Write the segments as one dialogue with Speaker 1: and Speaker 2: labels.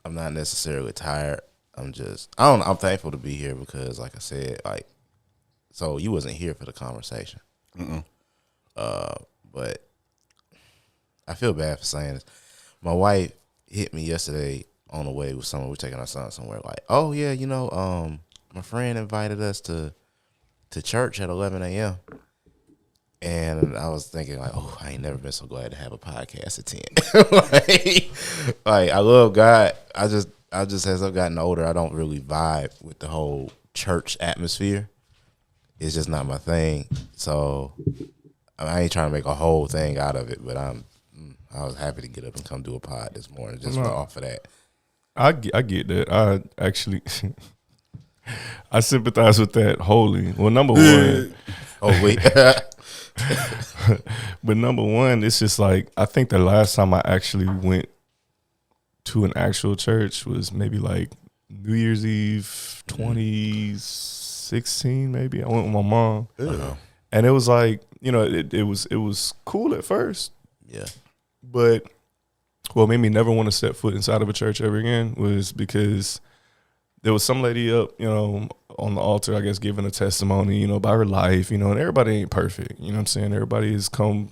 Speaker 1: I'm not necessarily tired. I'm thankful to be here because, like I said, like, so you wasn't here for the conversation. But I feel bad for saying this. My wife hit me yesterday on the way with someone. We're taking our son somewhere. Like, oh yeah, my friend invited us to church at 11 a.m. And I was thinking, like, oh, I ain't never been so glad to have a podcast at 10. like, I love God. I just as I've gotten older, I don't really vibe with the whole church atmosphere. It's just not my thing. So I ain't trying to make a whole thing out of it, but I was happy to get up and come do a pod this morning just off of that.
Speaker 2: I get that. I actually I sympathize with that wholly. Well, number one.
Speaker 1: Oh wait.
Speaker 2: But number one, it's just like, I think the last time I actually went to an actual church was maybe like New Year's Eve 2016, maybe. I went with my mom. And it was like, it was cool at first.
Speaker 1: Yeah.
Speaker 2: But what made me never want to step foot inside of a church ever again was because there was some lady up, on the altar, I guess, giving a testimony, about her life, and everybody ain't perfect. You know what I'm saying? Everybody's not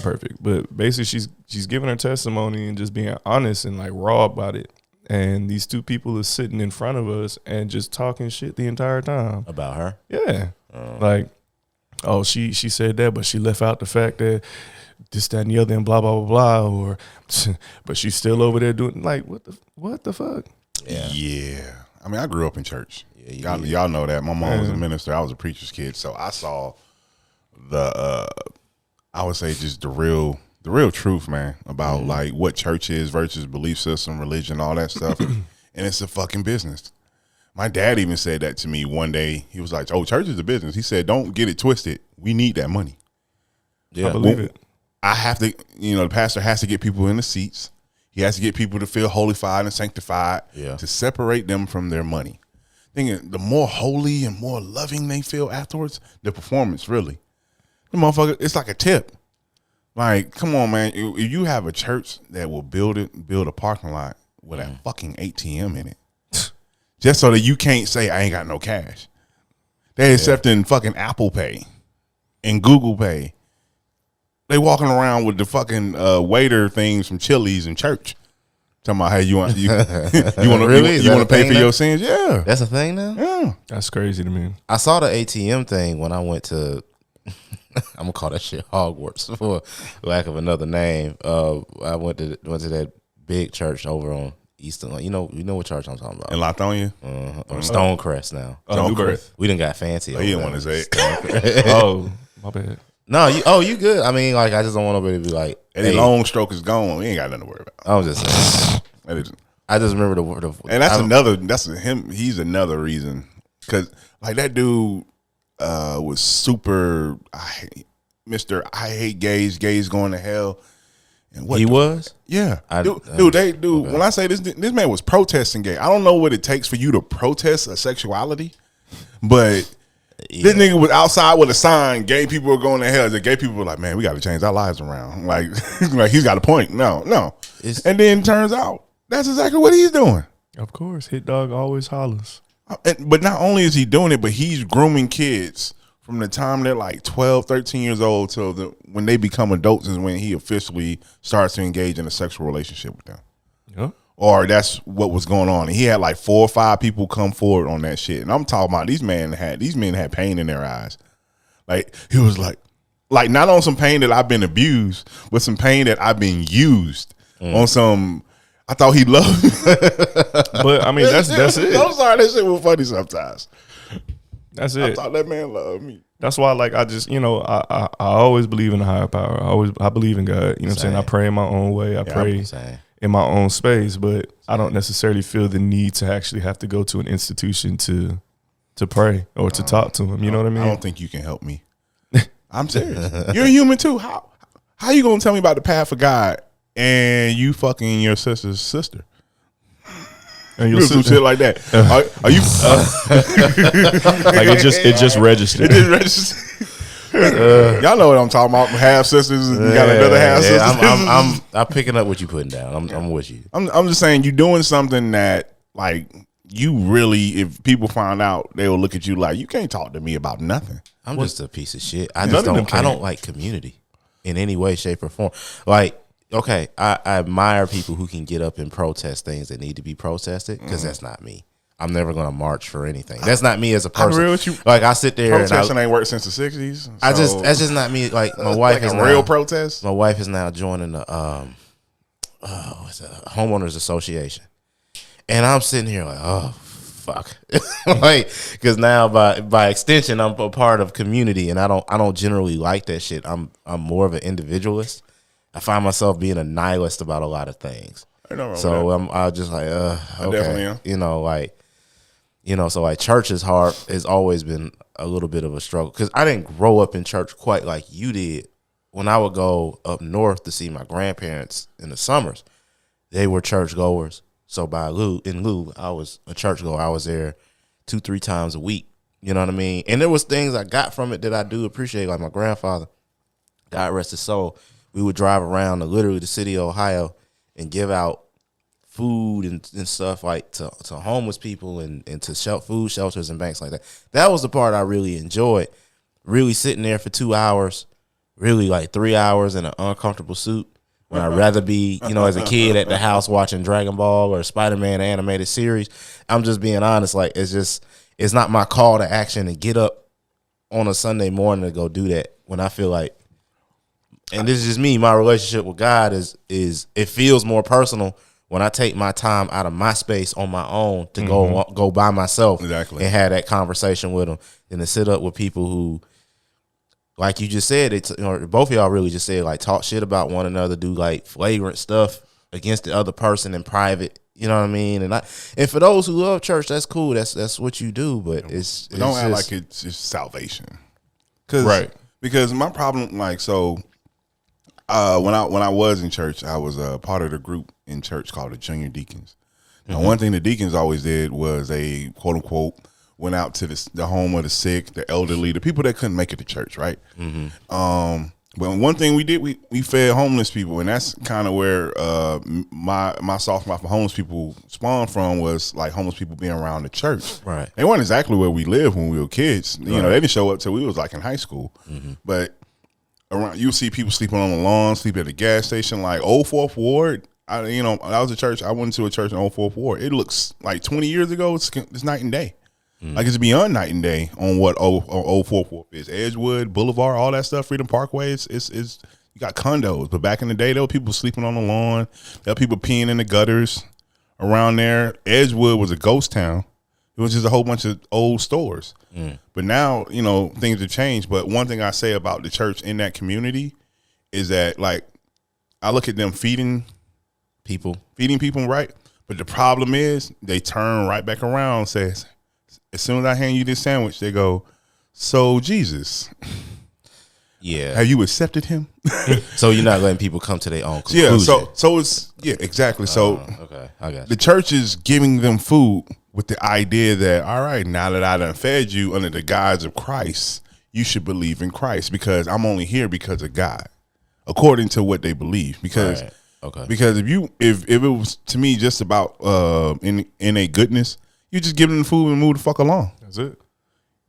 Speaker 2: perfect. But basically she's giving her testimony and just being honest and like raw about it. And these two people are sitting in front of us and just talking shit the entire time.
Speaker 1: About her?
Speaker 2: Yeah. Like, oh, she said that, but she left out the fact that this, that, and the other, and blah, blah, blah, blah, or, but she's still over there doing, like, what the fuck?
Speaker 3: Yeah. I mean, I grew up in church. Yeah, y'all know that. My mom was a minister. I was a preacher's kid. So I saw I would say just the real truth, man, about like what church is versus belief system, religion, all that stuff. And it's a fucking business. My dad even said that to me one day. He was like, oh, church is a business. He said, don't get it twisted. We need that money.
Speaker 2: Yeah, I believe it.
Speaker 3: I have to, the pastor has to get people in the seats. He has to get people to feel holified and sanctified to separate them from their money. Thinking the more holy and more loving they feel afterwards, the performance really. The motherfucker, it's like a tip. Like, come on, man. If you have a church that will build a parking lot with a fucking ATM in it, just so that you can't say I ain't got no cash. They accepting fucking Apple Pay and Google Pay. They walking around with the fucking waiter things from Chili's in church. Talking about, hey, you want
Speaker 1: Really?
Speaker 3: you want to pay for your sins? Yeah,
Speaker 1: That's a thing now?
Speaker 3: yeah.
Speaker 2: That's crazy to me.
Speaker 1: I saw the ATM thing when I went to I'm gonna call that shit Hogwarts for lack of another name. I went to that big church over on Eastern. You know what church I'm talking about?
Speaker 3: In Lithonia?
Speaker 1: Or Stonecrest now.
Speaker 3: Stonecrest.
Speaker 1: We done got fancy.
Speaker 3: Oh, you didn't want to say it.
Speaker 2: Oh, my bad.
Speaker 1: No, you good. I mean, like, I just don't want nobody to be like,
Speaker 3: And the long stroke is gone. We ain't got nothing to worry about.
Speaker 1: I'm just saying. I just remember the
Speaker 3: and that's him. He's another reason, because like that dude was super. Mr. I hate gays. Gays going to hell. And what
Speaker 1: he was?
Speaker 3: Yeah, dude. When I say this man was protesting gay. I don't know what it takes for you to protest a sexuality, but. This nigga was outside with a sign. Gay people are going to hell. The gay people were like, man, we got to change our lives around. Like, like he's got a point. No. And then turns out that's exactly what he's doing.
Speaker 2: Of course, Hit Dog always hollers.
Speaker 3: But not only is he doing it, but he's grooming kids from the time they're like 12, 13 years old till when they become adults is when he officially starts to engage in a sexual relationship with them.
Speaker 2: Yeah.
Speaker 3: Or that's what was going on. And he had like 4 or 5 people come forward on that shit. And I'm talking about these men had pain in their eyes. Like, he was like not on some pain that I've been abused, but some pain that I've been used on some. I thought he loved me.
Speaker 2: But I mean, that's it.
Speaker 3: I'm sorry, that shit was funny sometimes.
Speaker 2: That's it.
Speaker 3: I thought that man loved me.
Speaker 2: That's why, like, I just, I always believe in a higher power. I believe in God. You know what I'm saying? I pray in my own way. I pray in my own space, but I don't necessarily feel the need to actually have to go to an institution to pray or to talk to him. You know what I mean?
Speaker 3: I don't think you can help me. I'm serious. You're a human too. How you gonna tell me about the path of God and you fucking your sister's sister? And you'll do shit like that. Are you
Speaker 2: like it just registered.
Speaker 3: It just registered. Y'all know what I'm talking about. Half sisters, and you got another half sisters.
Speaker 1: I'm picking up what you putting down. I'm with you.
Speaker 3: I'm just saying, you're doing something that, like, you really, if people find out, they will look at you like, you can't talk to me about nothing.
Speaker 1: I'm just a piece of shit. I don't like community in any way, shape, or form. Like, okay, I admire people who can get up and protest things that need to be protested, because that's not me. I'm never going to march for anything. That's not me as a person.
Speaker 3: I with you.
Speaker 1: Like, I sit there
Speaker 3: protesting ain't worked since the 60s. So
Speaker 1: that's just not me. Like, my wife is
Speaker 3: a real protest.
Speaker 1: My wife is now joining the homeowners association, and I'm sitting here like, oh fuck, like, because now by extension I'm a part of community, and I don't generally like that shit. I'm more of an individualist. I find myself being a nihilist about a lot of things. So I'm just like, okay, I definitely am. So like church is hard. Has always been a little bit of a struggle, because I didn't grow up in church quite like you did. When I would go up north to see my grandparents in the summers, they were church goers. So in lieu, I was a church goer. I was there 2-3 times a week. You know what I mean? And there was things I got from it that I do appreciate. Like my grandfather, God rest his soul, we would drive around to literally the city of Ohio and give out food and stuff, like to homeless people and to food shelters and banks like that. That was the part I really enjoyed. Really sitting there for 2 hours, really like 3 hours in an uncomfortable suit, when I'd rather be, as a kid at the house watching Dragon Ball or Spider-Man animated series. I'm just being honest. Like, it's not my call to action to get up on a Sunday morning to go do that when I feel like, and this is just me, my relationship with God is it feels more personal when I take my time out of my space on my own to go by myself and have that conversation with them, than to sit up with people who, like you just said, both of y'all really just said, like, talk shit about one another, do like flagrant stuff against the other person in private. You know what I mean? And for those who love church, that's cool. That's what you do. But it's
Speaker 3: don't act like it's just salvation. Because my problem, like, so when I was in church, I was a part of the group in church called the Junior Deacons. Now, one thing the deacons always did was they, quote unquote, went out to the home of the sick, the elderly, the people that couldn't make it to church, right? But one thing we did, we fed homeless people, and that's kind of where my soft spot for homeless people spawned from, was like homeless people being around the church.
Speaker 1: Right.
Speaker 3: They weren't exactly where we lived when we were kids. They didn't show up till we was like in high school. But around, you see people sleeping on the lawn, sleeping at the gas station, like Old Fourth Ward. I was a church. I went to a church in Old Fourth Ward. It looks like 20 years ago. It's night and day. Like, it's beyond night and day on what Old Fourth Ward is. Edgewood, Boulevard, all that stuff, Freedom Parkway. It's you got condos, but back in the day, there were people sleeping on the lawn. There were people peeing in the gutters around there. Edgewood was a ghost town. It was just a whole bunch of old stores. But now, things have changed. But one thing I say about the church in that community is that, like, I look at them feeding people, right? But the problem is they turn right back around and says, as soon as I hand you this sandwich, they go, so Jesus, have you accepted him?
Speaker 1: So you're not letting people come to their own conclusion.
Speaker 3: Yeah, so it's, exactly. So
Speaker 1: okay, I got you.
Speaker 3: The church is giving them food with the idea that, all right, now that I done fed you under the guise of Christ, you should believe in Christ, because I'm only here because of God, according to what they believe. Because because if it was to me just about innate goodness, you just give them the food and move the fuck along.
Speaker 2: That's it.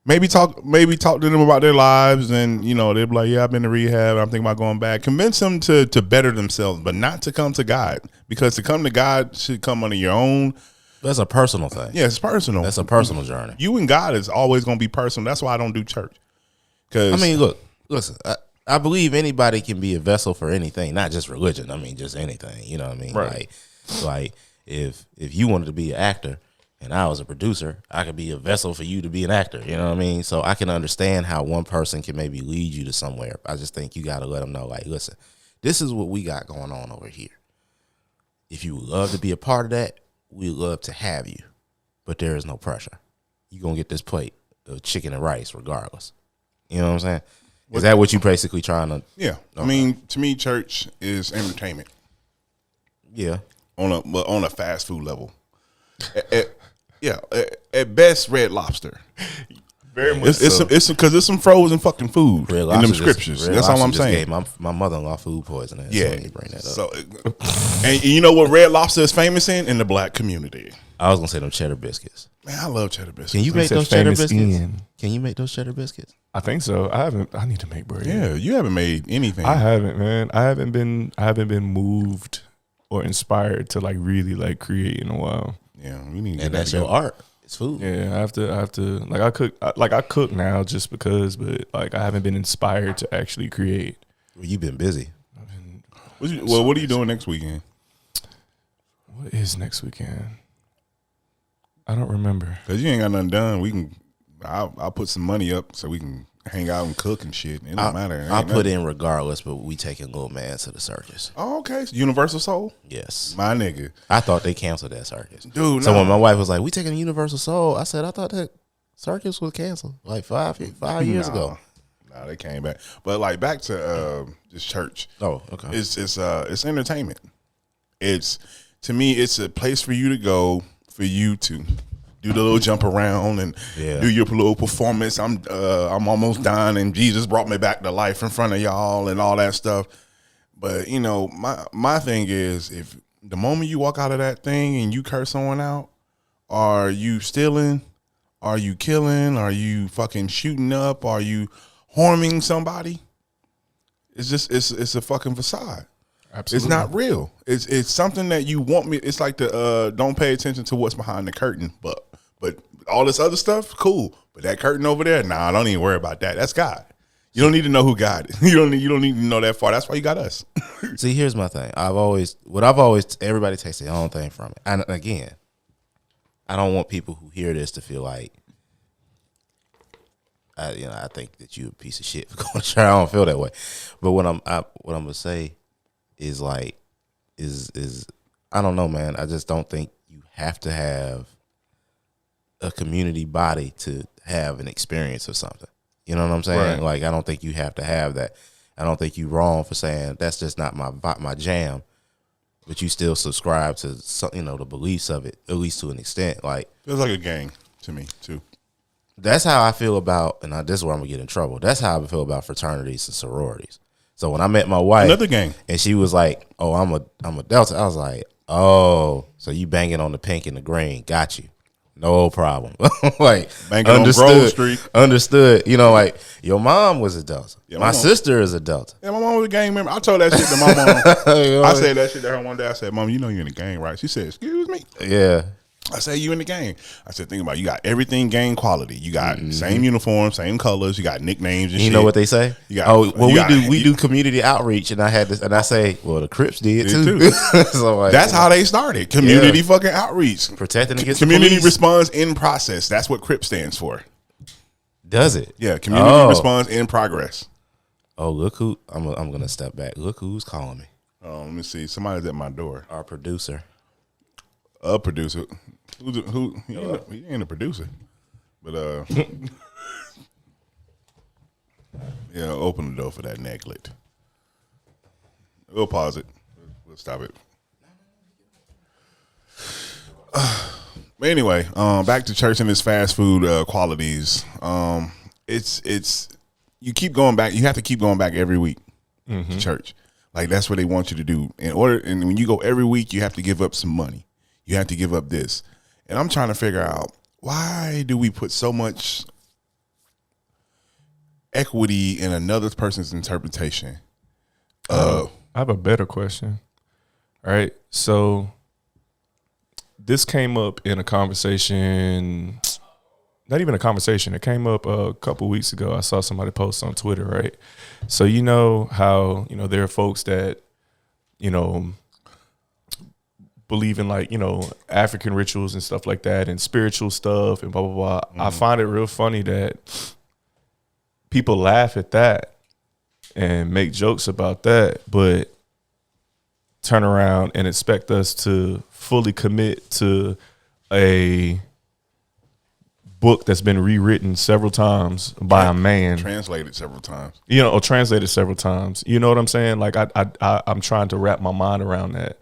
Speaker 3: Maybe talk to them about their lives, and they'll be like, yeah, I've been to rehab, I'm thinking about going back. Convince them to better themselves, but not to come to God, because to come to God should come under your own.
Speaker 1: That's a personal thing.
Speaker 3: Yeah, it's personal.
Speaker 1: That's a personal journey.
Speaker 3: You and God is always going to be personal. That's why I don't do church.
Speaker 1: I mean, listen. I believe anybody can be a vessel for anything, not just religion. I mean, just anything. You know what I mean?
Speaker 3: Right.
Speaker 1: Like if you wanted to be an actor and I was a producer, I could be a vessel for you to be an actor. You know what I mean? So I can understand how one person can maybe lead you to somewhere. I just think you got to let them know, like, listen, this is what we got going on over here. If you would love to be a part of that, we'd love to have you, but there is no pressure. You're going to get this plate of chicken and rice regardless. You know what I'm saying? Is that what you basically trying to? Yeah. Okay.
Speaker 3: I mean, to me, church is entertainment.
Speaker 1: Yeah.
Speaker 3: On a fast food level. At best, Red Lobster.
Speaker 2: Very much
Speaker 3: It's because there's some frozen fucking food in them scriptures. That's all I'm saying.
Speaker 1: Gave my mother-in-law food poisoning.
Speaker 3: Yeah,
Speaker 1: so you bring that up.
Speaker 3: So, and you know what Red Lobster is famous in the black community.
Speaker 1: I was gonna say them cheddar biscuits.
Speaker 3: Man, I love cheddar biscuits.
Speaker 1: Can you make those cheddar biscuits? Can you make those cheddar biscuits?
Speaker 2: I think so. I haven't. I need to make bread.
Speaker 3: Yeah, you haven't made anything.
Speaker 2: I haven't, man. I haven't been moved or inspired to like really like create in a while.
Speaker 3: Yeah, we need.
Speaker 1: And that's your art. It's food.
Speaker 2: Yeah, I have to. Like I cook now just because, but like I haven't been inspired to actually create.
Speaker 1: Well, you've been busy.
Speaker 3: What are you doing next weekend?
Speaker 2: What is next weekend? I don't remember.
Speaker 3: Cause you ain't got nothing done. I'll put some money up so we can hang out and cook and shit. It don't matter.
Speaker 1: I'll put in regardless, but we taking little man to the circus.
Speaker 3: Oh, okay. So Universal Soul?
Speaker 1: Yes.
Speaker 3: My nigga.
Speaker 1: I thought they canceled that circus.
Speaker 3: Dude,
Speaker 1: so when my wife was like, we taking Universal Soul, I said, I thought that circus was canceled like five years ago.
Speaker 3: Nah, they came back. But like back to this church.
Speaker 1: Oh, okay.
Speaker 3: It's entertainment. To me, it's a place for you to go, for you to do the little jump around and do your little performance. I'm almost done, and Jesus brought me back to life in front of y'all and all that stuff. But you know, my thing is, if the moment you walk out of that thing and you curse someone out, are you stealing? Are you killing? Are you fucking shooting up? Are you harming somebody? It's just it's a fucking facade.
Speaker 2: Absolutely.
Speaker 3: It's not real. It's something that you want me. It's like the don't pay attention to what's behind the curtain, but all this other stuff, cool. But that curtain over there, nah, don't even worry about that. That's God. You don't need to know who God is. You don't need to know that far. That's why you got us.
Speaker 1: See, here's my thing. Everybody takes their own thing from it. And again, I don't want people who hear this to feel like, I think that you a piece of shit for going to church. I don't feel that way. But what I'm gonna say is like, is I don't know, man. I just don't think you have to have a community body to have an experience of something. You know what I'm saying?
Speaker 3: Right.
Speaker 1: Like, I don't think you have to have that. I don't think you're wrong for saying that's just not my jam, but you still subscribe to the beliefs of it, at least to an extent. Like,
Speaker 3: Feels like a gang to me too.
Speaker 1: That's how I feel about, and this is where I'm gonna get in trouble. That's how I feel about fraternities and sororities. So when I met my wife,
Speaker 3: Another gang,
Speaker 1: and she was like, "Oh, I'm a Delta," I was like, "Oh, so you banging on the pink and the green? Got you, no problem." Like,
Speaker 3: banging on Grove Street,
Speaker 1: understood. You know, like your mom was a Delta.
Speaker 3: Yeah,
Speaker 1: my sister is a Delta.
Speaker 3: Yeah, my mom was a gang member. I told that shit to my mom. You know, I said that shit to her one day. I said, "Mom, you know you're in the gang, right?" She said, "Excuse me."
Speaker 1: Yeah.
Speaker 3: I say, you in the gang. I said, think about it. You got everything gang quality. You got same uniform, same colors. You got nicknames and shit.
Speaker 1: You know what they say?
Speaker 3: You got,
Speaker 1: we do community outreach, and I had this, and I say, well, the Crips did too. So like,
Speaker 3: that's how they started. Community fucking outreach,
Speaker 1: protecting against
Speaker 3: community
Speaker 1: the police.
Speaker 3: response in process. That's what CRIP stands for.
Speaker 1: Does it?
Speaker 3: Yeah, community response in progress.
Speaker 1: Oh, look who I'm gonna step back. Look who's calling me.
Speaker 3: Let me see. Somebody's at my door.
Speaker 1: Our producer.
Speaker 3: A producer. Who? He ain't a producer, but yeah. Open the door for that necklet. We'll pause it. We'll stop it. But anyway, back to church and its fast food qualities. It's you keep going back. You have to keep going back every week to church. Like that's what they want you to do. And when you go every week, you have to give up some money. You have to give up this. And I'm trying to figure out, why do we put so much equity in another person's interpretation?
Speaker 2: I have a better question. All right. So this came up in a conversation, not even a conversation. It came up a couple weeks ago. I saw somebody post on Twitter, right? So you know how, there are folks that, believe in like, African rituals and stuff like that and spiritual stuff and blah, blah, blah. I find it real funny that people laugh at that and make jokes about that, but turn around and expect us to fully commit to a book that's been rewritten several times by a man.
Speaker 3: Translated several times.
Speaker 2: Or translated several times. You know what I'm saying? Like I'm trying to wrap my mind around that.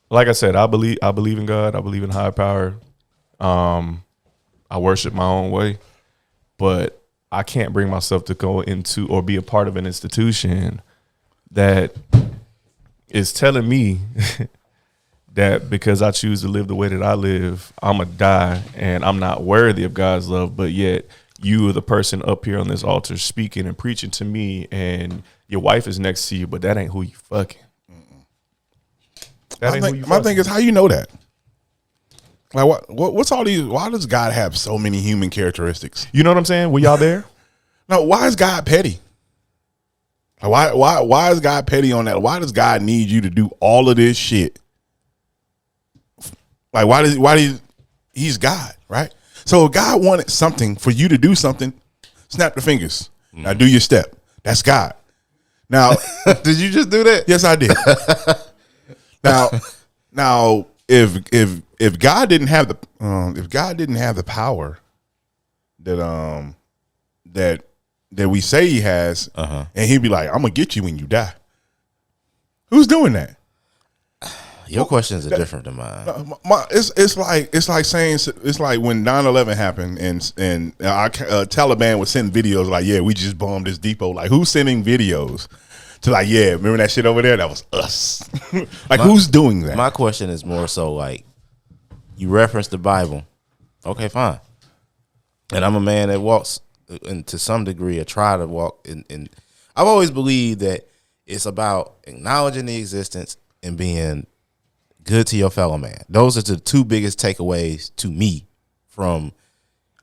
Speaker 2: Like I said, I believe in God. I believe in higher power. I worship my own way, but I can't bring myself to go into or be a part of an institution that is telling me that because I choose to live the way that I live, I'm going to die and I'm not worthy of God's love, but yet you are the person up here on this altar speaking and preaching to me, and your wife is next to you, but that ain't who you fucking. That ain't who you fucking.
Speaker 3: My thing is, how you know that? Like, what's all these? Why does God have so many human characteristics?
Speaker 2: You know what I'm saying? Were y'all there?
Speaker 3: No, why is God petty? Why is God petty on that? Why does God need you to do all of this shit? Like, he's God, right? So if God wanted something for you to do something, snap the fingers. Now do your step. That's God. Now,
Speaker 1: did you just do that?
Speaker 3: Yes, I did. Now, if God didn't have the power that we say he has, and he'd be like, I'm gonna get you when you die. Who's doing that?
Speaker 1: Your questions are different than mine.
Speaker 3: It's like saying it's like when 9/11 happened and our Taliban was sending videos like, yeah, we just bombed this depot. Like, who's sending videos to like, yeah, remember that shit over there? That was us. Like, who's doing that?
Speaker 1: My question is more so like, you reference the Bible, okay, fine, and I'm a man that walks, and to some degree, I try to walk in. I've always believed that it's about acknowledging the existence and being good to your fellow man. Those are the two biggest takeaways to me from,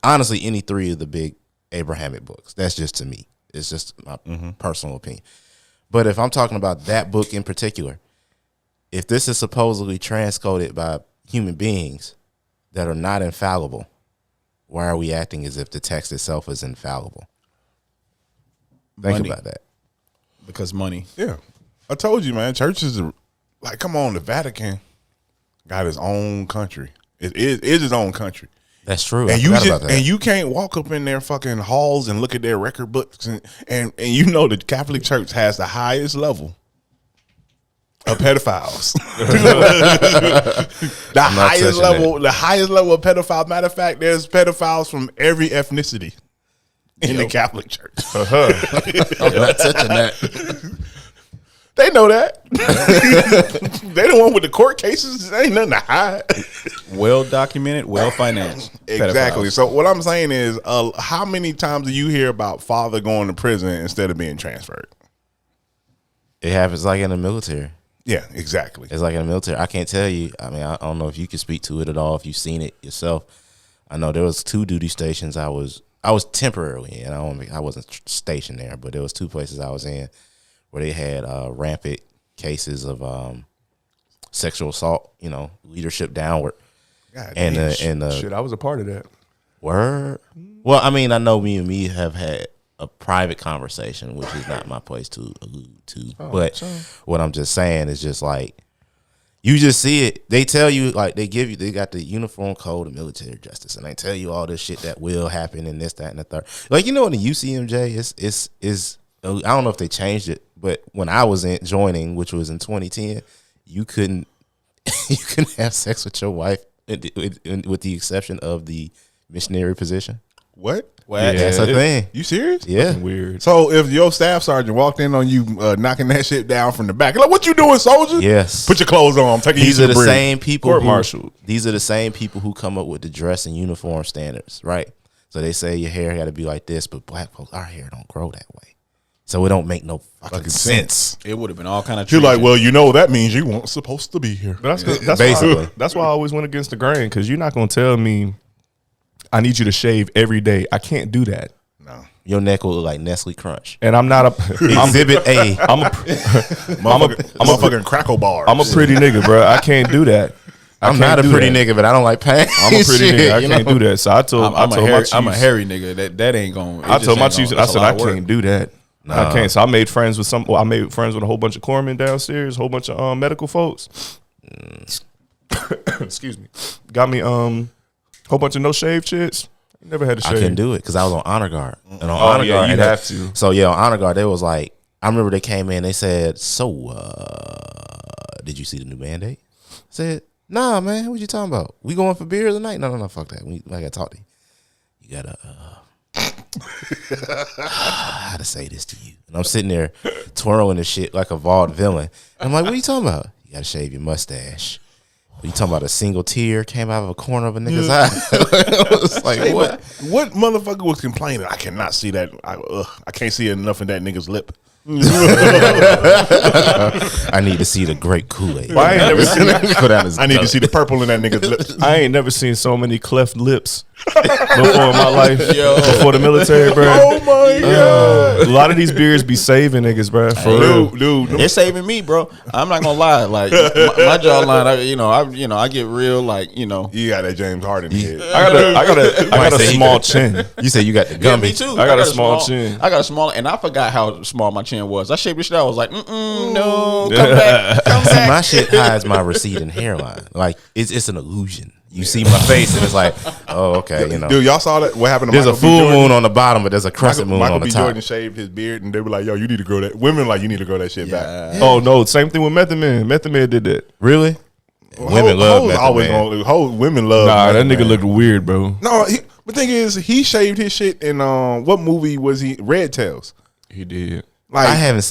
Speaker 1: honestly, any three of the big Abrahamic books. That's just to me. It's just my personal opinion. But if I'm talking about that book in particular, if this is supposedly transcoded by human beings that are not infallible, why are we acting as if the text itself is infallible? Think about that.
Speaker 4: Because money.
Speaker 3: Yeah. I told you, man, churches are like, come on, the Vatican got his own country. It is his own country.
Speaker 1: That's true.
Speaker 3: And you can't walk up in their fucking halls and look at their record books and you know the Catholic Church has the highest level of pedophiles. the highest level of pedophiles. Matter of fact, there's pedophiles from every ethnicity in the Catholic Church.
Speaker 1: I'm not touching that.
Speaker 3: They know that. They the one with the court cases. There ain't nothing to hide.
Speaker 4: Well documented, well financed.
Speaker 3: Exactly.
Speaker 4: Pedophiles.
Speaker 3: So what I'm saying is, how many times do you hear about father going to prison instead of being transferred?
Speaker 1: It happens like in the military.
Speaker 3: Yeah, exactly.
Speaker 1: It's like in the military. I can't tell you. I mean, I don't know if you can speak to it at all, if you've seen it yourself. I know there was 2 duty stations I was temporarily in. I wasn't stationed there, but there was 2 places I was in where they had rampant cases of sexual assault, leadership downward.
Speaker 3: God
Speaker 1: and
Speaker 2: Shit, I was a part of that.
Speaker 1: Word. Well, I mean, I know me have had a private conversation, which is not my place to allude to. But what I'm just saying is just like, you just see it. They tell you, like, they got the uniform code of military justice, and they tell you all this shit that will happen and this, that, and the third. Like, in the UCMJ, is I don't know if they changed it, but when I was joining, which was in 2010, you couldn't have sex with your wife with the exception of the missionary position.
Speaker 3: What?
Speaker 1: Yeah, that's a thing.
Speaker 3: You serious?
Speaker 1: Yeah.
Speaker 2: Weird.
Speaker 3: So if your staff sergeant walked in on you knocking that shit down from the back, like, what you doing, soldier?
Speaker 1: Yes.
Speaker 3: Put your clothes on. I'm taking you to the bridge.
Speaker 1: Same people.
Speaker 2: Court-martialed.
Speaker 1: These are the same people who come up with the dress and uniform standards, right? So they say your hair got to be like this, but black folks, our hair don't grow that way. So it don't make no fucking sense.
Speaker 4: It would have been all kind of.
Speaker 3: You're like, well, that means you weren't supposed to be here.
Speaker 2: But that's
Speaker 1: basically.
Speaker 2: That's why I always went against the grain, because you're not going to tell me I need you to shave every day. I can't do that.
Speaker 3: No.
Speaker 1: Your neck will look like Nestle Crunch.
Speaker 2: And I'm not a
Speaker 1: Exhibit A.
Speaker 2: I'm a
Speaker 3: fucking crackle bar.
Speaker 2: I'm a pretty nigga, bro. I can't do that.
Speaker 1: I'm not a pretty nigga, but I don't like pain.
Speaker 2: I'm a pretty nigga. I can't do that. So I told
Speaker 4: I'm
Speaker 2: my
Speaker 4: a hairy nigga. That ain't going.
Speaker 2: I told my chiefs. I said I can't do that. I can't. So I made friends with I made friends with a whole bunch of corpsmen downstairs, a whole bunch of medical folks. Excuse me. Got me whole bunch of no shave chicks. Never had to shave.
Speaker 1: I couldn't do it because I was on honor guard. And on honor guard,
Speaker 2: you'd have to.
Speaker 1: So yeah, on honor guard, they was like, I remember they came in. They said, "So, did you see the new mandate?" I said, Nah, man, what you talking about? We going for beer tonight? No, fuck that. I gotta talk to you. You gotta how to say this to you. And I'm sitting there twirling this shit like a vaudevillain. I'm like, what are you talking about? You gotta shave your mustache. You talking about a single tear came out of a corner of a nigga's eye? I was like, what?
Speaker 3: What motherfucker was complaining? I cannot see that. I can't see enough in that nigga's lip.
Speaker 1: I need to see the great Kool-Aid.
Speaker 2: I ain't never seen
Speaker 3: I need to see the purple in that nigga's lips.
Speaker 2: I ain't never seen so many cleft lips before in my life. Before the military, bro.
Speaker 3: Oh my god!
Speaker 2: A lot of these beers be saving niggas, bro. For real.
Speaker 3: Dude,
Speaker 4: They're saving me, bro. I'm not gonna lie. Like my jawline, I get real. Like
Speaker 3: you got that James Harden head.
Speaker 2: I got a small chin.
Speaker 1: You say you got the
Speaker 4: yeah,
Speaker 1: gummy.
Speaker 4: me too.
Speaker 2: I got a small chin.
Speaker 4: I got a small, and I forgot how small my chin was. I shaved this shit out. I was like, no, come back.
Speaker 1: See, my shit hides my receding hairline. Like it's an illusion. You see my face and it's like, oh, okay, you know.
Speaker 3: Dude, y'all saw that? What happened to
Speaker 1: There's
Speaker 3: Michael
Speaker 1: a full
Speaker 3: B. Jordan?
Speaker 1: moon on the bottom, but there's a crescent moon
Speaker 3: Michael
Speaker 1: on the
Speaker 3: B.
Speaker 1: top.
Speaker 3: Jordan shaved his beard, and they were like, yo, you need to grow that. Women like, you need to grow that shit back.
Speaker 2: Oh no, same thing with Method Man. Method Man did that.
Speaker 1: Really? Women love Method Man.
Speaker 3: Women love
Speaker 2: Nah, that
Speaker 3: Method
Speaker 2: nigga
Speaker 3: Man.
Speaker 2: looked weird, bro.
Speaker 3: No, the thing is, he shaved his shit in, what movie was he? Red Tails.
Speaker 2: He did.
Speaker 3: Like,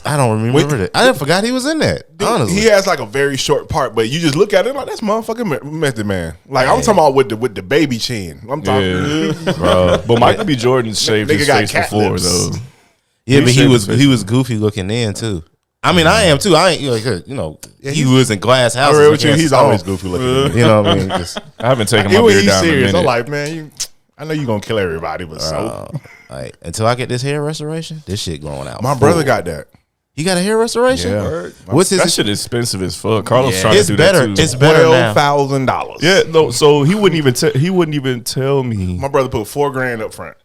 Speaker 1: I don't remember that. I forgot he was in that. Honestly,
Speaker 3: he has like a very short part, but you just look at it like that's motherfucking Method Man. Like I'm talking about with the baby chin. I'm talking,
Speaker 2: Bro. But Michael B. Jordan shaved
Speaker 3: Nigga
Speaker 2: his
Speaker 3: got
Speaker 2: face
Speaker 3: cat
Speaker 2: before,
Speaker 3: lips.
Speaker 2: though.
Speaker 1: yeah, but
Speaker 2: shaved his face.
Speaker 1: he was goofy looking then too. I mean, I am too. I ain't he was in glass
Speaker 3: I'm
Speaker 1: houses.
Speaker 3: real with you.
Speaker 1: against
Speaker 3: He's always
Speaker 1: stone.
Speaker 3: goofy looking.
Speaker 1: You know what I mean? Just,
Speaker 2: I haven't taken my
Speaker 3: Even when
Speaker 2: beard
Speaker 3: he's
Speaker 2: down in a
Speaker 3: serious,
Speaker 2: minute.
Speaker 3: I'm like, man, I know you gonna kill everybody, but
Speaker 1: like, until I get this hair restoration, this shit going out.
Speaker 3: my brother got that.
Speaker 1: He got a hair restoration.
Speaker 2: Yeah.
Speaker 1: What's his?
Speaker 2: That shit expensive as fuck. Carlos trying
Speaker 1: It's
Speaker 2: to do
Speaker 1: better.
Speaker 2: that too.
Speaker 1: It's better now.
Speaker 3: $12,000.
Speaker 2: Yeah, no. So he wouldn't even tell me
Speaker 3: My brother put $4,000 up front.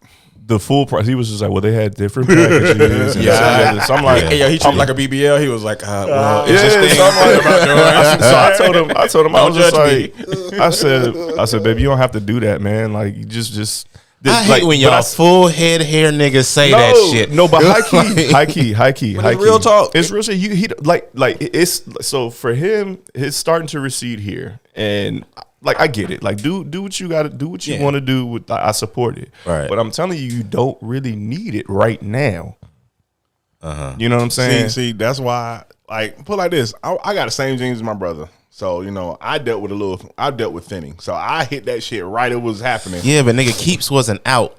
Speaker 2: the full price. He was just like, well, they had different packages. So I'm like,
Speaker 4: Hey, yo, he treated like a BBL. He was like, well, it's
Speaker 2: yeah,
Speaker 4: this thing.
Speaker 2: so I'm like, so I told him, I was just
Speaker 4: Don't
Speaker 2: like, I said, baby, you don't have to do that, man. Like, you just.
Speaker 1: I hate when y'all full head hair niggas say that shit.
Speaker 2: No, but high key.
Speaker 4: But it's real talk.
Speaker 2: It's real shit. He like it's so for him, it's starting to recede here, and like I get it. Like do what you got to do. What you want to do. I support it.
Speaker 1: Right.
Speaker 2: But I'm telling you, you don't really need it right now. You know what I'm saying?
Speaker 3: See, that's why. Like, put it like this. I got the same genes as my brother. So, I dealt with thinning. So I hit that shit right. It was happening.
Speaker 1: Yeah, but nigga, Keeps wasn't out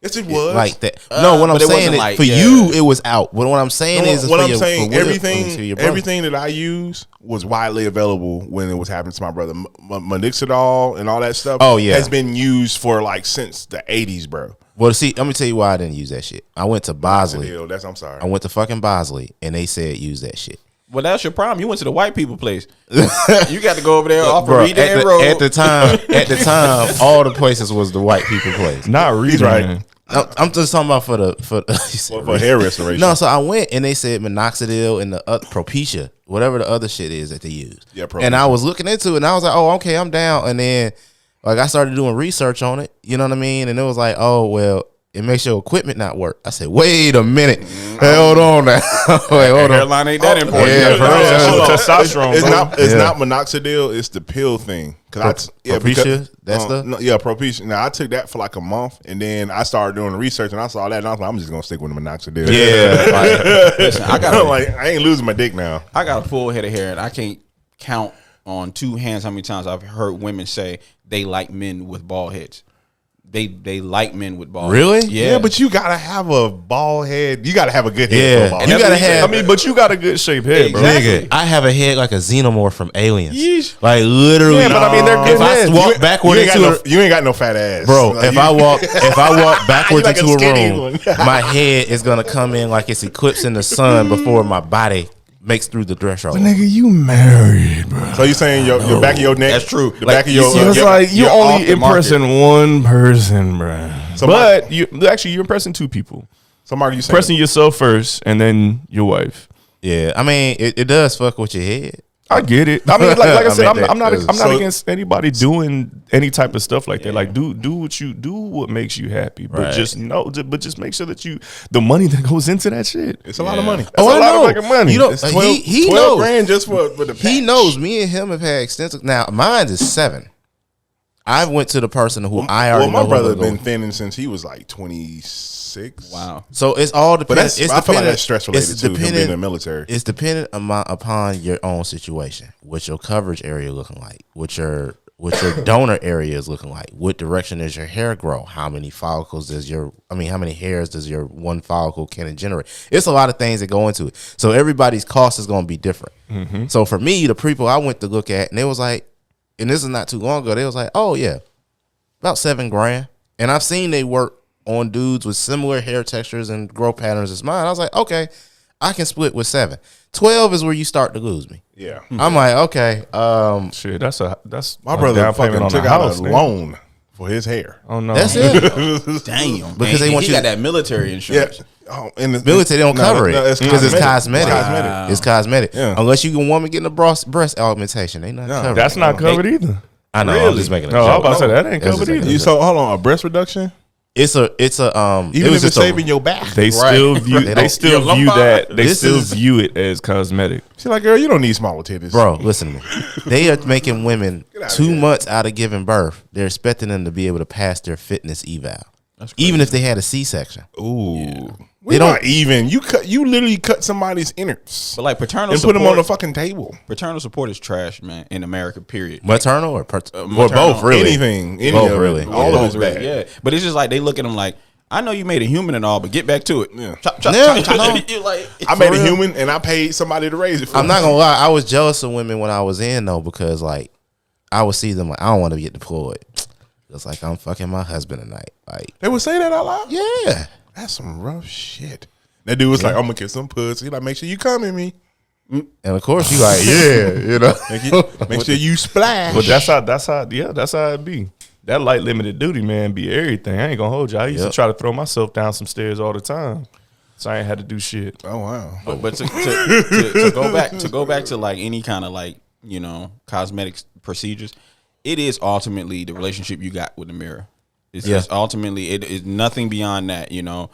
Speaker 3: Yes, it was.
Speaker 1: like that. No, what I'm
Speaker 4: but it
Speaker 1: saying
Speaker 4: wasn't
Speaker 1: is
Speaker 4: like,
Speaker 1: for you, it was out. But what I'm saying is,
Speaker 3: what
Speaker 1: for
Speaker 3: I'm
Speaker 1: your,
Speaker 3: saying,
Speaker 1: for your brother.
Speaker 3: everything that I use was widely available when it was happening to my brother. Minoxidil and all that stuff.
Speaker 1: Oh, yeah.
Speaker 3: has been used for like since the 80s, bro.
Speaker 1: Well, see, let me tell you why I didn't use that shit. I went to Bosley.
Speaker 3: I'm sorry.
Speaker 1: I went to fucking Bosley, and they said use that shit.
Speaker 4: Well, that's your problem. You went to the white people place. You got to go over there off of
Speaker 1: Bro,
Speaker 4: Redan Road.
Speaker 1: at the time, all the places was the white people place.
Speaker 2: Not really,
Speaker 3: right.
Speaker 2: man.
Speaker 1: I'm just talking about for
Speaker 3: for hair restoration.
Speaker 1: No, so I went and they said minoxidil and the Propecia, whatever the other shit is that they use.
Speaker 3: Yeah, Propecia.
Speaker 1: And I was looking into it and I was like, oh, okay, I'm down. And then like I started doing research on it. You know what I mean? And it was like, oh, well, it makes your equipment not work. I said, wait a minute. Hold on now. Wait, hold on.
Speaker 4: Hairline ain't that important.
Speaker 1: Yeah, bro.
Speaker 2: Testosterone.
Speaker 3: It's not minoxidil. It's the pill thing.
Speaker 1: Propecia? That stuff?
Speaker 3: No, yeah, Propecia. Now I took that for like a month, and then I started doing the research, and I saw that, and I was like, I'm just gonna stick with the minoxidil.
Speaker 1: Yeah. Like,
Speaker 4: Listen, I
Speaker 3: ain't losing my dick now.
Speaker 4: I got a full head of hair, and I can't count on two hands how many times I've heard women say they like men with bald heads. They like men with bald
Speaker 1: Really?
Speaker 4: heads.
Speaker 3: Yeah, but you gotta have a bald head. You gotta have a good head.
Speaker 1: Yeah.
Speaker 3: For a bald
Speaker 1: You
Speaker 3: head.
Speaker 1: gotta have.
Speaker 2: I mean, but you got a good shaped head, bro.
Speaker 1: Nigga, I have a head like a xenomorph from Aliens.
Speaker 2: Yeesh.
Speaker 1: Like literally.
Speaker 2: Yeah, but I mean, they're good
Speaker 1: if I
Speaker 2: heads.
Speaker 1: walk backward into
Speaker 3: you ain't got no fat ass,
Speaker 1: bro,
Speaker 3: Like,
Speaker 1: if I walk backwards
Speaker 3: like a
Speaker 1: into a
Speaker 3: skinny
Speaker 1: room,
Speaker 3: one.
Speaker 1: my head is gonna come in like it's eclipsing the sun before my body makes through the threshold.
Speaker 2: Nigga, you married, bro.
Speaker 3: So you saying your back of your neck?
Speaker 4: That's true.
Speaker 3: The
Speaker 4: Like,
Speaker 3: back of your.
Speaker 2: So it's
Speaker 3: your-
Speaker 2: like you
Speaker 3: your
Speaker 2: only
Speaker 3: off the market.
Speaker 2: impressing one person, bro.
Speaker 3: So
Speaker 2: but you're impressing two people.
Speaker 3: So Mark, you saying
Speaker 2: Impressing yourself first, and then your wife.
Speaker 1: Yeah, I mean, it does fuck with your head.
Speaker 2: I get it. I mean, like I said, I'm not
Speaker 3: so-
Speaker 2: against anybody doing any type of stuff like that. Like, do what makes you happy, but
Speaker 1: Right.
Speaker 2: just make sure that the money that goes into that shit.
Speaker 3: It's a lot of money.
Speaker 2: That's a lot of fucking money.
Speaker 1: You know,
Speaker 3: It's 12,
Speaker 1: he
Speaker 3: 12
Speaker 1: knows.
Speaker 3: grand just for the
Speaker 1: He
Speaker 3: patch.
Speaker 1: knows. Me and him have had extensive. Now, mine is 7. I went to the person who I already
Speaker 3: Well, my
Speaker 1: know.
Speaker 3: brother
Speaker 1: who
Speaker 3: been
Speaker 1: I'm going.
Speaker 3: thinning since he was like 26.
Speaker 4: Wow.
Speaker 1: So it's all
Speaker 3: But
Speaker 1: dependent.
Speaker 3: that's, I feel like that's stress related
Speaker 1: it's
Speaker 3: too. Him being in the
Speaker 1: dependent.
Speaker 3: military.
Speaker 1: It's dependent upon your own situation, what your coverage area looking like, what your donor area is looking like, what direction does your hair grow, how many follicles how many hairs does your one follicle can generate? It's a lot of things that go into it. So everybody's cost is going to be different.
Speaker 2: Mm-hmm.
Speaker 1: So for me, the people I went to look at, and they was like, and this is not too long ago, they was like, oh yeah, about $7,000. And I've seen they work on dudes with similar hair textures and growth patterns as mine. I was like, okay, I can split with 7. 12 is where you start to lose me.
Speaker 3: Yeah.
Speaker 1: I'm like, okay,
Speaker 2: Shit, that's
Speaker 3: My
Speaker 2: a
Speaker 3: brother
Speaker 2: down payment
Speaker 3: fucking
Speaker 2: on
Speaker 3: took
Speaker 2: the
Speaker 3: out
Speaker 2: house,
Speaker 3: a
Speaker 2: nigga.
Speaker 3: loan for his hair.
Speaker 2: Oh no,
Speaker 1: that's it.
Speaker 4: Damn.
Speaker 1: Because they want
Speaker 4: he
Speaker 1: you
Speaker 4: got
Speaker 1: to-
Speaker 4: that military
Speaker 3: Yeah.
Speaker 4: insurance.
Speaker 3: Oh, and the
Speaker 1: Military, they don't cover it because it's cosmetic.
Speaker 4: Wow.
Speaker 1: It's cosmetic.
Speaker 3: Yeah.
Speaker 1: Unless you a woman getting a breast augmentation, they not
Speaker 3: No.
Speaker 1: covered.
Speaker 2: That's not covered either.
Speaker 1: I know. I'm
Speaker 3: Really?
Speaker 1: just making a
Speaker 2: No, I was
Speaker 1: joke.
Speaker 2: about to say that ain't
Speaker 1: That's
Speaker 2: covered
Speaker 1: just like
Speaker 2: either.
Speaker 3: You so hold on, a breast reduction?
Speaker 1: It's a it
Speaker 3: Even
Speaker 1: was
Speaker 3: if it's
Speaker 1: just a-
Speaker 3: saving your back.
Speaker 2: They still view
Speaker 1: They
Speaker 2: they
Speaker 1: don't-
Speaker 2: still
Speaker 4: your
Speaker 2: view
Speaker 4: lumbar.
Speaker 2: that they
Speaker 1: This
Speaker 2: still
Speaker 1: is-
Speaker 2: view it as cosmetic.
Speaker 3: She's like, girl, you don't need smaller titties.
Speaker 1: Bro, listen to me. They are making women
Speaker 3: Get outta
Speaker 1: 2
Speaker 3: here.
Speaker 1: months out of giving birth. They're expecting them to be able to pass their fitness eval, even if they had a C-section.
Speaker 3: Ooh.
Speaker 1: They
Speaker 3: They
Speaker 1: don't-
Speaker 3: don't even. You literally cut somebody's innards
Speaker 4: But like paternal
Speaker 3: and
Speaker 4: support,
Speaker 3: put them on the fucking table.
Speaker 4: paternal support is trash, man, in America, period.
Speaker 1: Maternal or
Speaker 4: maternal.
Speaker 1: both, really?
Speaker 3: Anything. Any
Speaker 1: Both,
Speaker 3: of it.
Speaker 1: really.
Speaker 3: All
Speaker 1: Yeah.
Speaker 3: of it's bad.
Speaker 4: Yeah. But it's just like they look at them like, I know you made a human and all, but get back to it.
Speaker 3: Yeah.
Speaker 4: Chop, chop,
Speaker 1: Yeah,
Speaker 4: chop, chop.
Speaker 1: no.
Speaker 4: You like,
Speaker 3: I made a
Speaker 1: real.
Speaker 3: human and I paid somebody to raise it for
Speaker 1: I'm
Speaker 3: me.
Speaker 1: not gonna lie. I was jealous of women when I was in though, because like I would see them like, I don't want to get deployed. It's like I'm fucking my husband tonight. Like,
Speaker 3: They would say that out loud?
Speaker 1: yeah.
Speaker 3: That's some rough shit. That dude was like, I'm going to get some pussy. Like, make sure you come at me.
Speaker 1: And of course you like, yeah, you know.
Speaker 3: Make sure you splash.
Speaker 2: But that's how it be. That light limited duty, man, be everything. I ain't gonna hold you. I used
Speaker 1: Yep.
Speaker 2: to try to throw myself down some stairs all the time, so I ain't had to do shit.
Speaker 3: Oh, wow.
Speaker 4: but to go back to like any kind of like, you know, cosmetic procedures, it is ultimately the relationship you got with the mirror. It's
Speaker 1: Yeah.
Speaker 4: just ultimately it is nothing beyond that, you know.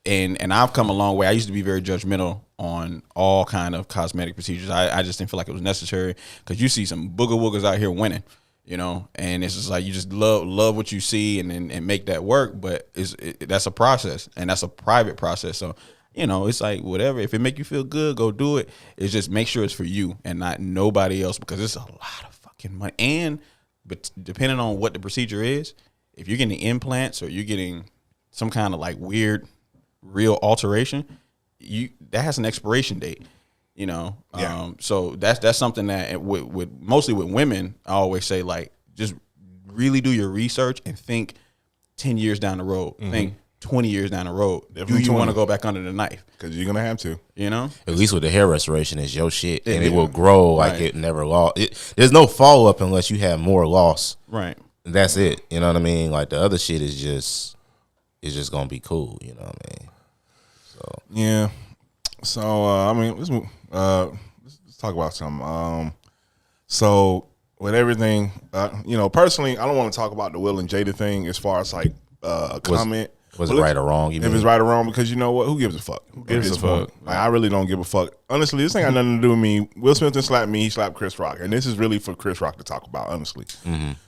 Speaker 4: And I've come a long way. I used to be very judgmental on all kind of cosmetic procedures. I just didn't feel like it was necessary because you see some booger woogers out here winning, you know, and it's just like you just love what you see and make that work. But that's a process, and that's a private process. So, you know, it's like whatever. If it make you feel good, go do it. It's just make sure it's for you and not nobody else, because it's a lot of fucking money. But depending on what the procedure is, if you're getting implants or you're getting some kind of like weird real alteration, that has an expiration date, you know.
Speaker 3: Yeah.
Speaker 4: So that's something that with mostly with women, I always say like just really do your research and think 10 years down the road, think 20 years down the road.
Speaker 3: Definitely
Speaker 4: do you want
Speaker 3: 20.
Speaker 4: to go back under the knife?
Speaker 3: Because you're going to have to.
Speaker 4: You know,
Speaker 1: At least with the hair restoration, it's your shit, and it
Speaker 3: Yeah.
Speaker 1: will grow like
Speaker 4: Right.
Speaker 1: it never lost. There's no follow up unless you have more loss.
Speaker 4: right?
Speaker 1: That's it. You know what I mean? Like the other shit is just gonna be cool. You know what I mean?
Speaker 3: Yeah. So, I mean, let's move. Let's talk about something. So, with everything, you know, personally, I don't want to talk about the Will and Jada thing as far as like a comment.
Speaker 1: Was it
Speaker 3: But
Speaker 1: right or wrong? You
Speaker 3: If
Speaker 1: mean?
Speaker 3: it's right or wrong, because you know what? Who gives a fuck? Who
Speaker 2: gives a fuck?
Speaker 3: Like, I really don't give a fuck. Honestly, this ain't got nothing to do with me. Will Smith didn't slap me. He slapped Chris Rock. And this is really for Chris Rock to talk about, honestly.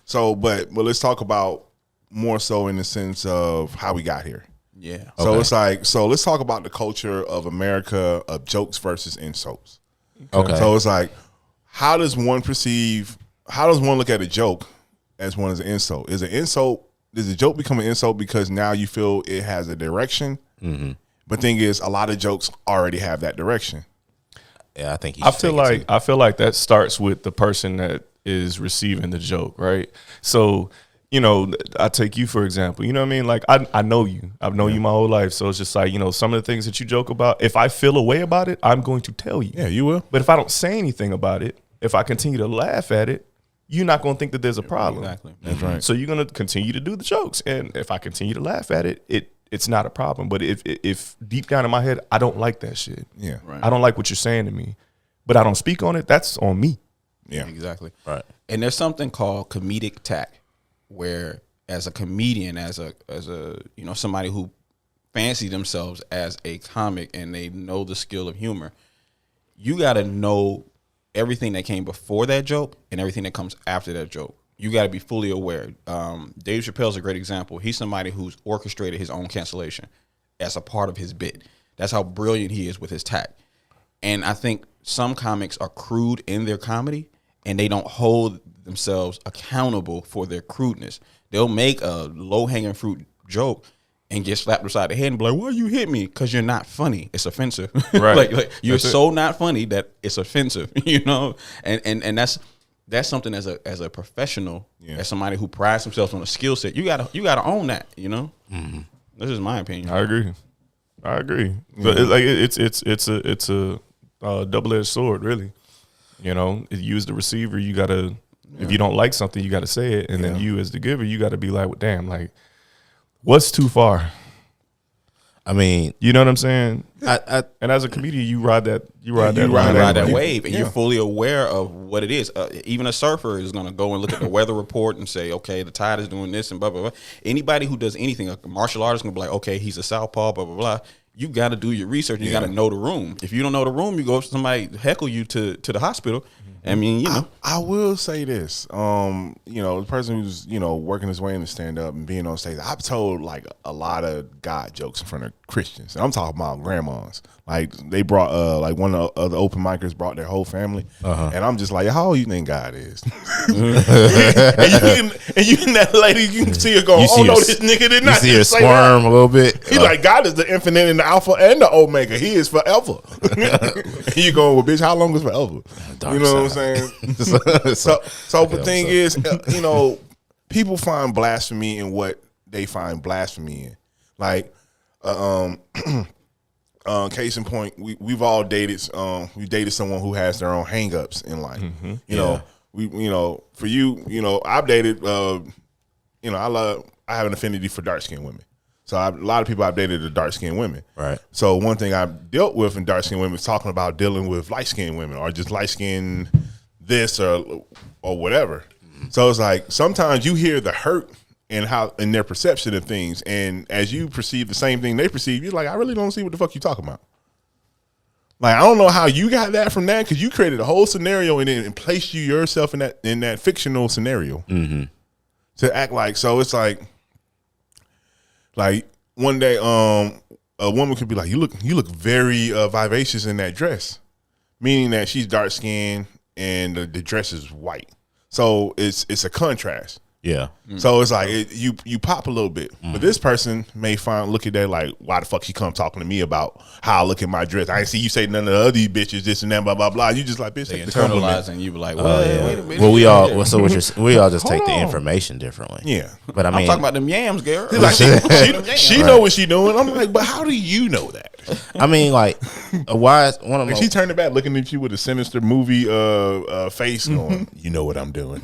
Speaker 3: So, but let's talk about more so in the sense of how we got here.
Speaker 4: Yeah.
Speaker 3: So
Speaker 1: Okay.
Speaker 3: it's like, so let's talk about the culture of America of jokes versus insults.
Speaker 1: Okay.
Speaker 3: So it's like, how does one look at a joke as one as an insult? Is an insult, does a joke become an insult because now you feel it has a direction? Mm-hmm. But thing is, a lot of jokes already have that direction.
Speaker 1: Yeah, I think
Speaker 2: I feel like that starts with the person that is receiving the joke, right? So, you know, I take you for example. You know what I mean? Like I know you. I've known you my whole life. So it's just like, you know, some of the things that you joke about, if I feel a way about it, I'm going to tell you.
Speaker 3: Yeah, you will.
Speaker 2: But if I don't say anything about it, if I continue to laugh at it, you're not going to think that there's a problem.
Speaker 4: Exactly.
Speaker 3: That's right.
Speaker 2: So you're going to continue to do the jokes. And if I continue to laugh at it, it's not a problem. But if deep down in my head, I don't like that shit.
Speaker 3: Yeah.
Speaker 4: Right.
Speaker 2: I don't like what you're saying to me. but I don't speak on it, that's on me.
Speaker 3: Yeah,
Speaker 4: exactly.
Speaker 1: Right.
Speaker 4: And there's something called comedic tact, where as a comedian, as a somebody who fancy themselves as a comic and they know the skill of humor, you got to know everything that came before that joke and everything that comes after that joke. You got to be fully aware. Dave Chappelle's a great example. He's somebody who's orchestrated his own cancellation as a part of his bit. That's how brilliant he is with his tact. And I think some comics are crude in their comedy and they don't hold themselves accountable for their crudeness. They'll make a low-hanging fruit joke and get slapped upside the head and be like, why you hit me? Because you're not funny. It's offensive.
Speaker 2: Right.
Speaker 4: like you're so not funny that it's offensive, And that's something as a professional, as somebody who prides himself on a skill set, you gotta own that, Mm-hmm. This is my opinion.
Speaker 2: I agree. But it's a double-edged sword, really. If you as the receiver, you gotta, if you don't like something, you gotta say it, and then you as the giver, you gotta be like, well, damn, like, what's too far?
Speaker 1: I mean,
Speaker 2: you know what I'm saying?
Speaker 1: And
Speaker 2: as a comedian, you ride that
Speaker 4: wave, and you're fully aware of what it is. Even a surfer is going to go and look at the weather report and say, okay, the tide is doing this and blah, blah, blah. Anybody who does anything, a martial artist is going to be like, okay, he's a southpaw, blah, blah, blah. You got to do your research. And you got to know the room. If you don't know the room, you go, somebody heckle you to the hospital. I mean,
Speaker 3: I will say this. The person who's, working his way into stand up and being on stage, I've told like a lot of God jokes in front of Christians. And I'm talking about grandmas. Like they brought like one of the open micers brought their whole family. And I'm just like, how old you think God is? and you and that lady, you can see her going, this nigga did not
Speaker 1: see her
Speaker 3: say
Speaker 1: squirm
Speaker 3: that.
Speaker 1: a little bit.
Speaker 3: He's like, God is the infinite and the alpha and the omega. He is forever. And you going, well, bitch, how long is forever?
Speaker 1: Dark
Speaker 3: you know
Speaker 1: side.
Speaker 3: what I'm saying? so the thing is, people find blasphemy in what they find blasphemy in. Like, case in point, we've all dated. We dated someone who has their own hangups in life. For you, I've dated. I have an affinity for dark skinned women. So a lot of people I've dated are dark skinned women.
Speaker 1: Right.
Speaker 3: So one thing I've dealt with in dark skinned women is talking about dealing with light skinned women or just light skinned this or whatever. So it's like sometimes you hear the hurt in their perception of things, and as you perceive the same thing they perceive, you're like, I really don't see what the fuck you talking about. Like, I don't know how you got that from that, because you created a whole scenario and placed yourself in that fictional scenario to act like. So it's like one day, a woman could be like, you look very vivacious in that dress, meaning that she's dark skinned and the dress is white. So it's a contrast.
Speaker 1: Yeah.
Speaker 3: So it's like you pop a little bit, but this person may look at that like, why the fuck she come talking to me about how I look at my dress? I ain't see you say none of the other these bitches, this and that, blah blah blah. You just like, bitch,
Speaker 4: They
Speaker 3: take the compliment.
Speaker 4: internalize and you be like, well, wait a minute.
Speaker 1: Well, we all just take the information differently.
Speaker 3: Yeah,
Speaker 1: but I mean,
Speaker 4: I'm talking about them yams, girl.
Speaker 3: Like, she know what she doing. I'm like, but how do you know that?
Speaker 1: I mean, like, one of my
Speaker 3: she turned it back, looking at you with a sinister movie face, going, you know what I'm doing.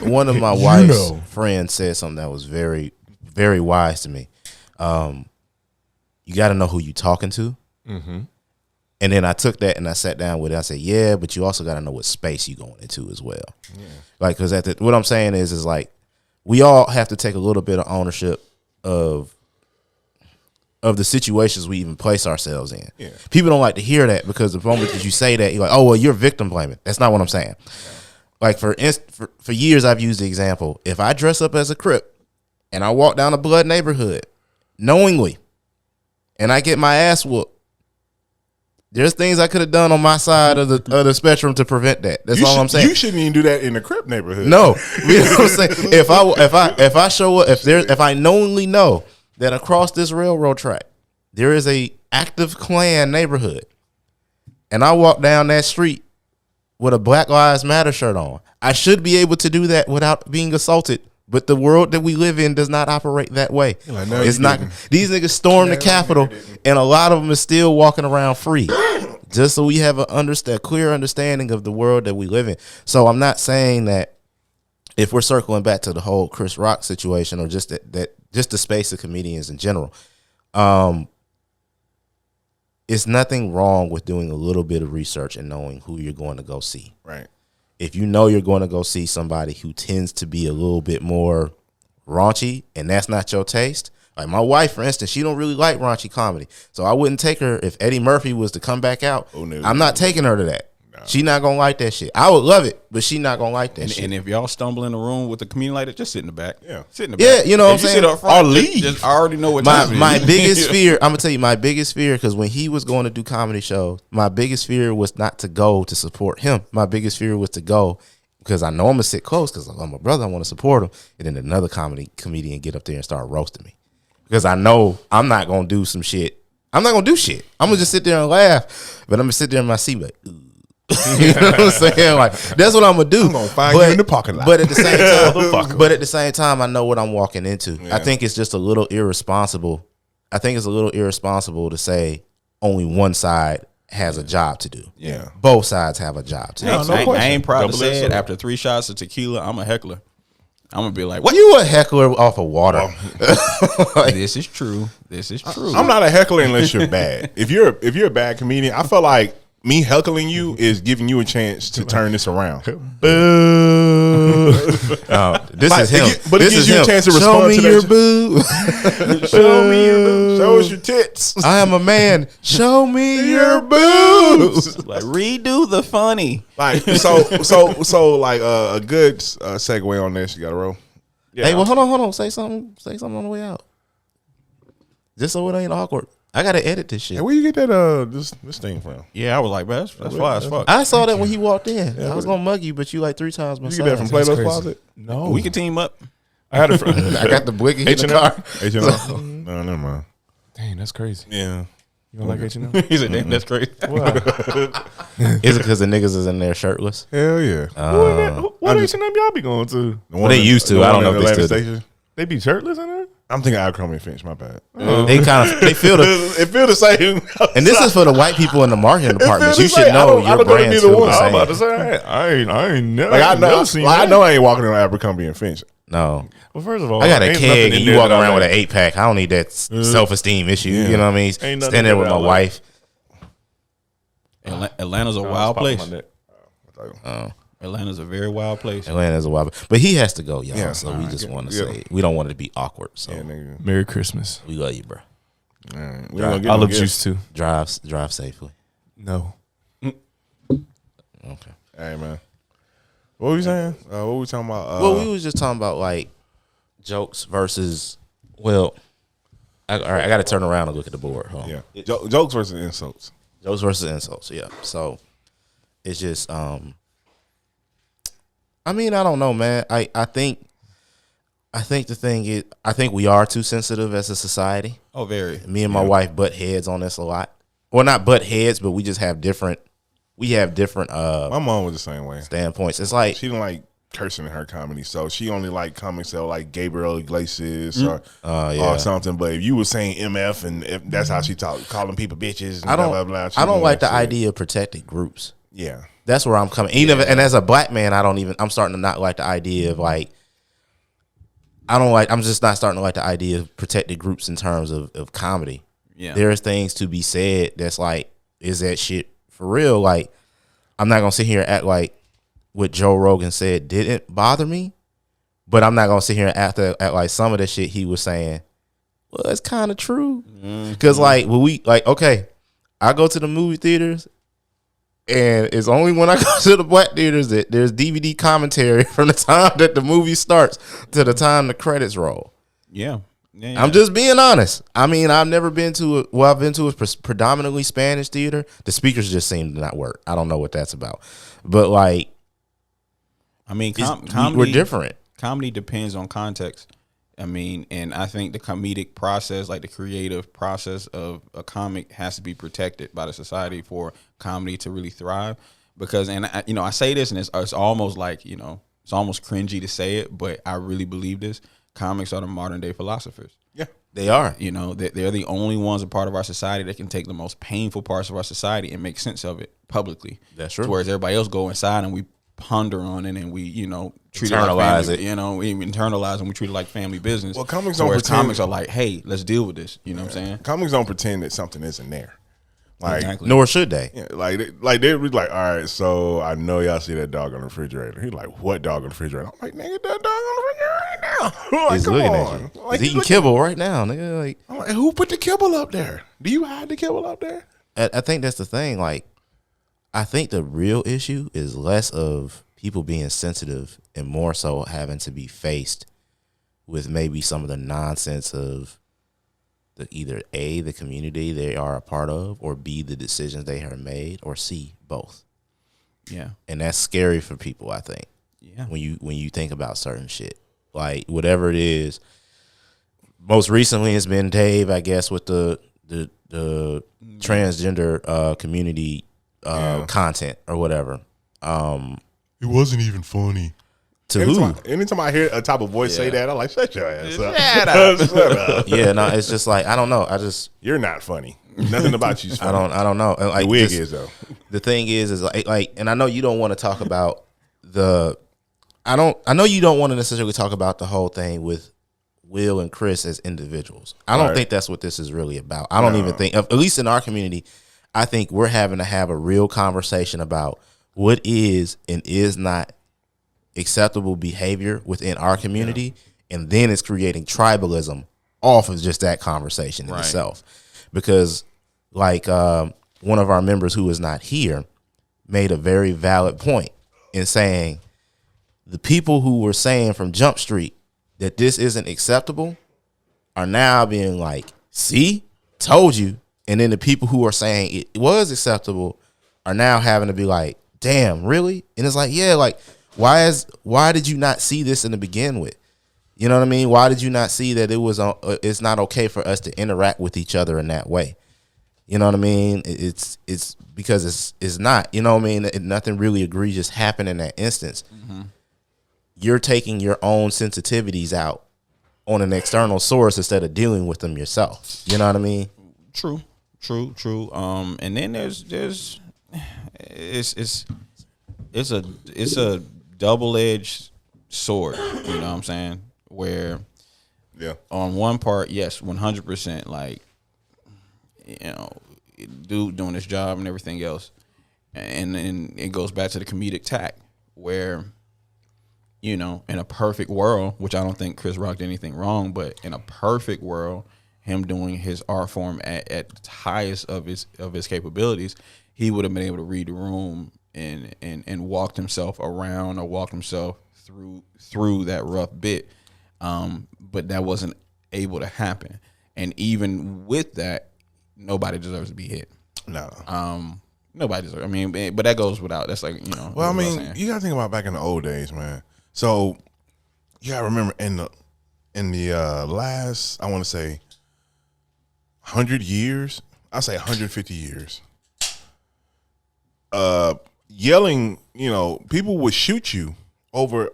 Speaker 1: One of my wife's friends said something that was very, very wise to me. You got to know who you talking to. And then I took that and I sat down with it. I said, yeah, but you also got to know what space you going into as well. Yeah. Like, because what I'm saying is like, we all have to take a little bit of ownership of the situations we even place ourselves in. Yeah. People don't like to hear that, because the moment that you say that, you're like, oh, well, you're victim blaming. That's not what I'm saying. Like, for years, I've used the example. If I dress up as a Crip and I walk down a blood neighborhood knowingly and I get my ass whooped, there's things I could have done on my side of the spectrum to prevent that. That's all I'm saying.
Speaker 3: You shouldn't even do that in a Crip neighborhood.
Speaker 1: No, you know what I'm saying. If I show up, if I knowingly know that across this railroad track there is a active Klan neighborhood, and I walk down that street with a Black Lives Matter shirt on, I should be able to do that without being assaulted. But the world that we live in does not operate that way.
Speaker 3: Like, no,
Speaker 1: it's not. These niggas stormed the Capitol, and a lot of them is still walking around free. Just so we have a clear understanding of the world that we live in. So I'm not saying that, if we're circling back to the whole Chris Rock situation, or just just the space of comedians in general, it's nothing wrong with doing a little bit of research and knowing who you're going to go see.
Speaker 3: Right.
Speaker 1: If you know you're going to go see somebody who tends to be a little bit more raunchy and that's not your taste. Like my wife, for instance, she don't really like raunchy comedy. So I wouldn't take her if Eddie Murphy was to come back out.
Speaker 3: Oh, no.
Speaker 1: I'm not taking her to that. She not gonna like that shit. I would love it, but she not gonna like that shit.
Speaker 4: And if y'all stumble in the room with a comedian like that, just sit in the back.
Speaker 3: Yeah.
Speaker 4: Sit in the back.
Speaker 1: Yeah, you know what I'm
Speaker 4: If you
Speaker 1: saying?
Speaker 4: sit up front,
Speaker 3: Or leave.
Speaker 4: Just I already know what
Speaker 1: my biggest fear, I'm gonna tell you my biggest fear, because when he was going to do comedy shows, my biggest fear was not to go to support him. My biggest fear was to go because I know I'm gonna sit close because I'm a brother, I want to support him, and then another comedian get up there and start roasting me because I know I'm not gonna do some shit. I'm not gonna do shit. I'm gonna just sit there and laugh, but I'm gonna sit there in my seat like. You know what I'm saying? Like that's what I'm gonna do.
Speaker 3: I'm gonna find you in the parking lot.
Speaker 1: But at the same time, I know what I'm walking into. Yeah. I think it's just a little irresponsible. I think it's a little irresponsible to say only one side has a job to do.
Speaker 3: Yeah,
Speaker 1: both sides have a job to do.
Speaker 4: I ain't proud to say it. After 3 shots of tequila, I'm a heckler. I'm gonna be like, "What?
Speaker 1: You a heckler off of water?"
Speaker 4: Like, this is true. This is true.
Speaker 3: I'm not a heckler unless you're bad. If you're a bad comedian, I feel like me heckling you is giving you a chance to turn this around.
Speaker 1: Boo! This is him.
Speaker 3: But it gives you a chance to respond to that.
Speaker 1: Your boo.
Speaker 3: Show me your boobs. Show us your tits.
Speaker 1: I am a man. Show me your boobs.
Speaker 4: Like redo the funny.
Speaker 3: Like so like a good segue on this. You got to roll.
Speaker 1: Yeah. Hey, well, hold on. Say something on the way out. Just so it ain't awkward. I gotta edit this shit.
Speaker 3: Hey, where you get that this thing from?
Speaker 4: Yeah, I was like, man, that's fly as fuck.
Speaker 1: I saw that when he walked in. Yeah, I was gonna mug you, but you like 3 times my size.
Speaker 3: You get that from Plato's Closet?
Speaker 4: No, we can team up.
Speaker 2: I had it.
Speaker 1: I got the wiggy in the car.
Speaker 3: H&M. No, never mind.
Speaker 2: Dang, that's crazy.
Speaker 3: Yeah.
Speaker 2: You don't like H&M?
Speaker 4: He said, damn, that's crazy.
Speaker 1: Is it because the niggas is in there shirtless?
Speaker 3: Hell yeah.
Speaker 2: What H&M y'all be going to?
Speaker 1: Well, they used to. I don't know if they still.
Speaker 2: They be shirtless in there?
Speaker 3: I'm thinking Abercrombie and Finch. My bad.
Speaker 1: They feel
Speaker 3: the same.
Speaker 1: And this is for the white people in the marketing department. You should know your brand too.
Speaker 2: I'm about to say I ain't never.
Speaker 3: Like I know I ain't walking on Abercrombie and Finch.
Speaker 1: No.
Speaker 2: Well, first of all,
Speaker 1: I got a keg and you walk around with an 8-pack. I don't need that self-esteem issue. You know what I mean? Stand there with my wife.
Speaker 4: Atlanta's a wild place. Atlanta's a very wild place.
Speaker 1: Atlanta's a wild place. But he has to go, y'all. Yeah, so we just want to say, we don't want it to be awkward. So
Speaker 2: Merry Christmas.
Speaker 1: We love you, bro.
Speaker 2: I love juice too.
Speaker 1: Drive safely.
Speaker 2: No.
Speaker 1: Okay.
Speaker 3: Hey, man. What were we saying? What were we talking about?
Speaker 1: Well, we was just talking about like jokes versus. Well, all right. I got to turn around and look at the board.
Speaker 3: Yeah, jokes versus insults.
Speaker 1: Jokes versus insults. Yeah. So it's just. I mean, I don't know, man. I think the thing is, I think we are too sensitive as a society.
Speaker 4: Oh, very.
Speaker 1: Me and my wife butt heads on this a lot. Well, not butt heads, but we just have different. We have different.
Speaker 3: My mom was the same way.
Speaker 1: Standpoints. It's like
Speaker 3: she didn't like cursing in her comedy, so she only like comics that like Gabriel Iglesias or something. But if you were saying MF and if that's how she talk, calling people bitches. And
Speaker 1: I don't like the idea of protected groups.
Speaker 3: Yeah.
Speaker 1: That's where I'm coming. And as a black man, I'm starting to not like the idea of like, I'm just not starting to like the idea of protected groups in terms of comedy. Yeah. There's things to be said that's like, is that shit for real? Like, I'm not going to sit here and act like what Joe Rogan said didn't bother me, but I'm not going to sit here and act like some of the shit he was saying, well, it's kind of true. Because like, okay, I go to the movie theaters, and it's only when I go to the black theaters that there's DVD commentary from the time that the movie starts to the time the credits roll.
Speaker 4: Yeah.
Speaker 1: I'm just being honest. I mean, I've never been to I've been to a predominantly Spanish theater. The speakers just seem to not work. I don't know what that's about. But like,
Speaker 4: I mean, comedy,
Speaker 1: we're different.
Speaker 4: Comedy depends on context. I mean, and I think the comedic process, like the creative process of a comic, has to be protected by the society for comedy to really thrive. Because, and I say this, and it's almost like, it's almost cringy to say it, but I really believe this. Comics are the modern day philosophers.
Speaker 1: Yeah, they are.
Speaker 4: They're the only ones a part of our society that can take the most painful parts of our society and make sense of it publicly.
Speaker 1: That's true.
Speaker 4: Whereas everybody else go inside and we ponder on it and we, treat
Speaker 1: internalize
Speaker 4: it like family, we internalize and we treat it like family business.
Speaker 3: Well, comics
Speaker 4: are like, hey, let's deal with this. You know what I'm saying?
Speaker 3: Comics don't pretend that something isn't there. Like,
Speaker 4: Exactly.
Speaker 1: Nor should they.
Speaker 3: yeah, like they'd be like, all right, so I know y'all see that dog on the refrigerator. He's like, what dog on the refrigerator? I'm like, nigga, that dog on the refrigerator right now. Like,
Speaker 1: He's
Speaker 3: come
Speaker 1: looking
Speaker 3: on.
Speaker 1: at you.
Speaker 3: Like,
Speaker 1: He's eating kibble right now, nigga. Like,
Speaker 3: I'm like, who put the kibble up there? Do you hide the kibble up there?
Speaker 1: I think that's the thing. Like, I think the real issue is less of people being sensitive and more so having to be faced with maybe some of the nonsense of either A, the community they are a part of, or B, the decisions they have made, or C, both.
Speaker 4: Yeah.
Speaker 1: And that's scary for people, I think.
Speaker 4: Yeah.
Speaker 1: When you think about certain shit. Like, whatever it is. Most recently it's been Dave, I guess, with the transgender community content or whatever.
Speaker 3: It wasn't even funny.
Speaker 1: To who?
Speaker 3: Anytime I hear a type of voice say that, I'm like, shut your ass up.
Speaker 4: Shut up.
Speaker 1: Yeah, no, it's just like, I don't know.
Speaker 3: You're not funny. Nothing about you's funny.
Speaker 1: I don't know. Like,
Speaker 3: The wig is though.
Speaker 1: The thing is like, and I know you don't want to talk about I know you don't want to necessarily talk about the whole thing with Will and Chris as individuals. I don't think that's what this is really about. I don't even think, at least in our community, I think we're having to have a real conversation about what is and is not acceptable behavior within our community, and then it's creating tribalism off of just that conversation in itself. Because like one of our members who is not here made a very valid point in saying the people who were saying from Jump Street that this isn't acceptable are now being like, see, told you. And then the people who are saying it was acceptable are now having to be like, damn, really? And it's like, yeah, like, why did you not see this in the begin with? You know what I mean? Why did you not see that it's not okay for us to interact with each other in that way? You know what I mean? It's because it's not. You know what I mean? Nothing really egregious happened in that instance. Mm-hmm. You're taking your own sensitivities out on an external source instead of dealing with them yourself. You know what I mean?
Speaker 4: True. And then there's it's a double-edged sword. You know what I'm saying? Where, on one part, yes, 100%, like, you know, dude doing his job and everything else, and then it goes back to the comedic tack where, you know, in a perfect world, which I don't think Chris Rock did anything wrong, but in a perfect world, him doing his art form at the highest of his capabilities, he would have been able to read the room and walked himself around or walked himself through that rough bit. But that wasn't able to happen. And even with that, nobody deserves to be hit.
Speaker 3: No.
Speaker 4: Nobody deserves. I mean, but that goes without. That's like, you know.
Speaker 3: Well, I mean, you gotta think about back in the old days, man. So you gotta remember in the last, I want to say, 100 years, I say 150 years. Yelling, you know, people would shoot you over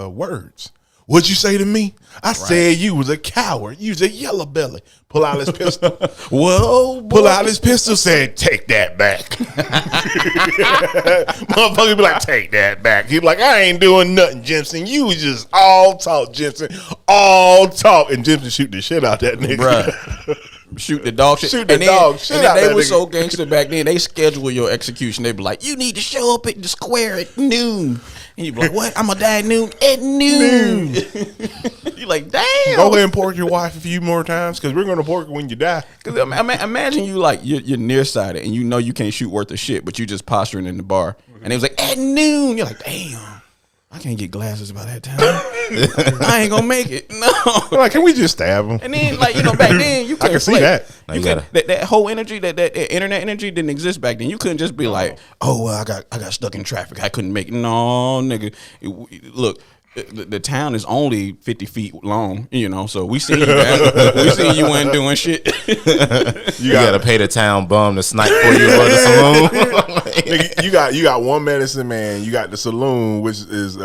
Speaker 3: words. What'd you say to me? I said you was a coward. You was a yellow belly. Pull out his pistol. Whoa, pull out his pistol. Said, take that back. Motherfucker be like, take that back. He be like, I ain't doing nothing, Jimson. You was just all talk, Jimson. All talk. And Jimson shoot the shit out that nigga.
Speaker 4: Bruh. Shoot the dog shit.
Speaker 3: Shoot the dog shit out
Speaker 4: they
Speaker 3: that
Speaker 4: were
Speaker 3: nigga.
Speaker 4: so gangster back then. They schedule your execution. They be like, you need to show up at the square at noon. And you be like, what? I'm gonna die at noon. At noon. You like, damn.
Speaker 3: Go ahead and pork your wife a few more times because we're gonna pork her when you die.
Speaker 4: Because imagine you like you're nearsighted and you know you can't shoot worth of shit, but you just posturing in the bar. And it was like at noon. You're like, damn. I can't get glasses by that time. I ain't gonna make it. No.
Speaker 3: Like, can we just stab him?
Speaker 4: And then, like, you know, back then you couldn't.
Speaker 3: I can see that.
Speaker 4: That whole energy, that internet energy didn't exist back then. You couldn't just be like, oh, well, I got stuck in traffic. I couldn't make it. No, nigga. Look, the town is only 50 feet long, you know. So we seen you. We seen you ain't doing shit.
Speaker 1: You gotta pay the town bum to snipe for you for the saloon.
Speaker 3: Nigga, you got one medicine man. You got the saloon, which is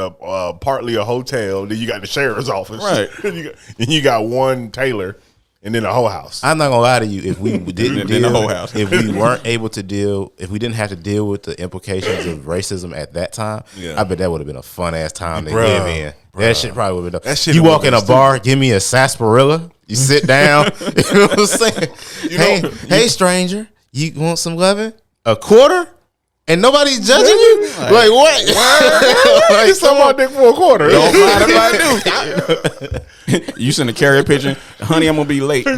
Speaker 3: partly a hotel. Then you got the sheriff's office,
Speaker 4: right?
Speaker 3: And you got one tailor, and then the whole house.
Speaker 1: I'm not gonna lie to you. If we didn't
Speaker 4: the whole house.
Speaker 1: if we weren't able to deal, if we didn't have to deal with the implications of racism at that time, I bet that would have been a fun ass time to live in. That shit probably would have been. That shit. You walk in a bar, give me a sarsaparilla. You sit down. You know what I'm saying? Hey, stranger. You want some loving? A quarter? And nobody's judging you? Like what?
Speaker 3: Like, suck my dick for a quarter.
Speaker 4: Don't mind if I do. You send a carrier pigeon, honey, I'm gonna be late.
Speaker 3: Be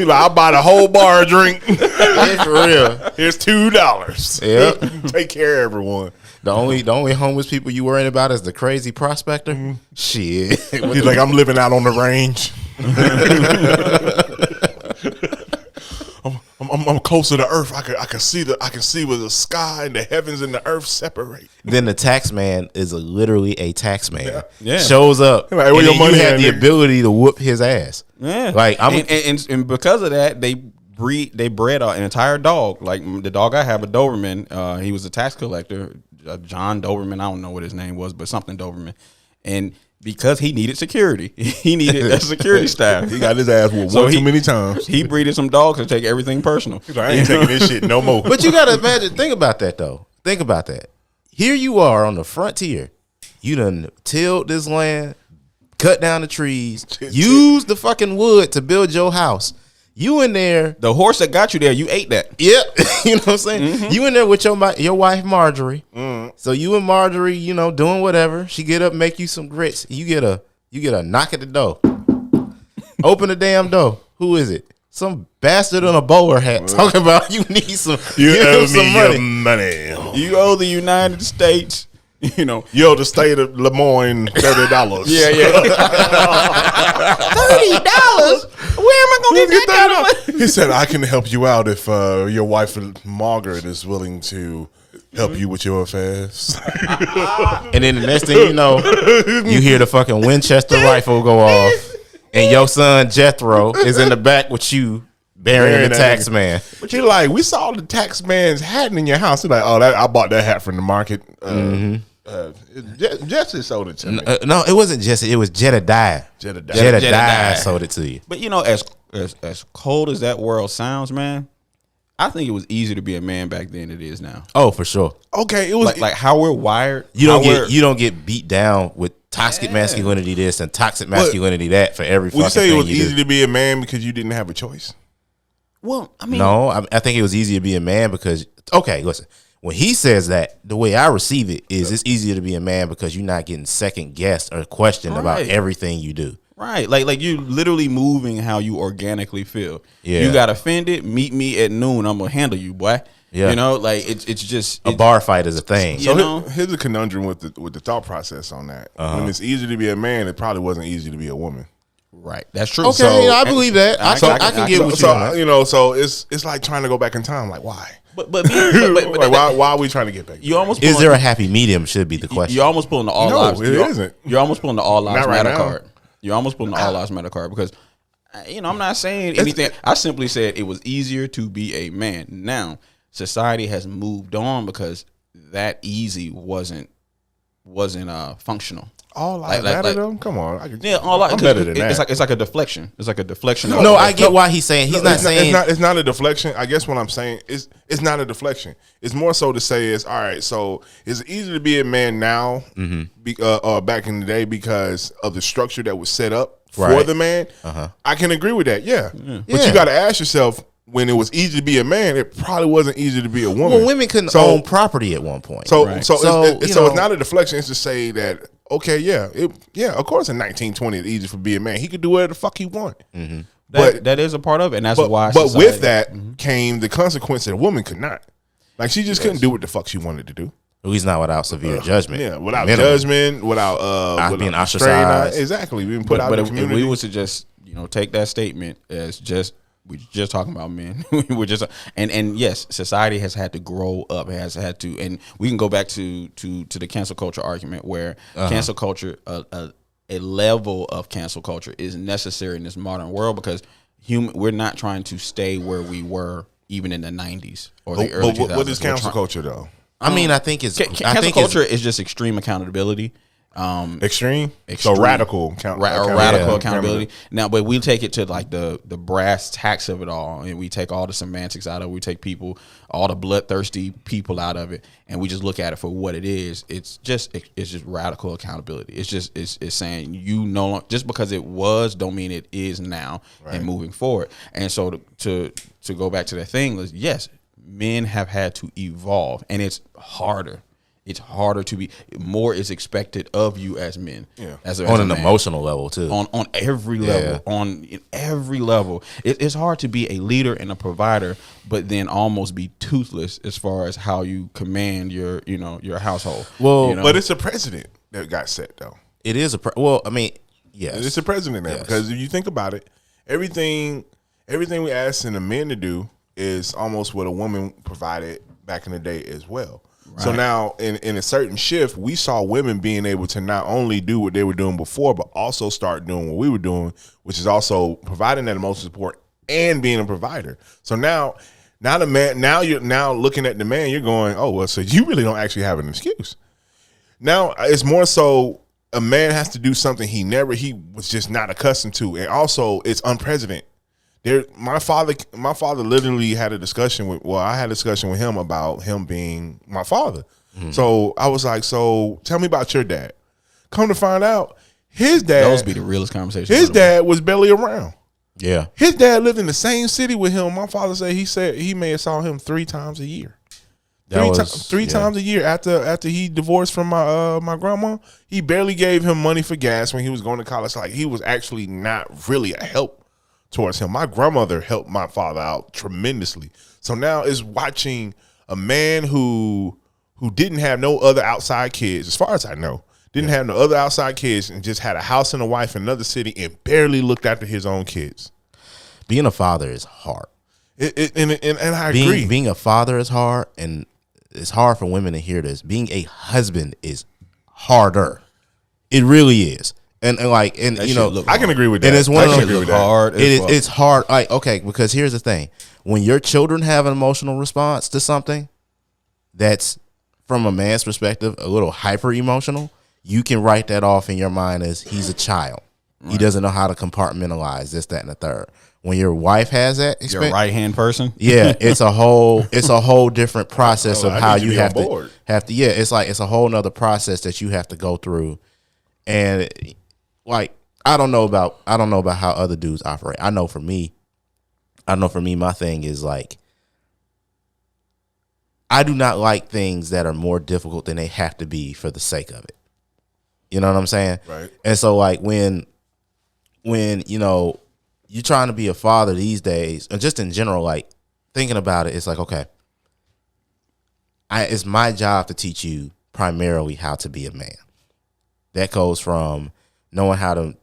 Speaker 3: like, I'll buy the whole bar a drink.
Speaker 1: Yeah, for real.
Speaker 3: Here's $2.
Speaker 1: Yep.
Speaker 3: Take care of everyone.
Speaker 1: The only homeless people you worrying about is the crazy prospector. Shit.
Speaker 3: He's like, I'm living out on the range. I'm closer to Earth. I can see where the sky and the heavens and the earth separate.
Speaker 1: Then the tax man is literally a tax man.
Speaker 4: Yeah.
Speaker 1: Shows up,
Speaker 3: Like,
Speaker 1: and
Speaker 3: where your
Speaker 1: then
Speaker 3: money
Speaker 1: you have
Speaker 3: at,
Speaker 1: the
Speaker 3: nigga?
Speaker 1: ability to whoop his ass.
Speaker 4: Yeah,
Speaker 1: Like
Speaker 4: and because of that, they bred an entire dog. Like the dog I have, a Doberman. He was a tax collector, John Doberman. I don't know what his name was, but something Doberman. And because he needed security, he needed a security staff.
Speaker 3: He got his ass whooped
Speaker 4: So
Speaker 3: one
Speaker 4: he-
Speaker 3: too many times.
Speaker 4: He breeded some dogs to take everything personal.
Speaker 3: He's like, I ain't taking this shit no more.
Speaker 1: But you gotta imagine. Think about that though. Think about that. Here you are on the frontier. You done tilled this land, cut down the trees, use the fucking wood to build your house. You in there.
Speaker 4: The horse that got you there, you ate that.
Speaker 1: Yep. You know what I'm saying? You in there with your wife Marjorie. So you and Marjorie, doing whatever. She get up, make you some grits. You get a knock at the door. Open the damn door. Who is it? Some bastard in a bowler hat talking about you need some.
Speaker 3: You
Speaker 1: give
Speaker 3: owe
Speaker 1: him some
Speaker 3: me
Speaker 1: money.
Speaker 3: your money.
Speaker 4: You owe the United States.
Speaker 3: You owe the state of Lemoyne $30.
Speaker 4: $30? Where am I gonna get that kind of money?
Speaker 3: He said, I can help you out if your wife Margaret is willing to help you with your affairs.
Speaker 1: And then the next thing you know, you hear the fucking Winchester rifle go off, and your son Jethro is in the back with you burying the tax man.
Speaker 3: But you're like, we saw the tax man's hat in your house. He's like, oh, I bought that hat from the market. Jesse sold it to me.
Speaker 1: No, it wasn't Jesse. It was Jedediah. Jedediah sold it to you.
Speaker 4: But as cold as that world sounds, man, I think it was easier to be a man back then than it is now.
Speaker 1: Oh, for sure.
Speaker 3: Okay, it was
Speaker 4: Like how we're wired.
Speaker 1: You don't get beat down with toxic masculinity this and toxic masculinity that for every
Speaker 3: Would you
Speaker 1: fucking
Speaker 3: say
Speaker 1: thing
Speaker 3: it was
Speaker 1: you
Speaker 3: easy
Speaker 1: do.
Speaker 3: to be a man because you didn't have a choice?
Speaker 4: Well, I mean,
Speaker 1: No, I think it was easier to be a man because listen. When he says that, the way I receive it is it's easier to be a man because you're not getting second guessed or questioned about
Speaker 4: Right.
Speaker 1: everything you do.
Speaker 4: right? Like you literally moving how you organically feel.
Speaker 1: Yeah.
Speaker 4: You got offended. Meet me at noon. I'm gonna handle you, boy.
Speaker 1: Yeah.
Speaker 4: Like it's just
Speaker 1: A bar fight is a thing.
Speaker 4: You know?
Speaker 3: Here's a conundrum with the thought process on that. When it's easy to be a man, it probably wasn't easy to be a woman.
Speaker 4: right. That's true.
Speaker 1: Okay, I believe that. I can get with you on that.
Speaker 3: So it's like trying to go back in time. Like, why?
Speaker 4: but
Speaker 3: Like, why are we trying to get back?
Speaker 4: you almost
Speaker 1: Is
Speaker 4: pulling-
Speaker 1: there a happy medium? Should be the question.
Speaker 4: You're almost pulling the all
Speaker 3: No,
Speaker 4: lives.
Speaker 3: it isn't.
Speaker 4: You're almost pulling the all lives
Speaker 3: Not right
Speaker 4: matter
Speaker 3: now.
Speaker 4: card. You're almost pulling the all lives matter card because, I'm not saying anything. I simply said it was easier to be a man. Now society has moved on because that easy wasn't functional.
Speaker 3: All lives matter though. Come on,
Speaker 4: Yeah, all lives.
Speaker 3: I'm better than
Speaker 4: It's
Speaker 3: that.
Speaker 4: like a deflection. It's like a deflection.
Speaker 1: No, I get why he's saying he's not saying.
Speaker 3: it's not a deflection. I guess what I'm saying is it's not a deflection. It's more so to say is all right. So it's easy to be a man now, back in the day because of the structure that was set up for
Speaker 1: Right.
Speaker 3: the man. I can agree with that. Yeah, but
Speaker 1: Yeah.
Speaker 3: you got to ask yourself. When it was easy to be a man, it probably wasn't easy to be a woman.
Speaker 1: Well, women couldn't own property at one point.
Speaker 3: So
Speaker 4: Right.
Speaker 3: it's not a deflection. It's to say that okay, of course in 1920 it's easy for be a man. He could do whatever the fuck he want. But
Speaker 4: that is a part of it, and that's
Speaker 3: but
Speaker 4: why.
Speaker 3: But
Speaker 4: society-
Speaker 3: with that came the consequence that a woman could not. Like she just couldn't do what the fuck she wanted to do.
Speaker 1: At least not without severe judgment.
Speaker 3: Yeah, without
Speaker 1: Minimum.
Speaker 3: judgment, without
Speaker 1: being
Speaker 3: restraint,
Speaker 1: ostracized.
Speaker 3: Exactly, being put out
Speaker 4: But
Speaker 3: in the
Speaker 4: if
Speaker 3: community.
Speaker 4: we was to just take that statement as just we're just talking about men. We're just and yes, society has had to grow up. It has had to, and we can go back to the cancel culture argument where cancel culture, a level of cancel culture is necessary in this modern world because we're not trying to stay where we were even in the 90s or the early 2000s.
Speaker 3: What is cancel culture though?
Speaker 1: I mean, I think it's.
Speaker 4: Cancel culture is just extreme accountability.
Speaker 3: Extreme. So
Speaker 4: Extreme.
Speaker 3: radical
Speaker 4: radical accountability. Now, but we take it to like the brass tacks of it all, and we take all the semantics out of it. We take all the bloodthirsty people out of it, and we just look at it for what it is. It's just radical accountability. It's saying you no longer, just because it was don't mean it is now, and moving forward. And so to go back to that thing is, yes, men have had to evolve, and it's harder. It's harder to be. More is expected of you as men. Yeah.
Speaker 1: On an emotional level too.
Speaker 4: On every level. Yeah. On every level. It's hard to be a leader and a provider, but then almost be toothless as far as how you command your household.
Speaker 3: Well, but it's a precedent that got set though.
Speaker 1: It is well, I mean, yes,
Speaker 3: it's a precedent now because if you think about it, everything we ask the men to do is almost what a woman provided back in the day as well. Right. So now, in a certain shift, we saw women being able to not only do what they were doing before, but also start doing what we were doing, which is also providing that emotional support and being a provider. So now the man, you're looking at the man, you're going, oh, well, so you really don't actually have an excuse. Now it's more so a man has to do something he was just not accustomed to, and also it's unprecedented. My father literally had a discussion I had a discussion with him about him being my father. Mm-hmm. So I was like, so tell me about your dad. Come to find out, his dad.
Speaker 4: Those be the realest conversations.
Speaker 3: His dad was barely around.
Speaker 1: Yeah.
Speaker 3: His dad lived in the same city with him. My father said he may have saw him 3 times a year. Three times a year after he divorced from my grandma. He barely gave him money for gas when he was going to college. Like, he was actually not really a help towards him. My grandmother helped my father out tremendously. So now it's watching a man who didn't have no other outside kids, as far as I know, didn't have no other outside kids, and just had a house and a wife in another city and barely looked after his own kids.
Speaker 1: Being a father is hard.
Speaker 3: And I agree.
Speaker 1: Being a father is hard, and it's hard for women to hear this. Being a husband is harder. It really is. And I can
Speaker 3: agree with that.
Speaker 1: And it's one of those
Speaker 4: hard.
Speaker 1: It's hard. Like, okay, because here's the thing: when your children have an emotional response to something that's, from a man's perspective, a little hyper emotional, you can write that off in your mind as he's a child. Right. He doesn't know how to compartmentalize this, that, and the third. When your wife has that,
Speaker 4: your right hand person,
Speaker 1: yeah, it's a whole different process of how you have to. Yeah, it's a whole nother process that you have to go through, and like, I don't know about how other dudes operate. I know for me, my thing is like, I do not like things that are more difficult than they have to be for the sake of it. You know what I'm saying?
Speaker 3: Right.
Speaker 1: And so, like, when you're trying to be a father these days, and just in general, like, thinking about it, it's like, okay, it's my job to teach you primarily how to be a man. That goes from knowing how to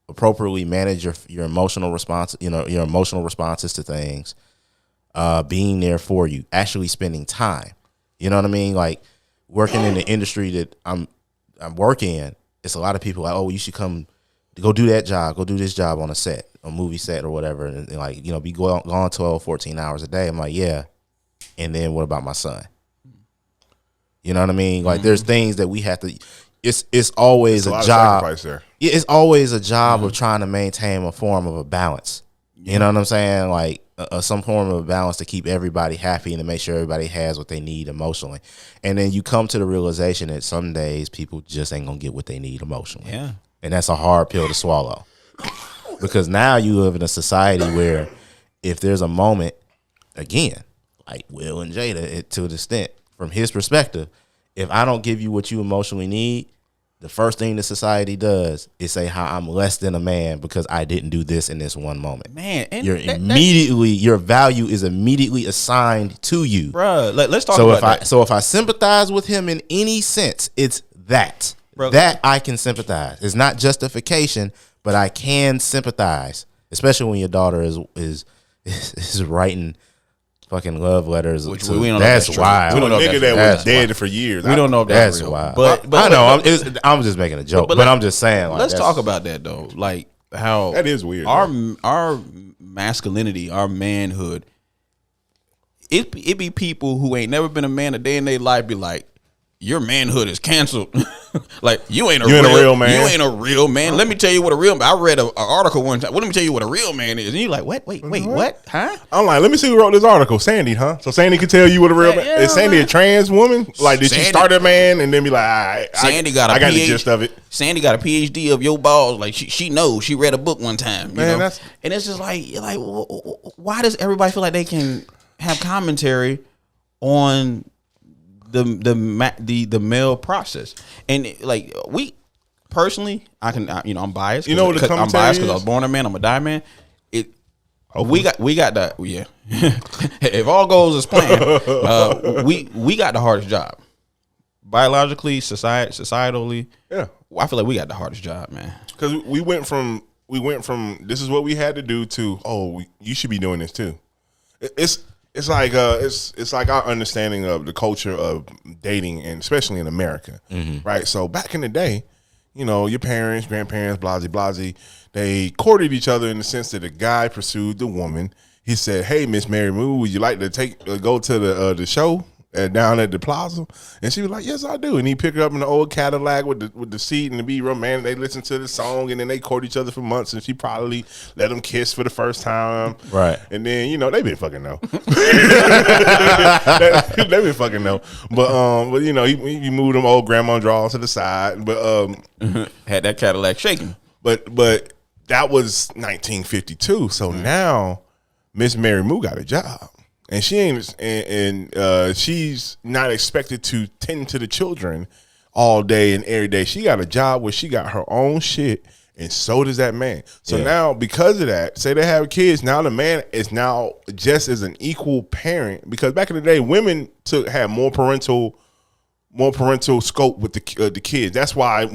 Speaker 1: appropriately manage your emotional response, your emotional responses to things, being there for you, actually spending time. You know what I mean? Like, working in the industry that I'm working in, it's a lot of people like, oh, you should come go do that job, go do this job on a movie set or whatever, and like, be gone 12, 14 hours a day. I'm like, yeah. And then what about my son? You know what I mean? Like, there's things that we have to. It's always a job. It's always a job of trying to maintain a form of a balance. You know what I'm saying? Like, some form of a balance to keep everybody happy and to make sure everybody has what they need emotionally. And then you come to the realization that some days people just ain't gonna get what they need emotionally. Yeah. And that's a hard pill to swallow. Because now you live in a society where if there's a moment, again, like Will and Jada, to an extent, from his perspective, if I don't give you what you emotionally need, the first thing the society does is say how I'm less than a man because I didn't do this in this one moment.
Speaker 4: Man, and
Speaker 1: your value is immediately assigned to you,
Speaker 4: bro. Let's talk about that.
Speaker 1: So if I sympathize with him in any sense, it's that. Bro, that I can sympathize. It's not justification, but I can sympathize, especially when your daughter is writing fucking love letters.
Speaker 4: Which we don't know
Speaker 1: that's
Speaker 4: if that's
Speaker 1: wild.
Speaker 3: We don't know if that was dead for years.
Speaker 4: We don't know if that's
Speaker 1: real.
Speaker 4: Wild.
Speaker 1: But I know I'm just making a joke. But I'm just saying. Like,
Speaker 4: let's talk about that though. Like, how
Speaker 3: that is weird.
Speaker 4: Our masculinity, our manhood. It be people who ain't never been a man a day in their life be like, your manhood is canceled. Like you ain't a
Speaker 3: real man.
Speaker 4: You ain't a real man. Let me tell you what a real. I read an article one time. Well, let me tell you what a real man is. And you're like, wait, what? Huh?
Speaker 3: I'm like, let me see who wrote this article. Sandy, huh? So Sandy can tell you what a real man is. Sandy a trans woman? Like, did she start a man and then be like, all right,
Speaker 4: Sandy
Speaker 3: I got the gist of it.
Speaker 4: Sandy got a PhD of your balls. Like she knows. She read a book one time. You know? And it's just like why does everybody feel like they can have commentary on the male process? And like we personally, I'm biased.
Speaker 3: You know what the commentary
Speaker 4: I'm biased because I was born a man. I'm a die man. We got that. Yeah. If all goes as planned, we got the hardest job. Biologically, societally, yeah, I feel like we got the hardest job, man.
Speaker 3: Because we went from this is what we had to do to you should be doing this too. It's like our understanding of the culture of dating, and especially in America, right? So back in the day, your parents, grandparents, blase, they courted each other in the sense that the guy pursued the woman. He said, "Hey, Miss Mary Moo, would you like to go to the show down at the plaza?" And she was like, "Yes, I do." And he picked her up in the old Cadillac with the seat and to be romantic. They listened to the song and then they court each other for months. And she probably let him kiss for the first time,
Speaker 1: right?
Speaker 3: And then they been fucking know. they been fucking know. But he moved them old grandma drawers to the side, but
Speaker 4: had that Cadillac shaking.
Speaker 3: But that was 1952. So now Miss Mary Moo got a job. And she ain't, and she's not expected to tend to the children all day and every day. She got a job where she got her own shit, and so does that man. So now, because of that, say they have kids, now the man is now just as an equal parent. Because back in the day, women had more parental scope with the kids. That's why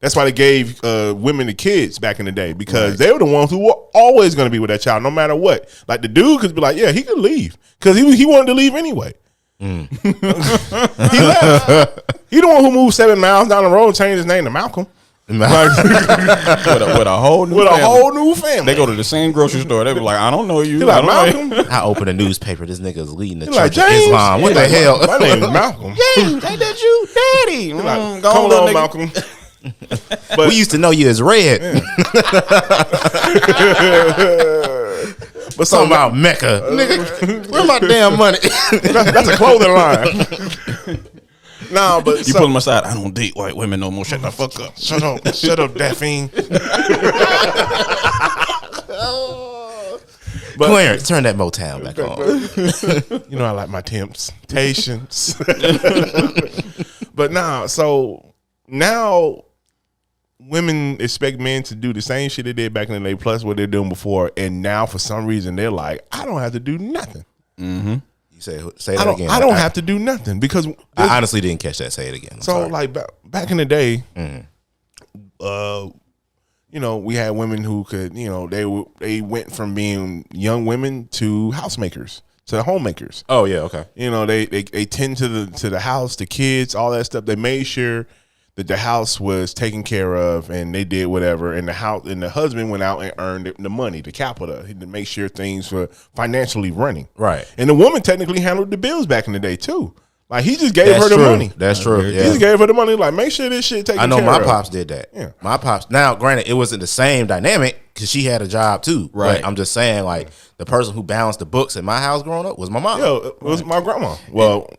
Speaker 3: That's why they gave women the kids back in the day, because they were the ones who were always going to be with that child no matter what. Like the dude could be like, yeah, he could leave because he wanted to leave anyway. He left. He the one who moved 7 miles down the road and changed his name to Malcolm. With
Speaker 4: a whole
Speaker 3: new family.
Speaker 4: They go to the same grocery store. They be like, I don't know you.
Speaker 3: Like, Malcolm.
Speaker 1: I open a newspaper. This nigga's leading the
Speaker 3: Church
Speaker 1: of Islam. What the hell?
Speaker 3: My name is Malcolm.
Speaker 4: James, ain't that you, Daddy?
Speaker 3: Like, come on, Malcolm.
Speaker 1: But we used to know you as Red. But something about Mecca. Nigga, where's my damn money?
Speaker 3: That's a clothing line. No, but
Speaker 4: you pull them aside. I don't date white women no more. Shut the fuck up.
Speaker 3: Shut up, Daphne.
Speaker 1: But Clarence, turn that Motown back on.
Speaker 3: I like my temptations. But now women expect men to do the same shit they did back in the day, plus what they're doing before. And now, for some reason, they're like, I don't have to do nothing.
Speaker 1: Mm-hmm. You say that again.
Speaker 3: I don't have to do nothing because
Speaker 1: I honestly didn't catch that. Say it again.
Speaker 3: Like back in the day, we had women who could, they went from being young women to housemakers, to homemakers.
Speaker 1: Oh yeah, okay.
Speaker 3: They tend to the house, the kids, all that stuff. They made sure that the house was taken care of, and they did whatever. And the husband went out and earned the money, the capital, to make sure things were financially running.
Speaker 1: Right.
Speaker 3: And the woman technically handled the bills back in the day too. Like he just gave her the money.
Speaker 1: That's true.
Speaker 3: He just gave her the money. Like, make sure this shit taken care of.
Speaker 1: I know my pops did that. Yeah. My pops. Now, granted, it wasn't the same dynamic because she had a job too. Right. But I'm just saying, like, the person who balanced the books in my house growing up was my mom.
Speaker 3: Yeah, it was my grandma. Well,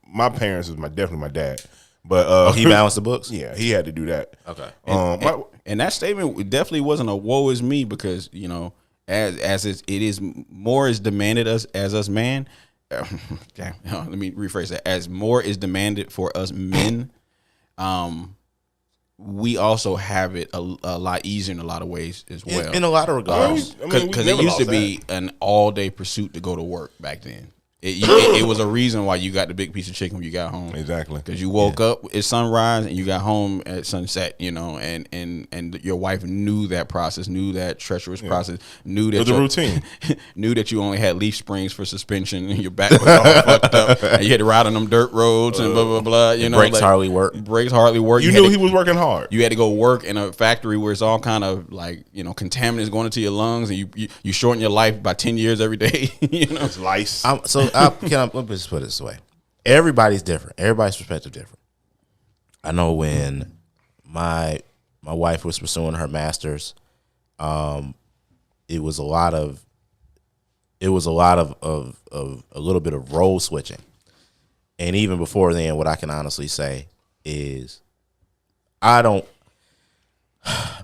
Speaker 3: my parents was definitely my dad. But
Speaker 1: he balanced the books.
Speaker 3: Yeah, he had to do that.
Speaker 4: Okay. And that statement definitely wasn't a woe is me, because as it is more is demanded as us man. Okay, let me rephrase that. As more is demanded for us men, we also have it a lot easier in a lot of ways as well.
Speaker 1: In a lot of regards,
Speaker 4: because it used to be an all day pursuit to go to work back then. It was a reason why you got the big piece of chicken when you got home.
Speaker 3: Exactly.
Speaker 4: Because you woke up at sunrise and you got home at sunset, and your wife knew that process, knew that treacherous process, knew that
Speaker 3: the routine,
Speaker 4: knew that you only had leaf springs for suspension and your back was all fucked up and you had to ride on them dirt roads and blah, blah, blah.
Speaker 1: Brakes hardly work.
Speaker 3: You knew he was working hard.
Speaker 4: You had to go work in a factory where it's all kind of like, contaminants going into your lungs, and you shorten your life by 10 years every day.
Speaker 3: It's lice.
Speaker 1: Let me just put it this way. everybody's different. Everybody's perspective different. I know when my wife was pursuing her master's, it was a lot of a little bit of role switching. And even before then, what I can honestly say is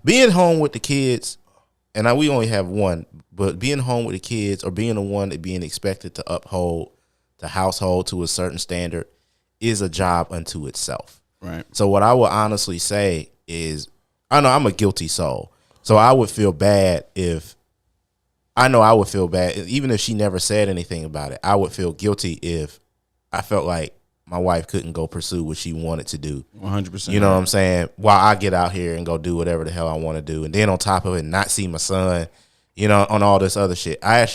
Speaker 1: being home with the kids, and we only have one, but being home with the kids or being the one that being expected to uphold the household to a certain standard is a job unto itself.
Speaker 4: Right.
Speaker 1: So what I would honestly say is, I know I'm a guilty soul. So I would feel bad even if she never said anything about it. I would feel guilty if I felt like my wife couldn't go pursue what she wanted to do.
Speaker 4: 100%.
Speaker 1: You know what I'm saying? While I get out here and go do whatever the hell I want to do. And then on top of it, not see my son, on all this other shit. I'm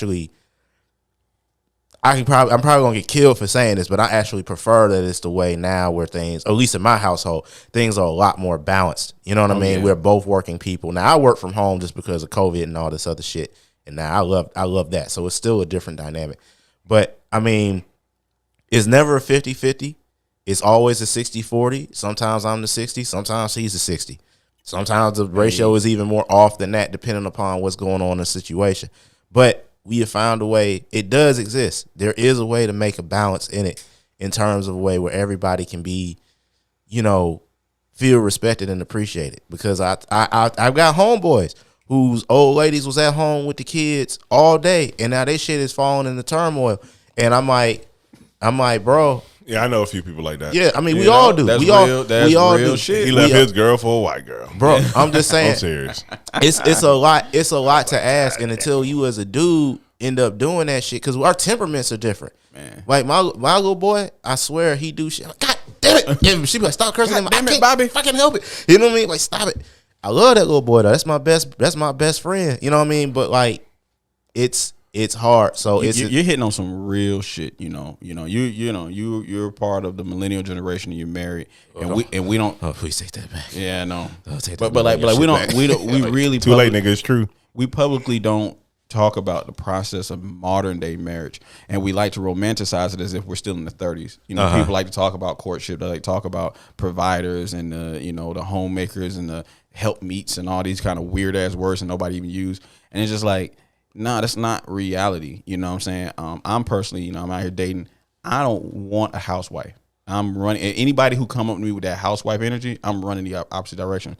Speaker 1: probably going to get killed for saying this, but I actually prefer that it's the way now where things, at least in my household, things are a lot more balanced. You know what I mean? Yeah. We're both working people. Now, I work from home just because of COVID and all this other shit. And now I love that. So it's still a different dynamic. But, I mean, it's never a 50-50. It's always a 60-40. Sometimes I'm the 60. Sometimes he's the 60. Sometimes the ratio is even more off than that, depending upon what's going on in the situation. But we have found a way. It does exist. There is a way to make a balance in it, in terms of a way where everybody can be, feel respected and appreciated. Because I've got homeboys whose old ladies was at home with the kids all day, and now their shit is falling into turmoil. And I'm like, bro.
Speaker 3: Yeah, I know a few people like that.
Speaker 1: Yeah, I mean, we all do.
Speaker 4: That's
Speaker 1: we all
Speaker 4: real
Speaker 1: do.
Speaker 4: shit.
Speaker 3: He left his girl for a white girl.
Speaker 1: Bro, I'm just saying.
Speaker 3: I'm serious.
Speaker 1: It's a lot. It's a lot to ask, and until you as a dude end up doing that shit, because our temperaments are different.
Speaker 4: Man.
Speaker 1: Like my little boy, I swear he do shit. Like, God damn it! And she be like, stop cursing him.
Speaker 4: Damn it,
Speaker 1: I
Speaker 4: Bobby.
Speaker 1: can't fucking help it. You know what I mean? Like, stop it. I love that little boy though. That's my best friend. You know what I mean? But like, it's hard. So
Speaker 4: you're hitting on some real shit. You're part of the millennial generation. And you're married, and we don't.
Speaker 1: Oh, please take that back.
Speaker 4: Yeah, no.
Speaker 1: But
Speaker 4: we really
Speaker 3: Too late, nigga. It's true.
Speaker 4: We publicly don't talk about the process of modern day marriage, and we like to romanticize it as if we're still in the 30s. People like to talk about courtship. They like to talk about providers and the homemakers and the helpmeets and all these kind of weird ass words that nobody even use. And it's just like, nah, that's not reality. You know what I'm saying? I'm personally, I'm out here dating. I don't want a housewife. I'm running. Anybody who come up to me with that housewife energy, I'm running the opposite direction.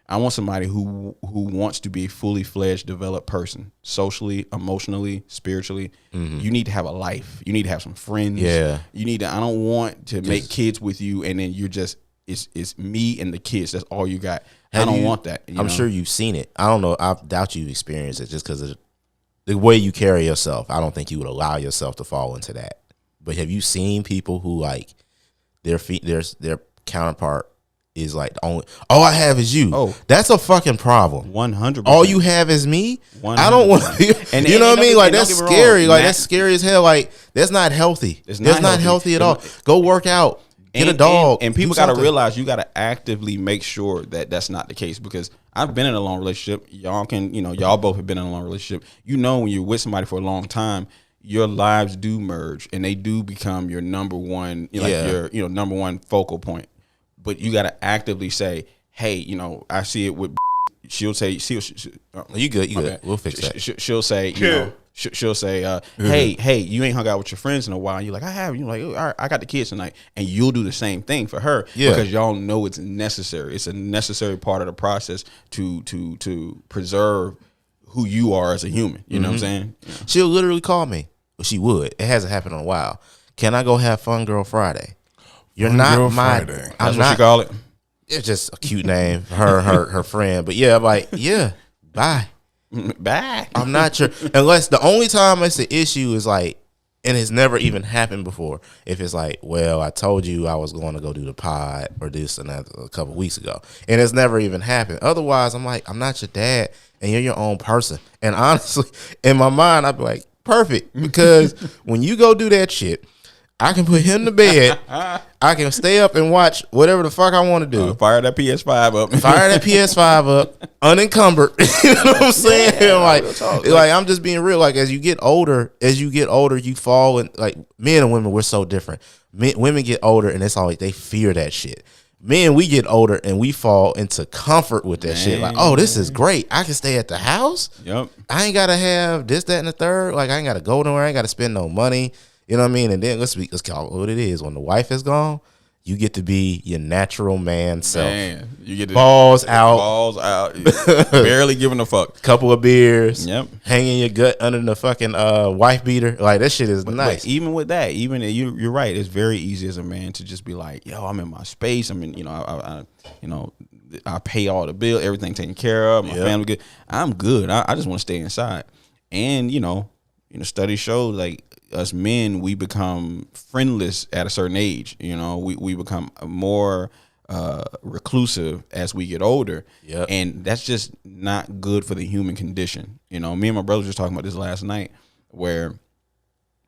Speaker 4: I want somebody who wants to be a fully fledged, developed person, socially, emotionally, spiritually. Mm-hmm. You need to have a life. You need to have some friends.
Speaker 1: Yeah.
Speaker 4: You need to. I don't want to make kids with you, and then you're just it's me and the kids. That's all you got. I don't want that.
Speaker 1: I'm sure you've seen it. I don't know. I doubt you've experienced it just because of the way you carry yourself. I don't think you would allow yourself to fall into that. But have you seen people who like their counterpart is like the only all I have is you? Oh, that's a fucking problem.
Speaker 4: 100%.
Speaker 1: All you have is me.
Speaker 4: 100%.
Speaker 1: I don't want to. And you know what I mean? Like that's scary. Like that's scary as hell. Like that's not healthy. It's not healthy at all. Go work out. Get a dog.
Speaker 4: And people got to realize you got to actively make sure that that's not the case, because I've been in a long relationship. Y'all can, y'all both have been in a long relationship. When you're with somebody for a long time, your lives do merge and they do become your number one, your number one focal point. But you got to actively say, hey, I see it with. She'll say,
Speaker 1: you good. Okay. We'll fix that.
Speaker 4: She'll say, she'll say, hey, you ain't hung out with your friends in a while. You're like, I have. You're like, all right, I got the kids tonight. And you'll do the same thing for her because y'all know it's necessary. It's a necessary part of the process to preserve who you are as a human. You know what I'm saying? Yeah.
Speaker 1: She'll literally call me. Well, she would. It hasn't happened in a while. Can I go have Fun Girl Friday? You're
Speaker 3: Fun
Speaker 1: not
Speaker 3: Girl
Speaker 1: my.
Speaker 3: Friday.
Speaker 4: That's what she call it.
Speaker 1: It's just a cute name. Her friend. But yeah, I'm like, yeah, bye.
Speaker 4: Bye.
Speaker 1: I'm not sure. Unless the only time it's an issue is like, and it's never even happened before, if it's like, well, I told you I was going to go do the pod or this and that a couple weeks ago. And it's never even happened. Otherwise, I'm like, I'm not your dad and you're your own person. And honestly, in my mind, I'd be like, perfect. Because when you go do that shit, I can put him to bed. I can stay up and watch whatever the fuck I want to do.
Speaker 4: Fire that PS5 up.
Speaker 1: Fire that PS5 up, unencumbered. You know what I'm saying?
Speaker 4: Yeah,
Speaker 1: like I'm just being real. Like as you get older, you fall in. Like men and women, we're so different. Women get older, and it's always they fear that shit. Men, we get older and we fall into comfort with that shit. Like, oh, this is great. I can stay at the house.
Speaker 4: Yep.
Speaker 1: I ain't gotta have this, that, and the third. Like I ain't gotta go nowhere. I ain't gotta spend no money. You know what I mean? And then let's call it what it is. When the wife is gone, you get to be your natural man self.
Speaker 4: Man, you get to
Speaker 1: balls out,
Speaker 4: barely giving a fuck.
Speaker 1: Couple of beers.
Speaker 4: Yep.
Speaker 1: Hanging your gut under the fucking wife beater. Like that shit is nice.
Speaker 4: But even with that, you're right. It's very easy as a man to just be like, yo, I'm in my space. I mean, I pay all the bill, everything taken care of. My family good. I'm good. I just want to stay inside. And studies show like us men, we become friendless at a certain age. We become more reclusive as we get older.
Speaker 1: Yep.
Speaker 4: And that's just not good for the human condition. Me and my brother were just talking about this last night where,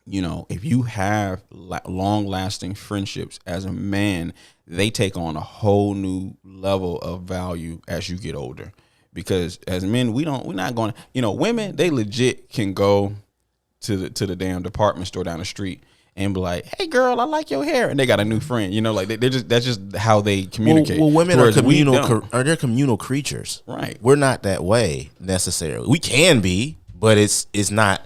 Speaker 4: if you have long lasting friendships as a man, they take on a whole new level of value as you get older. Because as men, we're not going to, women, they legit can go to the damn department store down the street and be like, "Hey, girl, I like your hair," and they got a new friend. Like that's just how they communicate.
Speaker 1: Well, women are they're communal creatures,
Speaker 4: right?
Speaker 1: We're not that way necessarily. We can be, but it's not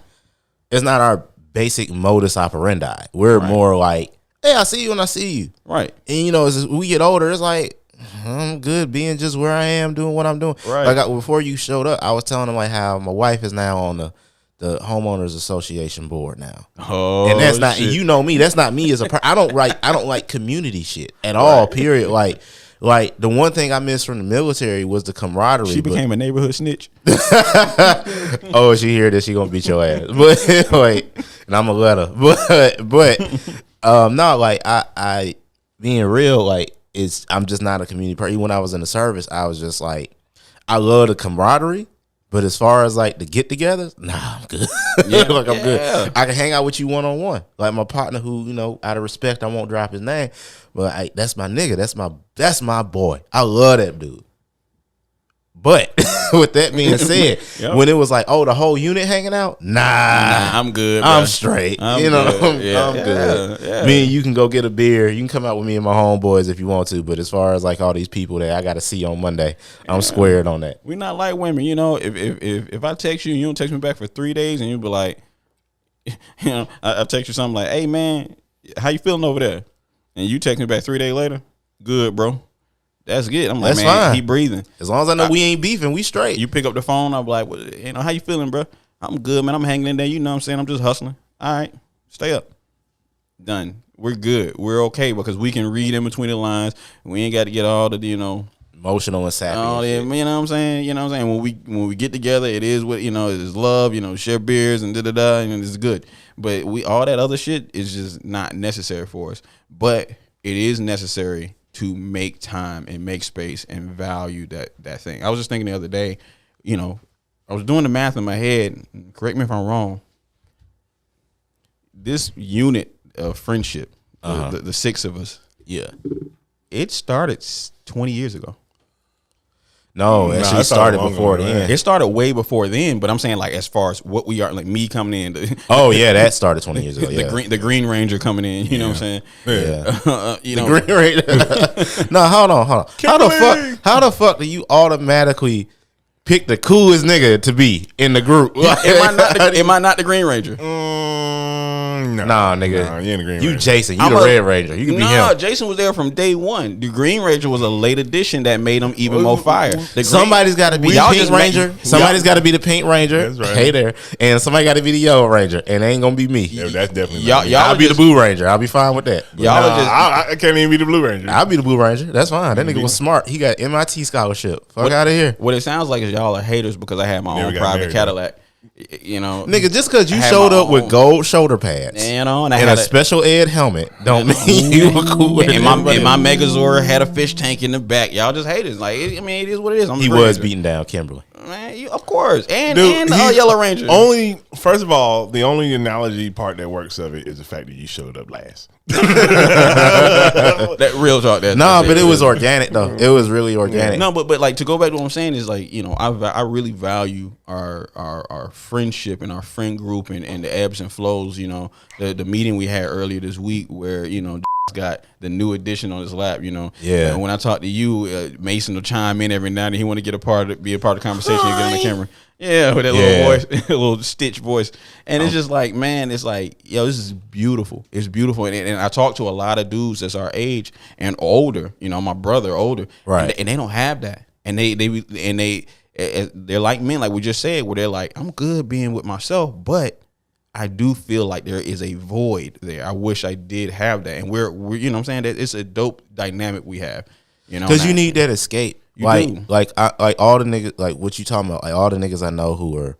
Speaker 1: our basic modus operandi. We're more like, "Hey, I see you and I see you,"
Speaker 4: right?
Speaker 1: And as we get older, it's like, I'm good being just where I am, doing what I'm doing.
Speaker 4: Right.
Speaker 1: Like before you showed up, I was telling them like how my wife is now on the homeowners association board now.
Speaker 4: Oh,
Speaker 1: and that's not
Speaker 4: shit.
Speaker 1: me. That's not me as a person. I don't like community shit at all. Period. Like the one thing I missed from the military was the camaraderie.
Speaker 4: She became a neighborhood snitch.
Speaker 1: Oh, she hear this, she gonna beat your ass. But and I'm gonna let her. But no, like I being real, like I'm just not a community person. When I was in the service, I was just like, I love the camaraderie. But as far as like the get-togethers, nah, I'm good. I'm good. I can hang out with you one-on-one. Like my partner who, out of respect, I won't drop his name. But that's my nigga. That's my boy. I love that dude. But with that being said, when it was like, oh, the whole unit hanging out, nah,
Speaker 4: I'm good. Bro.
Speaker 1: I'm straight. I'm good. Yeah. Me and you can go get a beer. You can come out with me and my homeboys if you want to. But as far as like all these people that I got to see on Monday, I'm squared on that.
Speaker 4: We're not like women. If I text you and you don't text me back for 3 days and you be like, I text you something like, hey man, how you feeling over there? And you text me back 3 days later, good, bro. That's good. I'm like,
Speaker 1: that's
Speaker 4: man,
Speaker 1: fine.
Speaker 4: He breathing.
Speaker 1: As long as I know we ain't beefing, we straight.
Speaker 4: You pick up the phone, I'm like, well, how you feeling, bro? I'm good, man. I'm hanging in there. You know what I'm saying? I'm just hustling. All right, stay up. Done. We're good. We're okay because we can read in between the lines. We ain't got to get all the,
Speaker 1: emotional and sappy.
Speaker 4: Oh, yeah, you know what I'm saying? You know what I'm saying? When we get together, it is what, it is love, share beers and da-da-da, and it's good. But all that other shit is just not necessary for us. But it is necessary to make time and make space and value that thing. I was just thinking the other day, I was doing the math in my head. Correct me if I'm wrong. This unit of friendship, the six of us, it started 20 years ago.
Speaker 1: No, actually, it started before then.
Speaker 4: It started way before then, but I'm saying like as far as what we are, like me coming in.
Speaker 1: That started 20 years ago.
Speaker 4: The Green Ranger coming in. You know what I'm saying?
Speaker 1: Yeah. The Green Ranger. No, hold on. How the fuck do you automatically pick the coolest nigga to be in the group?
Speaker 4: Am I not the Green Ranger?
Speaker 1: Nah, nigga.
Speaker 3: Nah, you ain't the Green
Speaker 1: You
Speaker 3: Ranger.
Speaker 1: Jason. You the Red Ranger. You can be him.
Speaker 4: Jason was there from day one. The Green Ranger was a late addition that made him even more fire.
Speaker 1: Somebody's got to be the Pink Ranger. Somebody's got to be the Pink Ranger.
Speaker 3: That's right.
Speaker 1: Hey there. And somebody got to be the Yellow Ranger. And it ain't going to be me.
Speaker 3: Yeah, that's definitely
Speaker 1: I'll be the Blue Ranger. I'll be fine with that.
Speaker 3: I can't even be the Blue Ranger.
Speaker 1: I'll be the Blue Ranger. That's fine. That nigga was smart. He got MIT scholarship. Fuck out of here.
Speaker 4: What it sounds like is y'all are haters because I had my own private Cadillac.
Speaker 1: Nigga, just because you showed up with gold shoulder pads, and a special ed helmet, don't mean you were cool.
Speaker 4: And my Megazord had a fish tank in the back. Y'all just haters. Like, it is what it is.
Speaker 1: He was beating down Kimberly.
Speaker 4: Man, of course, and
Speaker 3: Dude,
Speaker 4: the Yellow Ranger.
Speaker 3: First of all, the only analogy part that works of it is the fact that you showed up last.
Speaker 4: That real talk.
Speaker 1: But it was organic though. It was really organic.
Speaker 4: No, but like to go back to what I'm saying is like, you know, I really value our friendship and our friend group and the ebbs and flows. You know, the meeting we had earlier this week where, you know, got the new addition on his lap, you know.
Speaker 1: Yeah.
Speaker 4: And when I talk to you, Mason will chime in every now and then. He want to be a part of the conversation and get on the camera. Yeah, with that little voice, little stitch voice. And it's just like, man, it's like, yo, this is beautiful. It's beautiful. And I talk to a lot of dudes that's our age and older. You know, my brother older,
Speaker 1: right?
Speaker 4: And they don't have that. And they're like men, like we just said, where they're like, I'm good being with myself, but I do feel like there is a void there. I wish I did have that. And we're you know what I'm saying, that it's a dope dynamic we have. You know,
Speaker 1: because you need that escape.
Speaker 4: Like
Speaker 1: all the niggas, like what you talking about, like all the niggas I know who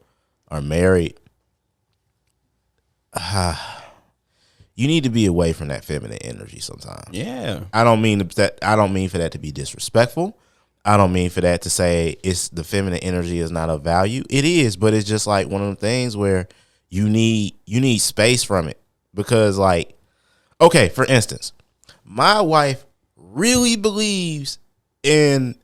Speaker 1: are married. You need to be away from that feminine energy sometimes.
Speaker 4: Yeah.
Speaker 1: I don't mean for that to be disrespectful. I don't mean for that to say it's the feminine energy is not of value. It is, but it's just like one of them things where you need space from it. Because like, okay, for instance, my wife really believes in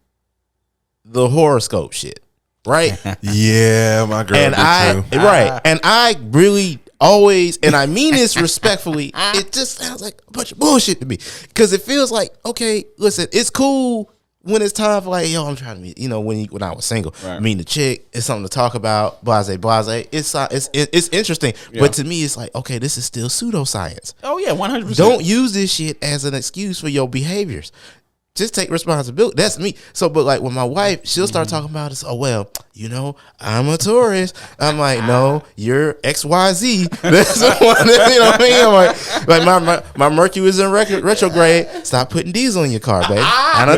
Speaker 1: the horoscope shit, right?
Speaker 3: Yeah, my girl.
Speaker 1: And I really always, and I mean this respectfully, it just sounds like a bunch of bullshit to me. Because it feels like, okay, listen, it's cool when it's time for like, yo, I'm trying to meet, you know, when I was single, meeting a chick, it's something to talk about, blase. It's interesting, but to me, it's like, okay, this is still pseudoscience.
Speaker 4: Oh yeah, 100%.
Speaker 1: Don't use this shit as an excuse for your behaviors. Just take responsibility. That's me. So, but like when my wife, she'll start talking about this. Oh well, you know, I'm a Taurus. I'm like, no, you're XYZ. That's the one. You know what I mean? I'm like my Mercury is in retrograde. Stop putting diesel in your car, baby. And I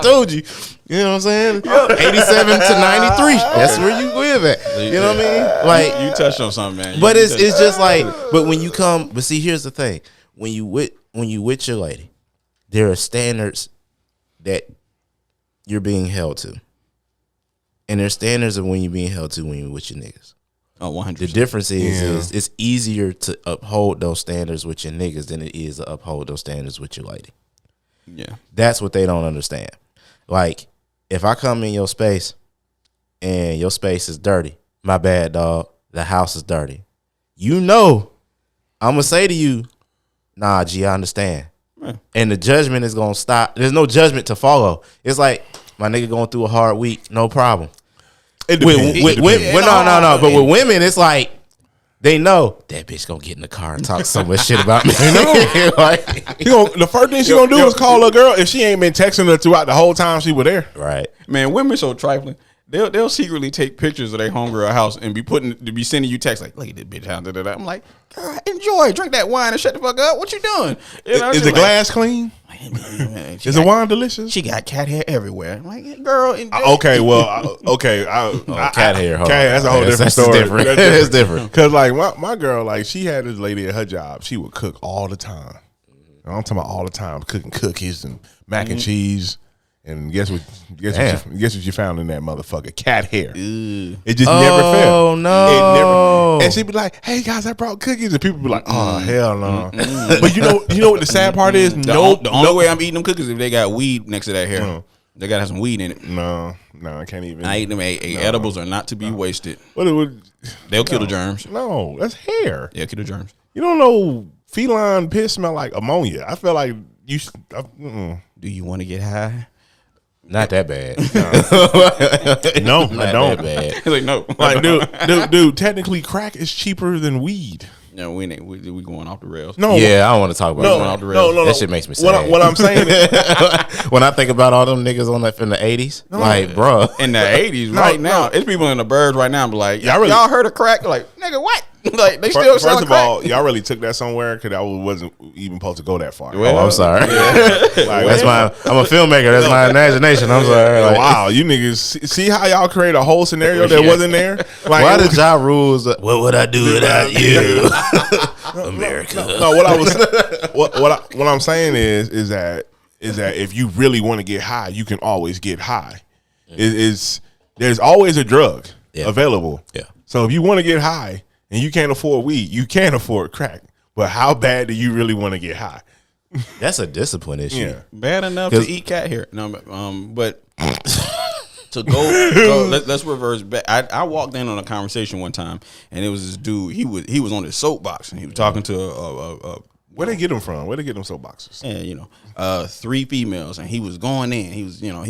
Speaker 1: told you. You know what I'm saying? 87 to 93. That's where you live at. You know what I mean? Like
Speaker 4: you touched on something, man.
Speaker 1: But it's just like, but when you come, but see, here's the thing: when you with your lady, there are standards that you're being held to, and there's standards of when you're being held to when you're with your niggas.
Speaker 4: Oh, 100%.
Speaker 1: The difference is it's easier to uphold those standards with your niggas than it is to uphold those standards with your lady.
Speaker 4: Yeah,
Speaker 1: that's what they don't understand. Like, if I come in your space and your space is dirty, my bad, dog. The house is dirty. You know, I'm gonna say to you, nah, G, I understand. And the judgment is gonna stop. There's no judgment to follow. It's like, my nigga going through a hard week, no problem. It depends. No. But with women, it's like, they know that bitch gonna get in the car and talk so much shit about me.
Speaker 3: Like, the first thing she gonna do is call her girl if she ain't been texting her throughout the whole time she was there.
Speaker 1: Right.
Speaker 4: Man, women so trifling. They'll secretly take pictures of their homegirl house and be sending you texts like, look at this bitch house. I'm like, girl, enjoy, drink that wine and shut the fuck up. What you doing? You know,
Speaker 3: is the glass clean? Is the wine delicious?
Speaker 4: She got cat hair everywhere. I'm like, girl.
Speaker 3: Okay, well, cat hair. That's a whole different story.
Speaker 1: It's different.
Speaker 3: Because like my girl, like she had this lady at her job. She would cook all the time. I'm talking about all the time, cooking cookies and mac and cheese. And guess what you found in that motherfucker? Cat hair. Ew. It just never fell.
Speaker 1: Oh no!
Speaker 3: And she'd be like, "Hey guys, I brought cookies," and people be like, "Oh hell no!" But you know what the sad part is?
Speaker 4: The only way I'm eating them cookies is if they got weed next to that hair. They gotta have some weed in it.
Speaker 3: No, I can't even.
Speaker 4: I eat them. Edibles are not to be wasted.
Speaker 3: They'll
Speaker 4: kill the germs.
Speaker 3: No, that's hair.
Speaker 4: Yeah, kill the germs.
Speaker 3: You don't know feline piss smell like ammonia. I feel like you.
Speaker 4: Do you want to get high?
Speaker 1: Not that bad.
Speaker 3: No,
Speaker 1: not
Speaker 3: I don't.
Speaker 1: That bad.
Speaker 4: Like no,
Speaker 3: like dude. Technically, crack is cheaper than weed.
Speaker 4: No, we going off the rails.
Speaker 3: No,
Speaker 1: yeah, I don't want to talk about
Speaker 3: going
Speaker 4: off the rails.
Speaker 1: That shit makes me sad.
Speaker 3: What I'm saying is,
Speaker 1: when I think about all them niggas on in the 80s, like, bro,
Speaker 4: in the 80s, right now, it's people in the burbs right now. Be like,
Speaker 3: y'all
Speaker 4: heard of crack? Like, nigga, what? Like they still
Speaker 3: first of
Speaker 4: crack.
Speaker 3: all, y'all really took that somewhere because I wasn't even supposed to go that far.
Speaker 1: Well, I'm sorry.
Speaker 3: Like,
Speaker 1: I'm a filmmaker. That's my imagination. I'm sorry. Like,
Speaker 3: wow, you niggas see how y'all create a whole scenario that wasn't there. Like,
Speaker 1: why did Ja rules? What would I do without you, America?
Speaker 3: No, what I'm saying is that is that if you really want to get high, you can always get high. There's always a drug available.
Speaker 1: Yeah.
Speaker 3: So if you want to get high and you can't afford weed, you can't afford crack. But how bad do you really want to get high?
Speaker 1: That's a discipline issue.
Speaker 3: Yeah.
Speaker 4: Bad enough to eat cat hair. No, but to go let's reverse back. I walked in on a conversation one time, and it was this dude. He was on his soapbox, and he was talking to a
Speaker 3: where they get them from? Where they get them soapboxes?
Speaker 4: and 3 females, and he was going in. He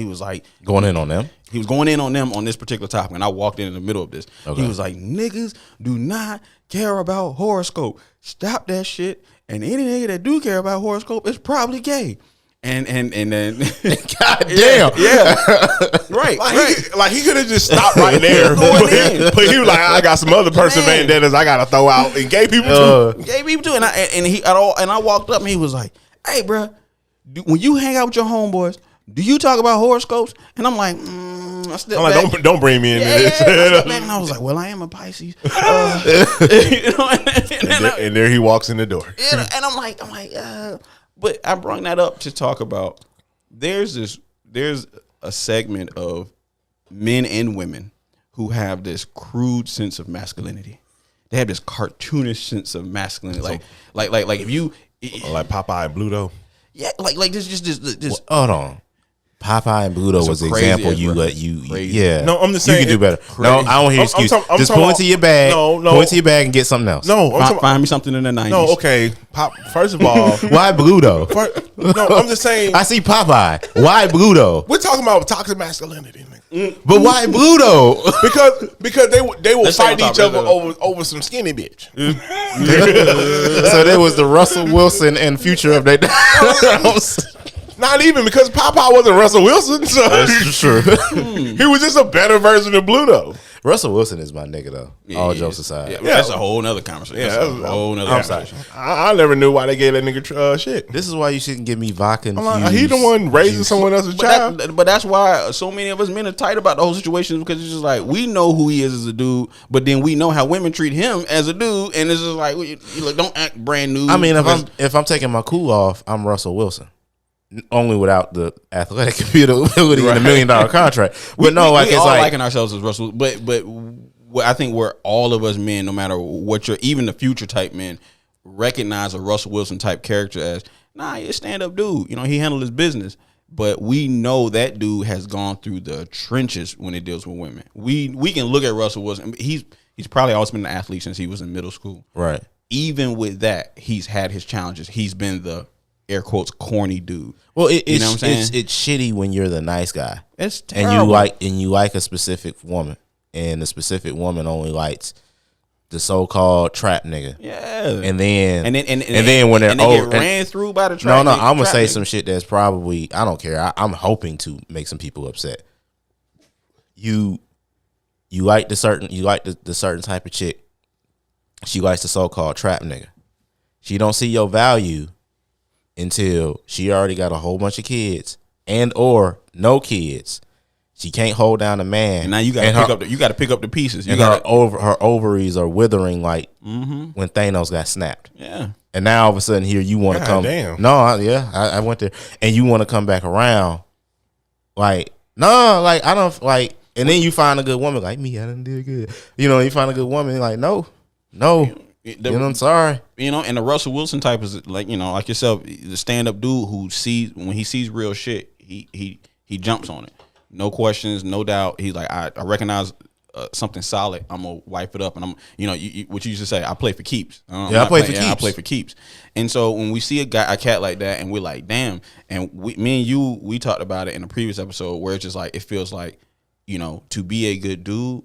Speaker 4: was like
Speaker 1: Going in on them.
Speaker 4: He was going in on them on this particular topic, and I walked in the middle of this.
Speaker 1: Okay.
Speaker 4: He was like, "Niggas do not care about horoscope. Stop that shit. And any nigga that do care about horoscope is probably gay." And then,
Speaker 1: God damn.
Speaker 4: yeah, right,
Speaker 3: Like he could have just stopped right there. But he was like, I got some other person vendettas I gotta throw out, and gay people too.
Speaker 4: Gay people too. And I walked up, and he was like, "Hey, bro, when you hang out with your homeboys, do you talk about horoscopes?" And I'm like, I stepped
Speaker 3: I'm like, don't bring me into this.
Speaker 4: I stepped back, and I was like, well, I am a Pisces.
Speaker 3: And there he walks in the door.
Speaker 4: And I'm like, but I brought that up to talk about. There's a segment of men and women who have this crude sense of masculinity. They have this cartoonish sense of masculinity, like if you
Speaker 3: Like Popeye and Bluto.
Speaker 4: yeah, like this.
Speaker 1: Hold on. Popeye and Bluto was an example. Yeah.
Speaker 3: No, I'm just saying
Speaker 1: you can do better.
Speaker 3: Crazy.
Speaker 1: No, I don't hear excuse.
Speaker 3: I'm
Speaker 1: Just
Speaker 3: talking
Speaker 1: point to your bag.
Speaker 3: No.
Speaker 1: Point to your bag and get something else.
Speaker 3: No,
Speaker 4: Find me something in the 90s.
Speaker 3: No, okay. First of all,
Speaker 1: Why Bluto?
Speaker 3: no, I'm just saying.
Speaker 1: I see Popeye. Why Bluto?
Speaker 3: We're talking about toxic masculinity, nigga.
Speaker 1: But why Bluto?
Speaker 3: because they will
Speaker 4: Let's stay
Speaker 3: fight
Speaker 4: on
Speaker 3: each
Speaker 4: top.
Speaker 3: other over some skinny bitch.
Speaker 1: So there was the Russell Wilson and future of that.
Speaker 3: Not even because Popeye wasn't Russell Wilson. So
Speaker 1: That's true.
Speaker 3: he was just a better version of Bluto.
Speaker 1: Russell Wilson is my nigga though. All jokes aside.
Speaker 4: Yeah, that's a whole nother conversation.
Speaker 3: Yeah,
Speaker 4: That's a whole nother conversation.
Speaker 3: I never knew why they gave that nigga shit.
Speaker 1: This is why you shouldn't give me vodka
Speaker 3: I'm like, he the one raising someone else's child.
Speaker 4: But that's why so many of us men are tight about the whole situation, because it's just like we know who he is as a dude, but then we know how women treat him as a dude, and it's just like don't act brand new.
Speaker 1: I mean, if I'm taking my cool off, I'm Russell Wilson. Only without the athletic ability and $1 million contract. But no, like
Speaker 4: we
Speaker 1: it's
Speaker 4: all
Speaker 1: like
Speaker 4: liking ourselves as Russell, but I think we're all of us men, no matter what you're, even the future type men, recognize a Russell Wilson type character as he's a stand up dude. He handled his business, but we know that dude has gone through the trenches when it deals with women. We can look at Russell Wilson. He's probably always been an athlete since he was in middle school.
Speaker 1: right.
Speaker 4: Even with that, he's had his challenges. He's been the air quotes corny dude.
Speaker 1: Well,
Speaker 4: You know what I'm saying?
Speaker 1: it's shitty when you're the nice guy.
Speaker 4: It's
Speaker 1: and
Speaker 4: terrible.
Speaker 1: you like a specific woman, and the specific woman only likes the so-called trap nigga.
Speaker 4: Yeah.
Speaker 1: And then
Speaker 4: when
Speaker 1: they're
Speaker 4: they
Speaker 1: old,
Speaker 4: get ran through by the trap.
Speaker 1: no, I'm gonna say
Speaker 4: nigga.
Speaker 1: some shit that's probably, I don't care. I'm hoping to make some people upset. You like the certain type of chick. She likes the so-called trap nigga. She don't see your value until she already got a whole bunch of kids and or no kids. She can't hold down a man.
Speaker 4: And now you got to pick up the pieces.
Speaker 1: Her ovaries are withering like when Thanos got snapped.
Speaker 4: Yeah.
Speaker 1: And now all of a sudden here you want to come.
Speaker 3: Damn.
Speaker 1: No, I went there, and you want to come back around. Like no, like I don't like. And then you find a good woman like me. I done did good. You find a good woman like no. I'm sorry.
Speaker 4: And the Russell Wilson type is like like yourself, the stand up dude who when he sees real shit, he jumps on it. No questions, no doubt. He's like, I recognize something solid. I'm gonna wipe it up, and I'm, what you used to say. I play for keeps.
Speaker 1: I play for keeps.
Speaker 4: I play for keeps. And so when we see a cat like that, and we're like, damn. And me and you, we talked about it in a previous episode where it's just like it feels like, to be a good dude,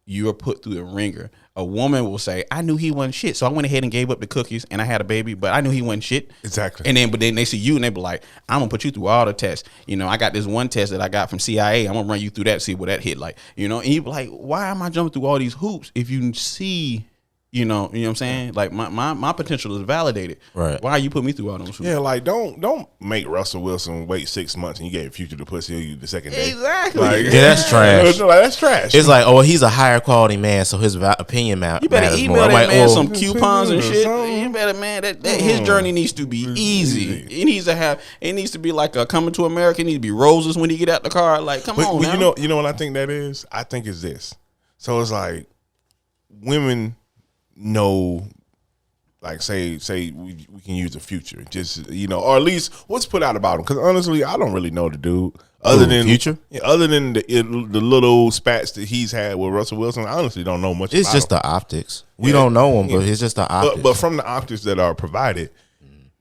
Speaker 4: you are put through the ringer. A woman will say, I knew he wasn't shit, so I went ahead and gave up the cookies and I had a baby, but I knew he wasn't shit.
Speaker 3: Exactly.
Speaker 4: But then they see you and they be like, I'm gonna put you through all the tests. I got this one test that I got from CIA. I'm gonna run you through that, see what that hit like. And you be like, why am I jumping through all these hoops if you see You know what I'm saying? Like my potential is validated.
Speaker 1: Right.
Speaker 4: Why you put me through all those hoops?
Speaker 3: Yeah, like don't make Russell Wilson wait 6 months and you gave Future the pussy the second day.
Speaker 4: Exactly.
Speaker 3: Like,
Speaker 1: Yeah, that's trash.
Speaker 3: No, like, that's trash.
Speaker 1: It's like, oh, he's a higher quality man, so his opinion matters
Speaker 4: You better
Speaker 1: more.
Speaker 4: email
Speaker 1: I'm
Speaker 4: that
Speaker 1: like,
Speaker 4: man
Speaker 1: oh,
Speaker 4: some coupons and shit.
Speaker 3: something.
Speaker 4: You better, man. That his journey needs to be easy. It needs to have. It needs to be like a Coming to America. It needs to be roses when he get out the car. Like, come on, now.
Speaker 3: you know what I think that is? I think it's this. So it's like women know, like say we can use the Future, just or at least what's put out about him. Because honestly, I don't really know the dude other than
Speaker 1: Future.
Speaker 3: Other than the little spats that he's had with Russell Wilson. I honestly don't know much.
Speaker 1: it's
Speaker 3: about
Speaker 1: just
Speaker 3: him.
Speaker 1: the optics. We don't know him, but it's just the optics.
Speaker 3: But from the optics that are provided,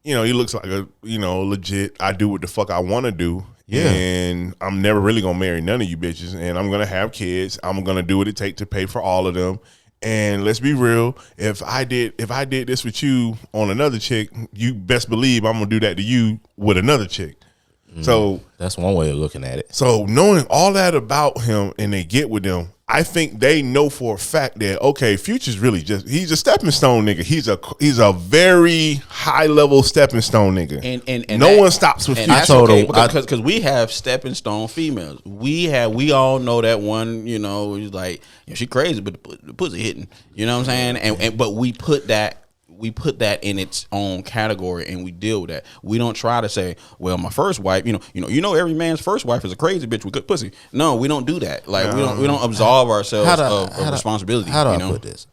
Speaker 3: he looks like a legit. I do what the fuck I want to do.
Speaker 1: Yeah.
Speaker 3: And I'm never really gonna marry none of you bitches, and I'm gonna have kids. I'm gonna do what it takes to pay for all of them. And let's be real, if I did this with you on another chick, you best believe I'm gonna do that to you with another chick. So
Speaker 1: that's one way of looking at it.
Speaker 3: So knowing all that about him and they get with him, I think they know for a fact that, okay, Future's really he's a stepping stone nigga. He's a very high level stepping stone nigga. And no one stops with Future.
Speaker 1: I told him
Speaker 4: because we have stepping stone females. We all know that one, is like, she crazy, but the pussy hitting. You know what I'm saying? But we put that in its own category and we deal with that. We don't try to say, well, my first wife, every man's first wife is a crazy bitch with good pussy. No, we don't do that. Like we don't absolve ourselves of responsibility.
Speaker 1: How do I put this?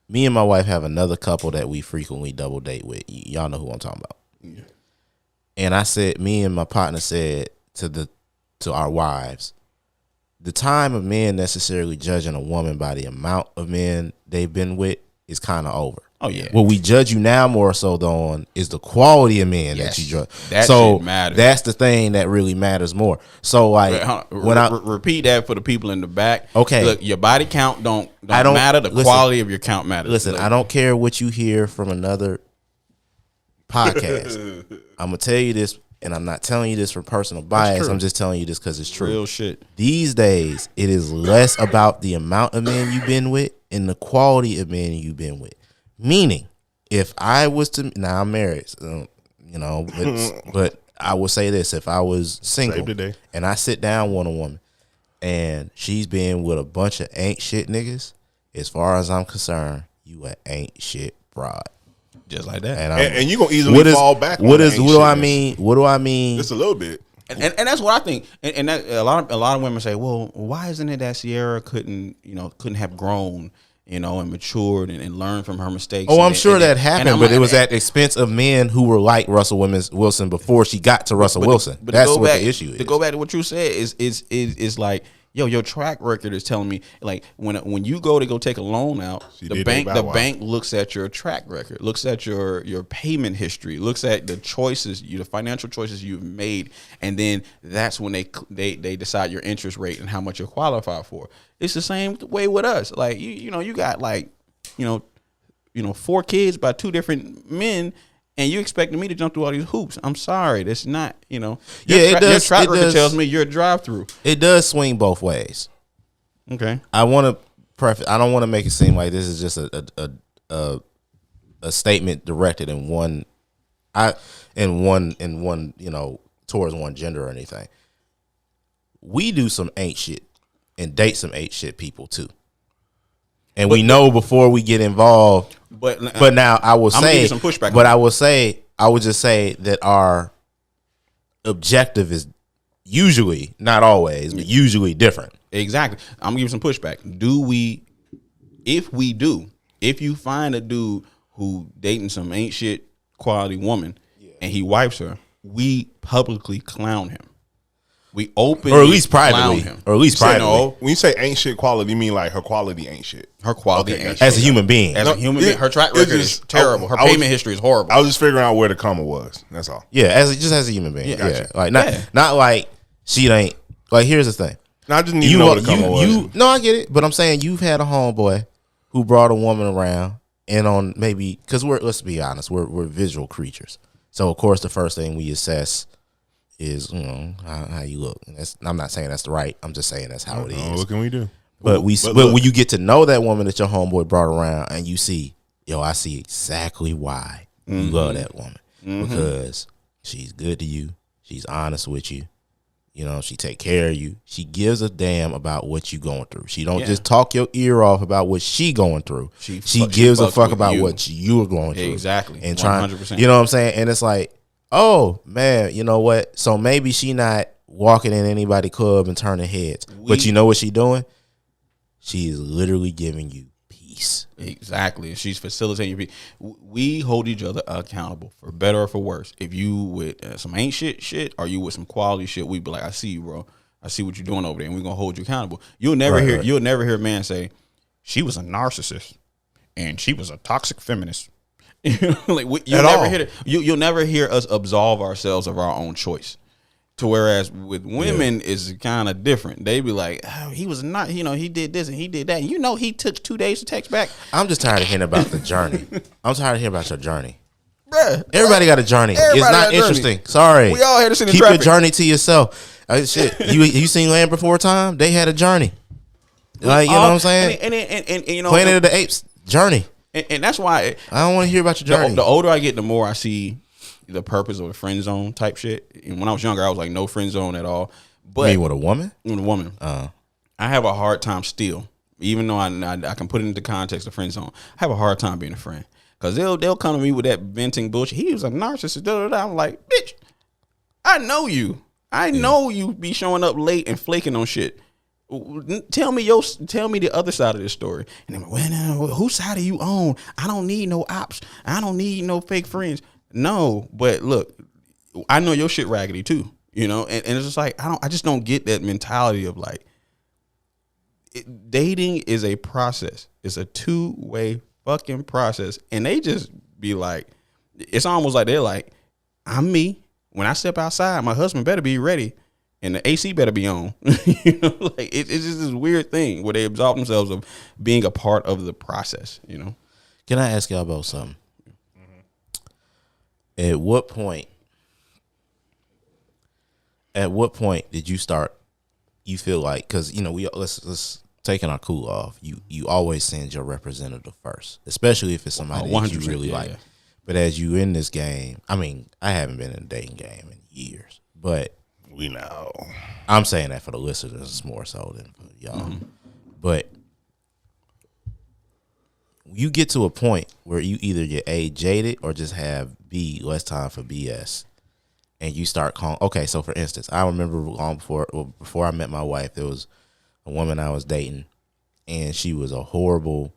Speaker 1: Me and my wife have another couple that we frequently double date with. Y'all know who I'm talking about. Yeah. And I said, me and my partner said to our wives, the time of men necessarily judging a woman by the amount of men they've been with is kind of over.
Speaker 4: Oh yeah.
Speaker 1: What we judge you now more so on is the quality of men that you judge.
Speaker 4: That
Speaker 1: so
Speaker 4: shit matters.
Speaker 1: That's the thing that really matters more. So like when I
Speaker 4: repeat that for the people in the back.
Speaker 1: Okay.
Speaker 4: Look, your body count don't matter. The quality of your count matters.
Speaker 1: Listen, I don't care what you hear from another podcast. I'm gonna tell you this, and I'm not telling you this for personal bias. I'm just telling you this because it's true.
Speaker 4: Real shit.
Speaker 1: These days, it is less about the amount of men you've been with and the quality of men you've been with. Meaning, if I was to now I'm married, but I will say this: if I was single and I sit down with a woman and she's been with a bunch of ain't shit niggas, as far as I'm concerned, you an ain't shit broad.
Speaker 4: Just like that,
Speaker 3: and you gonna easily fall back.
Speaker 1: What do I mean? What do I mean?
Speaker 3: Just a little bit.
Speaker 4: And that's what I think. And that, a lot of women say, well, why isn't it that Sierra couldn't have grown, and matured and learned from her mistakes?
Speaker 1: Oh, I'm sure that happened, but it was at the expense of men who were like Russell Wilson before she got to Russell Wilson. That's what the issue is.
Speaker 4: To go back to what you said is like, yo, your track record is telling me, like, when you go take a loan out, the bank looks at your track record, looks at your payment history, looks at the choices, the financial choices you've made, and then that's when they decide your interest rate and how much you're qualified for. It's the same way with us. Like you got like 4 kids by 2 different men, and you expecting me to jump through all these hoops. I'm sorry, that's not, Your track record tells me you're a drive-through.
Speaker 1: It does swing both ways.
Speaker 4: Okay.
Speaker 1: I want to I don't want to make it seem like this is just a statement directed in one towards one gender or anything. We do some ain't shit and date some ain't shit people too. And we know before we get involved. But now I will say some pushback. But I would just say that our objective is usually, not always, but usually different.
Speaker 4: Exactly. I'm gonna give you some pushback. If you find a dude who dating some ain't shit quality woman and he wipes her, we publicly clown him. We open,
Speaker 1: or at least privately,
Speaker 3: No, when you say ain't shit quality, you mean like her quality ain't shit.
Speaker 4: Her quality ain't shit.
Speaker 1: As a human being.
Speaker 4: Being, her track record is terrible. Her payment history is horrible.
Speaker 3: I was just figuring out where the comma was. That's all.
Speaker 1: Yeah, as a human being. Yeah, like not like she ain't. Like, here's the thing.
Speaker 3: I just need to know what the comma was.
Speaker 1: No, I get it, but I'm saying you've had a homeboy who brought a woman around, and on maybe because let's be honest, we're visual creatures. So of course the first thing we assess is how you look. I'm not saying that's right. I'm just saying that's how it is.
Speaker 3: What can we do?
Speaker 1: But when you get to know that woman that your homeboy brought around, and you see, I see exactly why you love that woman, because she's good to you, she's honest with you. She take care of you. She gives a damn about what you going through. She don't just talk your ear off about what she going through. She gives a fuck about what you're going through.
Speaker 4: Exactly.
Speaker 1: And trying, 100%. You know what I'm saying? And it's like, oh man, you know what? So maybe she not walking in anybody club and turning heads. But you know what she doing? She is literally giving you peace.
Speaker 4: Exactly. She's facilitating your peace. We hold each other accountable for better or for worse. If you with some ain't shit, or you with some quality shit, we be like, I see you, bro. I see what you're doing over there, and we're gonna hold you accountable. You'll never hear a man say, she was a narcissist and she was a toxic feminist. You'll never hear us absolve ourselves of our own choice. To whereas with women is kind of different. They be like, oh, he was not, he did this and he did that. And he took 2 days to text back.
Speaker 1: I'm just tired of hearing about the journey. I'm tired of hearing about your journey. Bruh, everybody got a journey. It's not interesting. Sorry.
Speaker 4: We all had to sit in
Speaker 1: Keep
Speaker 4: traffic.
Speaker 1: your journey to yourself. Shit. You seen Land Before Time? They had a journey. Like, you know what I'm saying?
Speaker 4: And
Speaker 1: Planet of the Apes, journey.
Speaker 4: And that's why
Speaker 1: I don't want to hear about your journey.
Speaker 4: The older I get, the more I see the purpose of a friend zone type shit. And when I was younger, I was like, no friend zone at all. But
Speaker 1: you mean with a woman?
Speaker 4: With a woman. I have a hard time still, even though I can put it into context of friend zone. I have a hard time being a friend. Because they'll come to me with that venting bullshit. He was a narcissist. I'm like, bitch, I know you. I know you be showing up late and flaking on shit. Tell me the other side of this story. And then, well, whose side are you on? I don't need no ops. I don't need no fake friends. No, but look, I know your shit raggedy too, and it's just like I just don't get that mentality of like dating is a process. It's a 2-way fucking process, and they just be like, it's almost like they're like, I'm me. When I step outside, my husband better be ready, and the AC better be on. Like it's just this weird thing where they absolve themselves of being a part of the process.
Speaker 1: Can I ask y'all about something? At what point did you start? You feel like, because let's taking our cool off. You always send your representative first, especially if it's somebody that you really like. Yeah. But as you in this game, I mean, I haven't been in a dating game in years, but
Speaker 3: we know.
Speaker 1: I'm saying that for the listeners more so than for y'all. But you get to a point where you either get A, jaded, or just have B, less time for BS. And you start calling. Okay, so for instance, I remember long before I met my wife, there was a woman I was dating, and she was a horrible.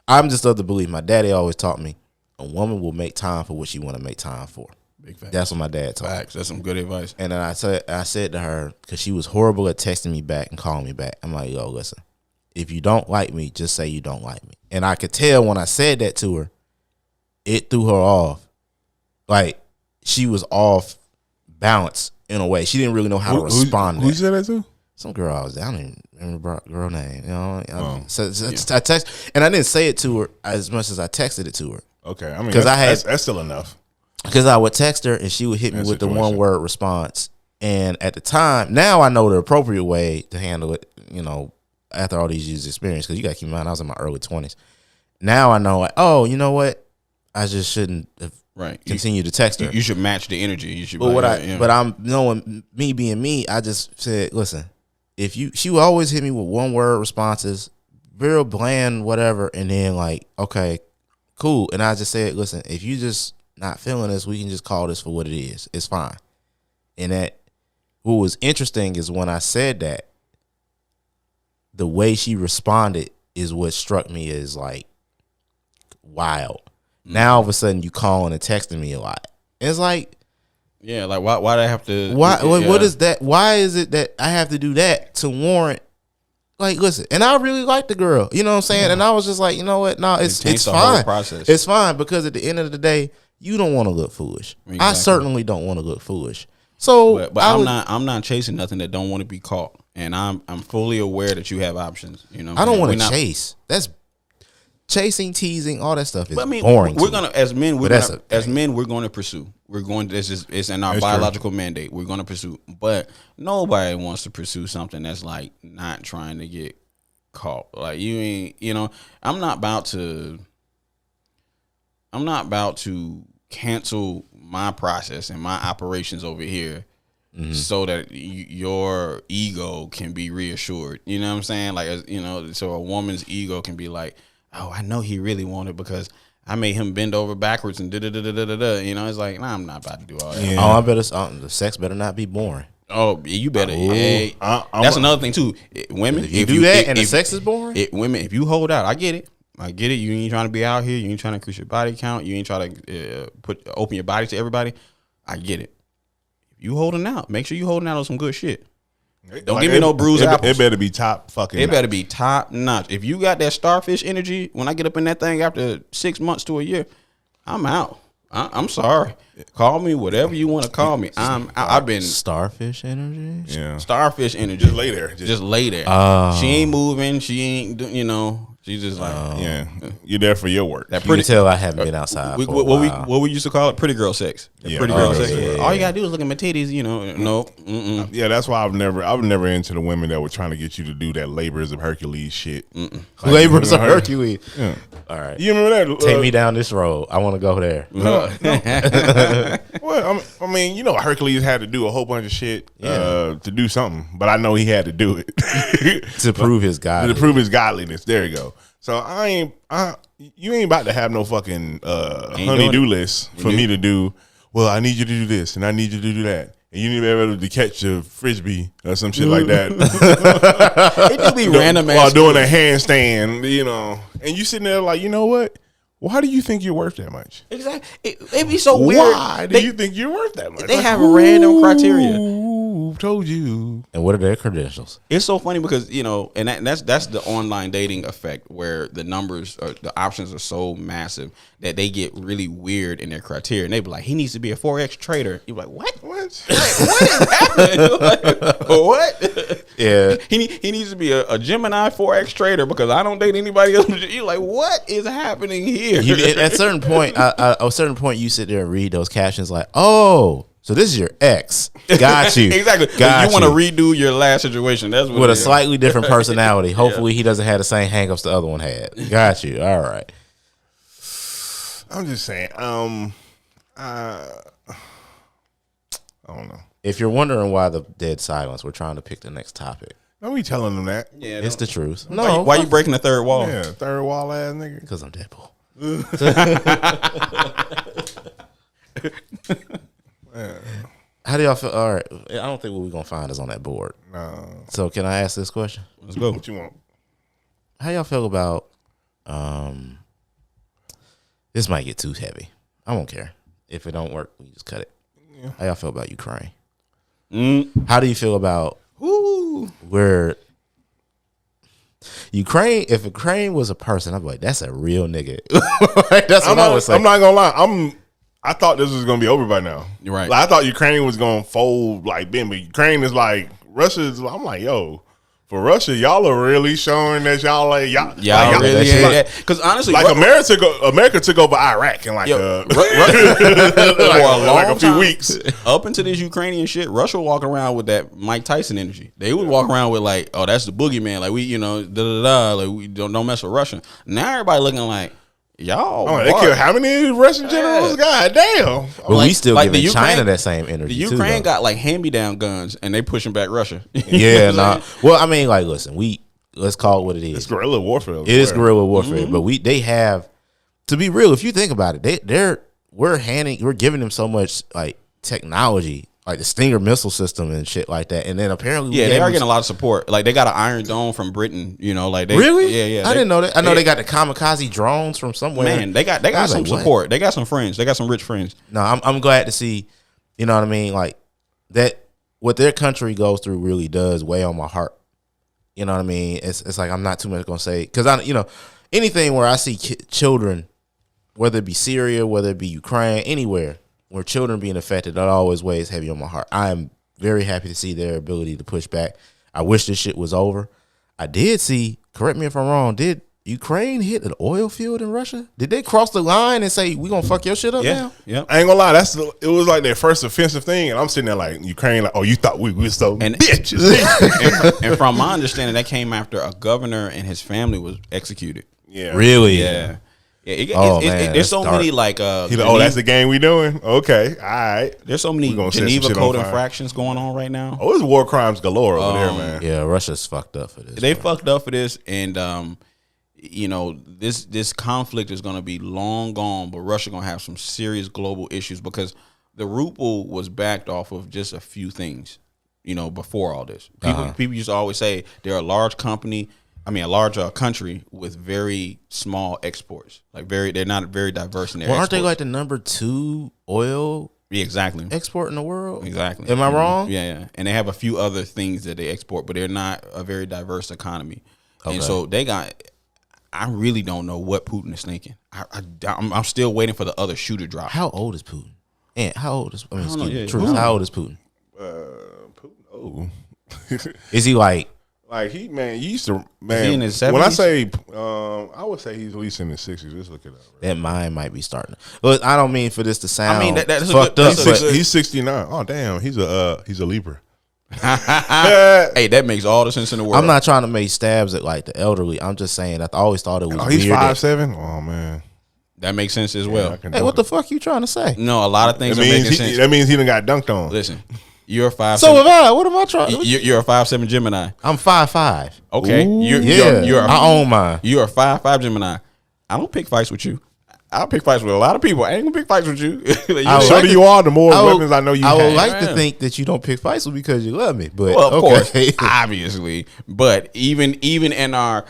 Speaker 1: I'm just of the belief. My daddy always taught me a woman will make time for what she want to make time for.
Speaker 4: Big facts.
Speaker 1: That's what my dad taught me.
Speaker 4: That's some good advice.
Speaker 1: And then I said to her, because she was horrible at texting me back and calling me back. I'm like, yo, listen, if you don't like me, just say you don't like me. And I could tell when I said that to her, it threw her off. Like, she was off balance in a way. She didn't really know how to respond.
Speaker 3: Who you said that to?
Speaker 1: Some girl I don't even remember the girl name. I text, and I didn't say it to her as much as I texted it to her.
Speaker 3: Okay, I mean, that's still enough.
Speaker 1: Because I would text her and she would hit me with the 1-word response. And at the time, now I know the appropriate way to handle it, after all these years' experience, because you got to keep in mind, I was in my early 20s. Now I know, like, oh, you know what? I just shouldn't have continued to text her.
Speaker 4: You should match the energy. You should.
Speaker 1: But I'm knowing me being me, I just said, listen, she would always hit me with 1-word responses, real bland, whatever. And then like, okay, cool. And I just said, listen, if you just not feeling this, we can just call this for what it is. It's fine. And that what was interesting is when I said that, the way she responded is what struck me as like wild. Now all of a sudden you calling and texting me a lot. It's like,
Speaker 4: yeah, like why do I have to?
Speaker 1: Why? What is that? Why is it that I have to do that to warrant? Like, listen, and I really like the girl. You know what I'm saying? And I was just like, you know what? No, it's fine. It's fine, because at the end of the day, you don't want to look foolish. Exactly. I certainly don't want to look foolish. So,
Speaker 4: but I'm not chasing nothing that don't want to be caught, and I'm fully aware that you have options.
Speaker 1: I don't want to chase. That's chasing, teasing, all that stuff is boring.
Speaker 4: We're gonna, as men, we're going to pursue. We're going. It's in our biological mandate. We're going to pursue, but nobody wants to pursue something that's like not trying to get cult. Like you ain't, I'm not about to cancel my process and my operations over here so that your ego can be reassured. You know what I'm saying? Like, so a woman's ego can be like, oh, I know he really wanted because I made him bend over backwards and da-da-da-da-da-da. It's like, nah, I'm not about to do all that.
Speaker 1: Yeah. Oh, I better. The sex better not be boring.
Speaker 4: Oh, you better. Hey, that's another thing too. Women,
Speaker 1: if you do that and the sex is boring,
Speaker 4: women, if you hold out, I get it. You ain't trying to be out here. You ain't trying to increase your body count. You ain't trying to open your body to everybody. I get it. If you holding out, make sure you holding out on some good shit. Don't give me no bruised apples.
Speaker 3: It better be top fucking.
Speaker 4: It better be top notch. If you got that starfish energy, when I get up in that thing after 6 months to a year, I'm out. I'm sorry. Call me whatever you want to call me. I've been
Speaker 1: starfish energy.
Speaker 3: Yeah,
Speaker 4: starfish energy.
Speaker 3: Just lay there.
Speaker 4: Just lay there. She ain't moving. She ain't. She's just like
Speaker 3: you're there for your work.
Speaker 1: You can tell I haven't been outside.
Speaker 4: What we used to call it, pretty girl sex. Pretty girl sex.
Speaker 1: Yeah.
Speaker 4: All you gotta do is look at my titties. No. Mm-mm.
Speaker 3: Yeah, that's why I was never into the women that were trying to get you to do that labors of Hercules shit.
Speaker 1: Like, labors of Hercules. Yeah. All right,
Speaker 3: you remember that?
Speaker 1: Take me down this road. I want to go there.
Speaker 3: No. Well, I mean, Hercules had to do a whole bunch of shit to do something, but I know he had to do it
Speaker 1: to prove his godliness.
Speaker 3: To prove his godliness. There you go. So you ain't about to have no fucking honey-do list for me to do. Well, I need you to do this and I need you to do that. And you need to be able to catch a frisbee or some shit like that.
Speaker 4: It do be random
Speaker 3: while doing a handstand, and you sitting there like, you know what? Why do you think you're worth that much?
Speaker 4: Exactly. It be so weird.
Speaker 3: Why do you think you're worth that much?
Speaker 4: They have a random criteria.
Speaker 3: Who told you?
Speaker 1: And what are their credentials?
Speaker 4: It's so funny because and that's the online dating effect where the numbers or the options are so massive that they get really weird in their criteria, and they be like, he needs to be a 4X trader. You're like, what? What is happening? Like, what?
Speaker 1: Yeah,
Speaker 4: he needs to be a Gemini 4X trader because I don't date anybody else. You're like, what is happening here?
Speaker 1: At a certain point, you sit there and read those captions like, oh. So this is your ex. Got you.
Speaker 4: Exactly. You want to redo your last situation. That's what
Speaker 1: with a slightly different personality. Hopefully he doesn't have the same hangups the other one had. Got you. All right.
Speaker 3: I'm just saying. I don't know.
Speaker 1: If you're wondering why the dead silence, we're trying to pick the next topic.
Speaker 3: Don't be telling them that.
Speaker 4: Yeah,
Speaker 1: it's the truth.
Speaker 4: No. Why you breaking the third wall?
Speaker 3: Yeah, third wall ass nigga.
Speaker 1: Because I'm Deadpool. How do y'all feel? All right, I don't think what we're gonna find is on that board.
Speaker 3: No.
Speaker 1: So can I ask this question?
Speaker 4: Let's go.
Speaker 3: What you want?
Speaker 1: How y'all feel about? This might get too heavy. I won't care if it don't work. We just cut it. Yeah. How y'all feel about Ukraine? How do you feel about where Ukraine? If Ukraine was a person, I'd be like, that's a real nigga. That's what I would say.
Speaker 3: I'm not gonna lie. I thought this was gonna be over by now.
Speaker 4: You're right.
Speaker 3: Like, I thought Ukraine was gonna fold like Ben, but Ukraine is like Russia's. I'm like, yo, for Russia, y'all are really showing that y'all
Speaker 4: really. Because honestly,
Speaker 3: like America took over Iraq in like
Speaker 4: for a
Speaker 3: long few weeks.
Speaker 4: Up into this Ukrainian shit, Russia walking around with that Mike Tyson energy. They would walk around with like, oh, that's the boogeyman. Like we, like we don't mess with Russia. Now everybody looking like. Y'all,
Speaker 3: they killed how many Russian generals? God damn!
Speaker 1: But we still giving China that same energy.
Speaker 4: The Ukraine got like hand-me-down guns, and they pushing back Russia.
Speaker 1: Yeah, nah. Well, I mean, like, listen, let's call it what it is.
Speaker 3: It's guerrilla warfare.
Speaker 1: It is guerrilla warfare, but they have, to be real. If you think about it, we're giving them so much like technology. Like the Stinger missile system and shit like that, and then apparently,
Speaker 4: they are getting a lot of support. Like they got an Iron Dome from Britain, like they
Speaker 1: really, yeah. I didn't know that. I know they got the kamikaze drones from somewhere.
Speaker 4: Man, they got some support. They got some friends. They got some rich friends.
Speaker 1: No, I'm glad to see. You know what I mean? Like that, what their country goes through really does weigh on my heart. You know what I mean? It's like I'm not too much gonna say because anything where I see children, whether it be Syria, whether it be Ukraine, anywhere. Where children being affected, that always weighs heavy on my heart. I am very happy to see their ability to push back. I wish this shit was over. I did see, correct me if I'm wrong, did Ukraine hit an oil field in Russia? Did they cross the line and say we gonna fuck your shit up now?
Speaker 4: Yeah.
Speaker 3: I ain't gonna lie, it was like their first offensive thing, and I'm sitting there like Ukraine, like, oh, you thought we were so bitches.
Speaker 4: and from my understanding, that came after a governor and his family was executed.
Speaker 3: Yeah,
Speaker 1: Really?
Speaker 4: Yeah.
Speaker 1: Man,
Speaker 4: there's so
Speaker 1: dark.
Speaker 4: many like
Speaker 3: He's like, oh, that's the game we doing. Okay, all right.
Speaker 4: there's so many
Speaker 3: gonna set some
Speaker 4: Geneva
Speaker 3: shit on
Speaker 4: Code
Speaker 3: fire.
Speaker 4: infractions going on right now.
Speaker 3: Oh, it's war crimes galore over there, man.
Speaker 1: Yeah, Russia's fucked up for this.
Speaker 4: They fucked up for this, and you know, this conflict is going to be long gone, but Russia going to have some serious global issues because the ruble was backed off of just a few things, you know, before all this. People used to always say they're a large company. I mean, a large country with very small exports. Like they're not very diverse in their
Speaker 1: Well, aren't they
Speaker 4: exports.
Speaker 1: like the number 2 oil
Speaker 4: Yeah, exactly.
Speaker 1: export in the world?
Speaker 4: Exactly.
Speaker 1: Am I wrong?
Speaker 4: Yeah. And they have a few other things that they export, but they're not a very diverse economy.
Speaker 1: Okay.
Speaker 4: And so I really don't know what Putin is thinking. I'm still waiting for the other shoe to drop.
Speaker 1: How old is Putin? And how old is
Speaker 4: don't know. Yeah,
Speaker 1: Truth,
Speaker 4: yeah.
Speaker 1: how old is Putin?
Speaker 3: Putin, oh.
Speaker 1: Is he like
Speaker 3: Like he, man, you used to,
Speaker 4: Is
Speaker 3: man.
Speaker 4: he in his
Speaker 3: when I
Speaker 4: 70s?
Speaker 3: say, I would say he's at least in his 60s. Let's look it up. Right?
Speaker 1: that mind might be starting? Well, I don't mean for this to sound
Speaker 4: that's a
Speaker 1: fucked
Speaker 4: good-
Speaker 1: up,
Speaker 4: that's a
Speaker 1: but
Speaker 3: He's 69. Oh damn, he's a Libra.
Speaker 4: Hey, that makes all the sense in the world.
Speaker 1: I'm not trying to make stabs at like the elderly. I'm just saying that I always thought it was
Speaker 3: Oh, he's
Speaker 1: weird.
Speaker 3: 5'7". Oh man,
Speaker 4: That makes sense as well.
Speaker 3: I can
Speaker 1: Hey,
Speaker 3: do
Speaker 1: what
Speaker 3: it.
Speaker 1: the fuck you trying to say?
Speaker 4: No, a lot of things
Speaker 3: That
Speaker 4: are
Speaker 3: means
Speaker 4: making sense.
Speaker 3: that means he done got dunked on.
Speaker 4: Listen, you're a 5'7".
Speaker 1: So am I. What am I trying?
Speaker 4: You're a 5'7" Gemini.
Speaker 1: I'm 5'5".
Speaker 4: Okay,
Speaker 1: I own mine.
Speaker 4: You're a 5'5" Gemini. I don't pick fights with you. I'll pick fights with a lot of people. I ain't gonna pick fights with you.
Speaker 3: The shorter you are, the more weapons I know you
Speaker 1: I
Speaker 3: have.
Speaker 1: would like to
Speaker 4: Man.
Speaker 1: think that you don't pick fights with me because you love me, but
Speaker 4: Well, of
Speaker 1: okay.
Speaker 4: course, obviously. But even in our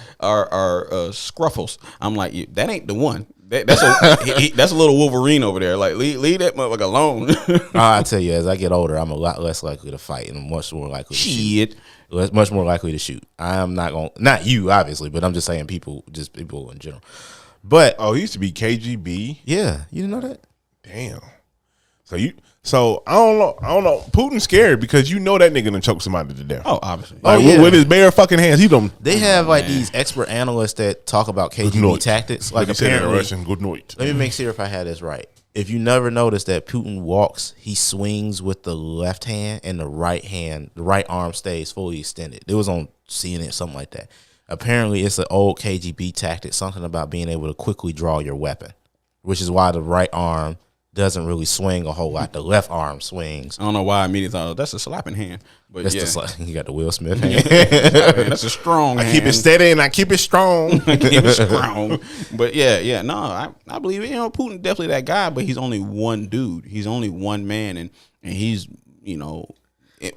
Speaker 4: scruffles, I'm like, that ain't the one. That's a little Wolverine over there. Like, leave that motherfucker alone.
Speaker 1: I tell you, as I get older, I'm a lot less likely to fight and much more likely to shoot.
Speaker 4: Shit.
Speaker 1: Much more likely to shoot. I am not going, not you obviously, but I'm just saying people in general. But
Speaker 3: Oh, he used to be KGB.
Speaker 1: yeah, you didn't know that?
Speaker 3: Damn. So I don't know. Putin's scared because you know that nigga done choke somebody to death.
Speaker 4: Oh, obviously.
Speaker 3: Like
Speaker 1: yeah.
Speaker 3: with his bare fucking hands, he done.
Speaker 1: They have like these expert analysts that talk about KGB
Speaker 3: night.
Speaker 1: tactics.
Speaker 3: Like
Speaker 1: Like
Speaker 3: he said in
Speaker 1: apparently,
Speaker 3: Russian, good night.
Speaker 1: let me make sure if I had this right. If you never noticed that Putin walks, he swings with the left hand and the right arm stays fully extended. It was on CNN, something like that. Apparently, it's an old KGB tactic, something about being able to quickly draw your weapon, which is why the right arm doesn't really swing a whole lot. The left arm swings.
Speaker 4: I don't know why I immediately thought that's a slapping hand, but
Speaker 1: That's
Speaker 4: yeah,
Speaker 1: you got the Will Smith hand.
Speaker 4: that's a strong.
Speaker 3: I keep it steady and I keep it strong.
Speaker 4: keep it strong. But yeah, no, I believe it. You know, Putin definitely that guy, but he's only one dude. He's only one man, and he's, you know,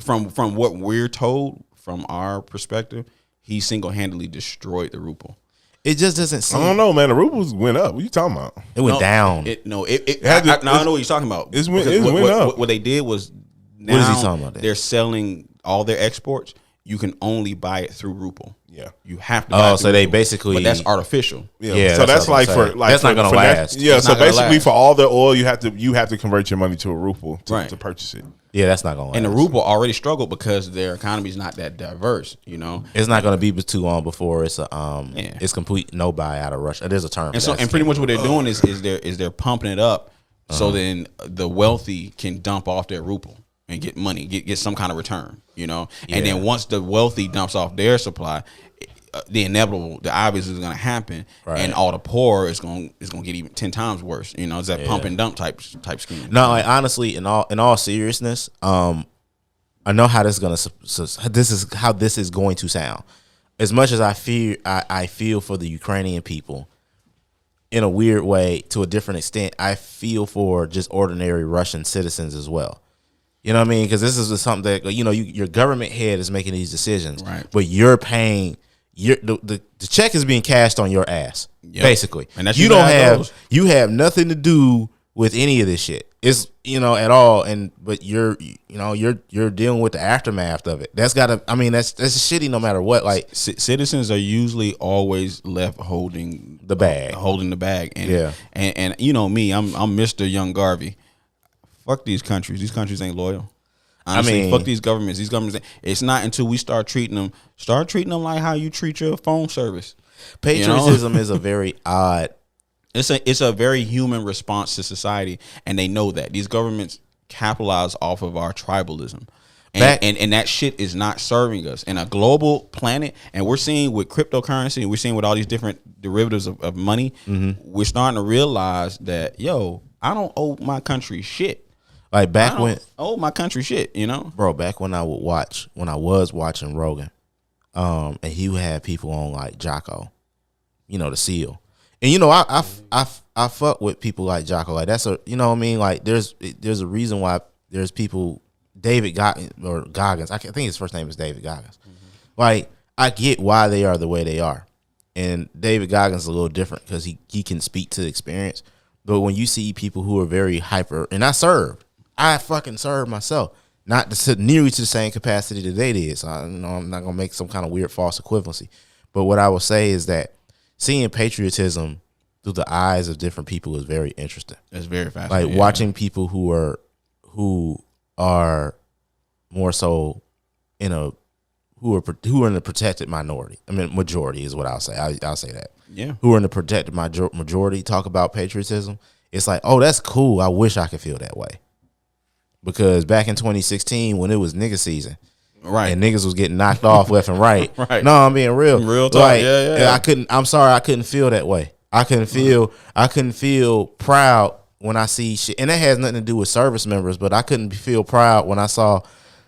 Speaker 4: from what we're told from our perspective, he single-handedly destroyed the ruble.
Speaker 1: It just doesn't
Speaker 3: I
Speaker 1: seem.
Speaker 3: don't know, man. The rubles went up. What you talking about?
Speaker 1: It went down.
Speaker 3: I
Speaker 4: I know what you're talking about.
Speaker 3: It's went-
Speaker 4: Because
Speaker 3: it's went up.
Speaker 4: What they did was, now
Speaker 1: What is he talking about there?
Speaker 4: they're selling all their exports. You can only buy it through ruble.
Speaker 3: Yeah.
Speaker 4: You have to. Buy it
Speaker 1: Oh,
Speaker 4: through
Speaker 1: so they
Speaker 4: ruble.
Speaker 1: basically.
Speaker 4: But that's artificial.
Speaker 1: Yeah,
Speaker 3: so
Speaker 1: that's
Speaker 3: that's
Speaker 1: what I'm
Speaker 3: like for
Speaker 1: saying.
Speaker 3: like
Speaker 1: That's not gonna
Speaker 3: for
Speaker 1: last.
Speaker 3: Yeah,
Speaker 4: It's
Speaker 3: so
Speaker 4: not gonna
Speaker 3: basically
Speaker 4: last.
Speaker 3: for all the oil, you have to convert your money to a ruble
Speaker 4: Right.
Speaker 3: to purchase it.
Speaker 1: Yeah, that's not gonna.
Speaker 4: And the
Speaker 1: last.
Speaker 4: ruble already struggled because their economy is not that diverse. You know.
Speaker 1: It's not gonna be too long before it's a
Speaker 4: Yeah.
Speaker 1: it's complete no buy out of Russia. There's a term.
Speaker 4: And
Speaker 1: for
Speaker 4: so,
Speaker 1: that.
Speaker 4: and pretty much what they're doing is they're pumping it up, so then the wealthy can dump off their ruble and get money, get some kind of return, you know. And then once the wealthy dumps off their supply, the inevitable, the obvious is going to happen,
Speaker 1: Right.
Speaker 4: and all the poor is going to get even 10 times worse. You know, it's that pump and dump type scheme.
Speaker 1: No, like honestly, in all seriousness, I know how this is how this is going to sound. As much as I feel for the Ukrainian people, in a weird way, to a different extent, I feel for just ordinary Russian citizens as well. You know what I mean? Because this is just something that your government head is making these decisions,
Speaker 4: Right.
Speaker 1: but you're paying. The check is being cashed on your ass,
Speaker 4: Yep.
Speaker 1: basically.
Speaker 4: And that's
Speaker 1: you
Speaker 4: usually
Speaker 1: don't
Speaker 4: how it
Speaker 1: have
Speaker 4: goes.
Speaker 1: you have nothing to do with any of this shit. It's at all, but you're dealing with the aftermath of it. That's shitty no matter what. Like
Speaker 4: Citizens are usually always left holding
Speaker 1: the bag.
Speaker 4: And
Speaker 1: Yeah.
Speaker 4: and you know me, I'm Mr. Young Garvey. Fuck these countries. These countries ain't loyal. Honestly, fuck these governments. These governments. It's not until we start treating them like how you treat your phone service.
Speaker 1: Patriotism is a very odd.
Speaker 4: It's a very human response to society, and they know that these governments capitalize off of our tribalism. And that shit is not serving us in a global planet. And we're seeing with cryptocurrency, and we're seeing with all these different derivatives of money, we're starting to realize that, yo, I don't owe my country shit.
Speaker 1: Like back when
Speaker 4: owe my country shit, you know,
Speaker 1: bro. Back when I was watching Rogan, and he would have people on like Jocko, you know, the SEAL, and you know, I fuck with people like Jocko. Like that's a, you know what I mean. Like there's a reason why there's people. David Goggins, I think his first name is David Goggins. Like, I get why they are the way they are. And David Goggins is a little different because he can speak to the experience. But when you see people who are very hyper, and I fucking served myself, not nearly to the same capacity that they did. So I'm not going to make some kind of weird false equivalency. But what I will say is that seeing patriotism through the eyes of different people is very interesting.
Speaker 4: It's very fascinating.
Speaker 1: Like watching people who are more so who are in the protected minority. I mean, majority is what I'll say. I'll say that.
Speaker 4: Yeah.
Speaker 1: Who are in the protected majority talk about patriotism. It's like, oh, that's cool. I wish I could feel that way. Because back in 2016, when it was nigga season,
Speaker 4: right,
Speaker 1: and niggas was getting knocked off left and right.
Speaker 4: Right.
Speaker 1: No, I'm being real.
Speaker 4: Real talk.
Speaker 1: Like,
Speaker 4: yeah.
Speaker 1: I'm sorry, I couldn't feel that way. I couldn't feel proud when I see shit, and that has nothing to do with service members, but I couldn't feel proud when I saw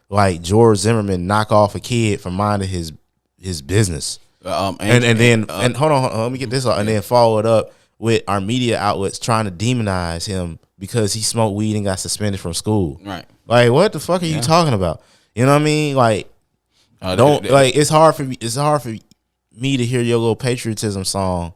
Speaker 1: like George Zimmerman knock off a kid for minding his business. And then hold on, let me get this out, and then follow it up with our media outlets trying to demonize him because he smoked weed and got suspended from school.
Speaker 4: Right.
Speaker 1: Like, what the fuck are you talking about? You know what I mean? Like, it's hard for me to hear your little patriotism song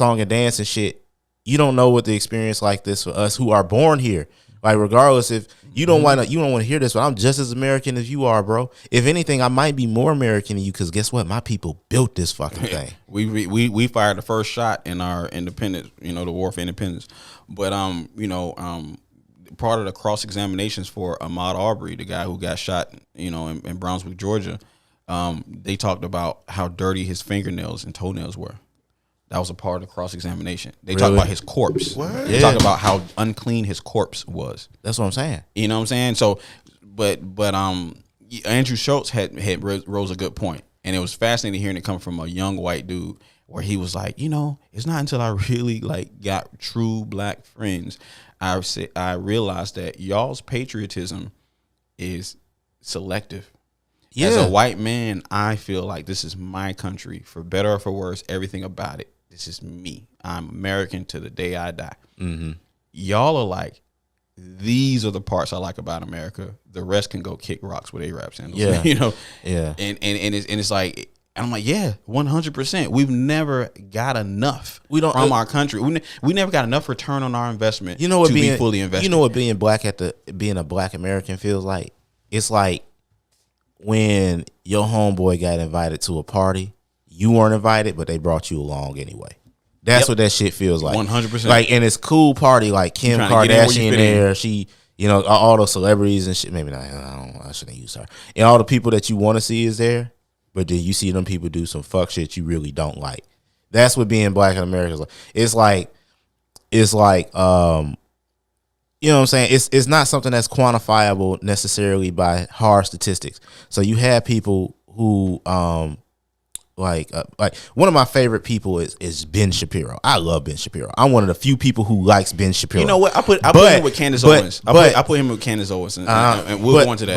Speaker 1: and dance and shit. You don't know what the experience like this for us who are born here. Like, regardless, if you don't want to hear this, but I'm just as American as you are, bro. If anything, I might be more American than you, because guess what? My people built this fucking thing.
Speaker 4: We fired the first shot in our independence, you know, the war for independence. But part of the cross examinations for Ahmaud Arbery, the guy who got shot, you know, in Brownsville, Georgia, they talked about how dirty his fingernails and toenails were. That was a part of the cross-examination. They talked about his corpse.
Speaker 3: What?
Speaker 4: They talked about how unclean his corpse was.
Speaker 1: That's what I'm saying.
Speaker 4: You know what I'm saying? So, but Andrew Schultz had rose a good point, and it was fascinating hearing it come from a young white dude, where he was like, you know, it's not until I really like got true black friends, I realized that y'all's patriotism is selective. Yeah. As a white man, I feel like this is my country, for better or for worse, everything about it. This is me. I'm American to the day I die. Mm-hmm. Y'all are like, these are the parts I like about America. The rest can go kick rocks with A-rap sandals.
Speaker 1: Yeah.
Speaker 4: You know?
Speaker 1: Yeah.
Speaker 4: And it's like, and I'm like, yeah, 100%. We've never got enough from our country. We never got enough return on our investment. You know what, be fully invested.
Speaker 1: You know what being a black American feels like? It's like when your homeboy got invited to a party, you weren't invited, but they brought you along anyway. That's what that shit feels like.
Speaker 4: 100%.
Speaker 1: Like, and it's cool party, like Kim Kardashian there. She, you know, all those celebrities and shit. Maybe not. I shouldn't use her. And all the people that you want to see is there, but then you see them people do some fuck shit you really don't like. That's what being black in America is like. It's like, you know what I'm saying? It's not something that's quantifiable necessarily by hard statistics. So you have people who, like one of my favorite people is Ben Shapiro. I love Ben Shapiro. I'm one of the few people who likes Ben Shapiro.
Speaker 4: You know what? I put him with Candace Owens. I put him with Candace Owens, and we'll go into that.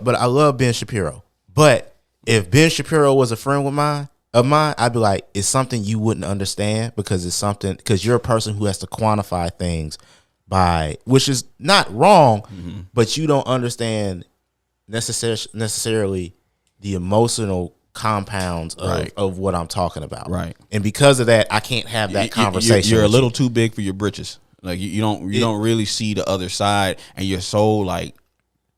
Speaker 1: But I love Ben Shapiro. But if Ben Shapiro was a friend of mine, I'd be like, it's something you wouldn't understand, because you're a person who has to quantify things by, which is not wrong, but you don't understand necessarily the emotional compounds of what I'm talking about. Right. And because of that, I can't have that conversation.
Speaker 4: You're a little too big for your britches. Like you don't really see the other side, and you're so like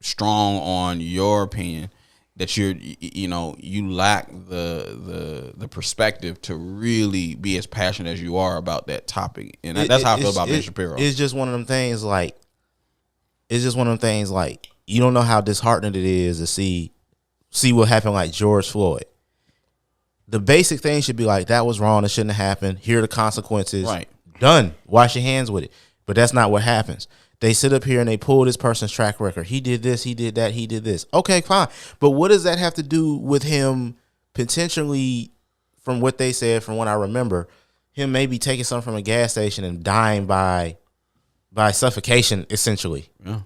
Speaker 4: strong on your opinion that you lack the perspective to really be as passionate as you are about that topic. And that's how I feel about Ben Shapiro.
Speaker 1: It's just one of them things like you don't know how disheartening it is to see what happened like George Floyd. the basic thing should be like, that was wrong. It shouldn't have happened. Here are the consequences.
Speaker 4: Right.
Speaker 1: Done. Wash your hands with it. But that's not what happens. They sit up here and they pull this person's track record. He did this. He did that. He did this. Okay, fine. But what does that have to do with him potentially, from what they said, from what I remember, him maybe taking something from a gas station and dying by suffocation, essentially.
Speaker 4: Yeah.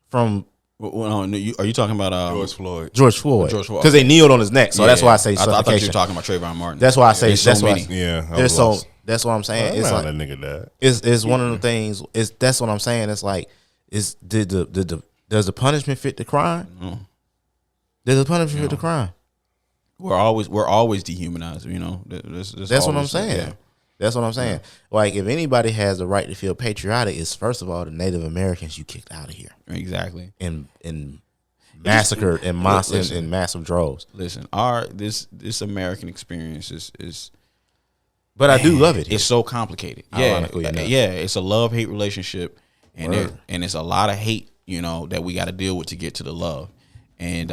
Speaker 1: From
Speaker 4: are you talking about
Speaker 3: George Floyd?
Speaker 1: Because they kneeled on his neck. So that's why I say suffocation.
Speaker 4: I thought you were talking about Trayvon Martin.
Speaker 1: That's why I say
Speaker 4: that's why.
Speaker 1: That's what I'm saying. It's like
Speaker 3: a nigga died.
Speaker 1: It's one of the things. That's what I'm saying. It's like, does the punishment fit the crime?
Speaker 4: Mm.
Speaker 1: Does the punishment fit the crime?
Speaker 4: We're always dehumanized. You know.
Speaker 1: That's what I'm saying. Yeah. That's what I'm saying. Yeah. Like, if anybody has the right to feel patriotic, it's first of all the Native Americans you kicked out of here.
Speaker 4: Exactly.
Speaker 1: And massacred in massive droves.
Speaker 4: Listen, this American experience is.
Speaker 1: But I do love it.
Speaker 4: It's so complicated. Yeah, it's a love-hate relationship, and it's a lot of hate, you know, that we got to deal with to get to the love. And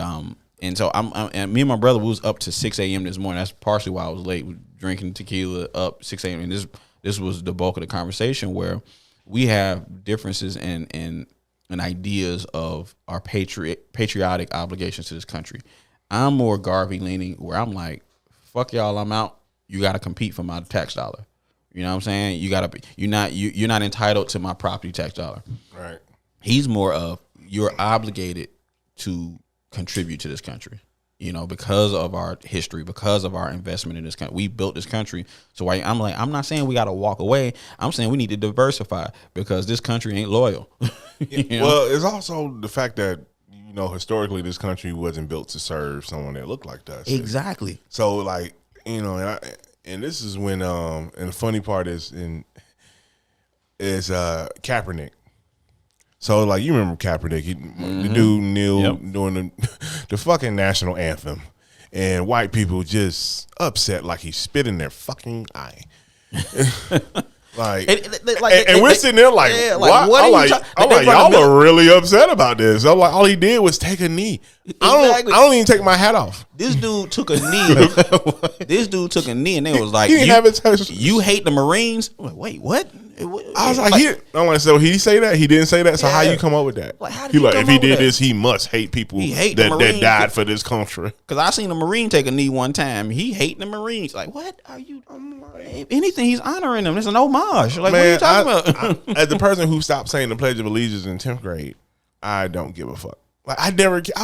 Speaker 4: so and me and my brother was up to 6 a.m. this morning. That's partially why I was late, drinking tequila up 6 a.m. And this was the bulk of the conversation, where we have differences in ideas of our patriotic obligations to this country. I'm more Garvey leaning, where I'm like, fuck y'all, I'm out. You got to compete for my tax dollar. You know what I'm saying? You're not entitled to my property tax dollar.
Speaker 3: Right.
Speaker 4: He's more of, you're obligated to contribute to this country. You know, because of our history, because of our investment in this country, we built this country. So I'm not saying we got to walk away. I'm saying we need to diversify, because this country ain't loyal. You know?
Speaker 3: Well, it's also the fact that, you know, historically this country wasn't built to serve someone that looked like us.
Speaker 4: Exactly.
Speaker 3: So, like, you know, and this is when and the funny part is Kaepernick. So, like, you remember Kaepernick, the dude kneeled doing the fucking national anthem, and white people just upset like he spit in their fucking eye. And we're sitting there like, what? I'm like, y'all are really upset about this. I'm like, all he did was take a knee. I don't even take my hat off.
Speaker 4: This dude took a knee. And they was like, you hate the Marines? I'm like, wait, what?
Speaker 3: I was like, so he say that? He didn't say that? So how you come up with that?
Speaker 4: Like,
Speaker 3: if he did this, he must hate people that died for this country.
Speaker 4: Because I seen a Marine take a knee one time. He hating the Marines. Like, what are you? If anything, he's honoring them. It's an homage. Like, man, what are you talking about?
Speaker 3: As the person who stopped saying the Pledge of Allegiance in 10th grade, I don't give a fuck. Like, I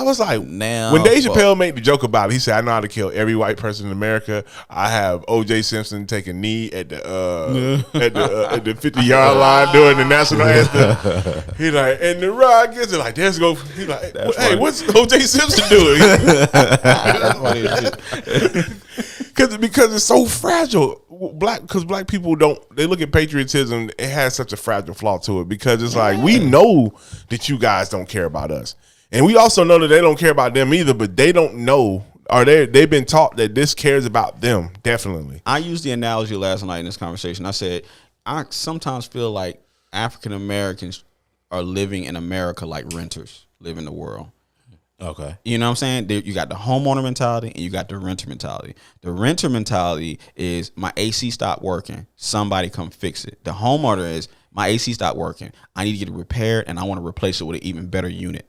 Speaker 3: was like, when Dave Chappelle made the joke about it, he said, I know how to kill every white person in America. I have O.J. Simpson take a knee at the 50-yard line during the national anthem. He like, and the rod gets it like, let's go. He like, hey, what's O.J. Simpson doing? That's funny as shit. Because it's so fragile. Because black people they look at patriotism, it has such a fragile flaw to it, because it's like, we know that you guys don't care about us. And we also know that they don't care about them either, but they don't know, or they've been taught that this cares about them, definitely.
Speaker 4: I used the analogy last night in this conversation. I said, I sometimes feel like African Americans are living in America like renters live in the world.
Speaker 1: Okay.
Speaker 4: You know what I'm saying? You got the homeowner mentality and you got the renter mentality. The renter mentality is, my AC stopped working, somebody come fix it. The homeowner is, my AC stopped working, I need to get it repaired and I want to replace it with an even better unit.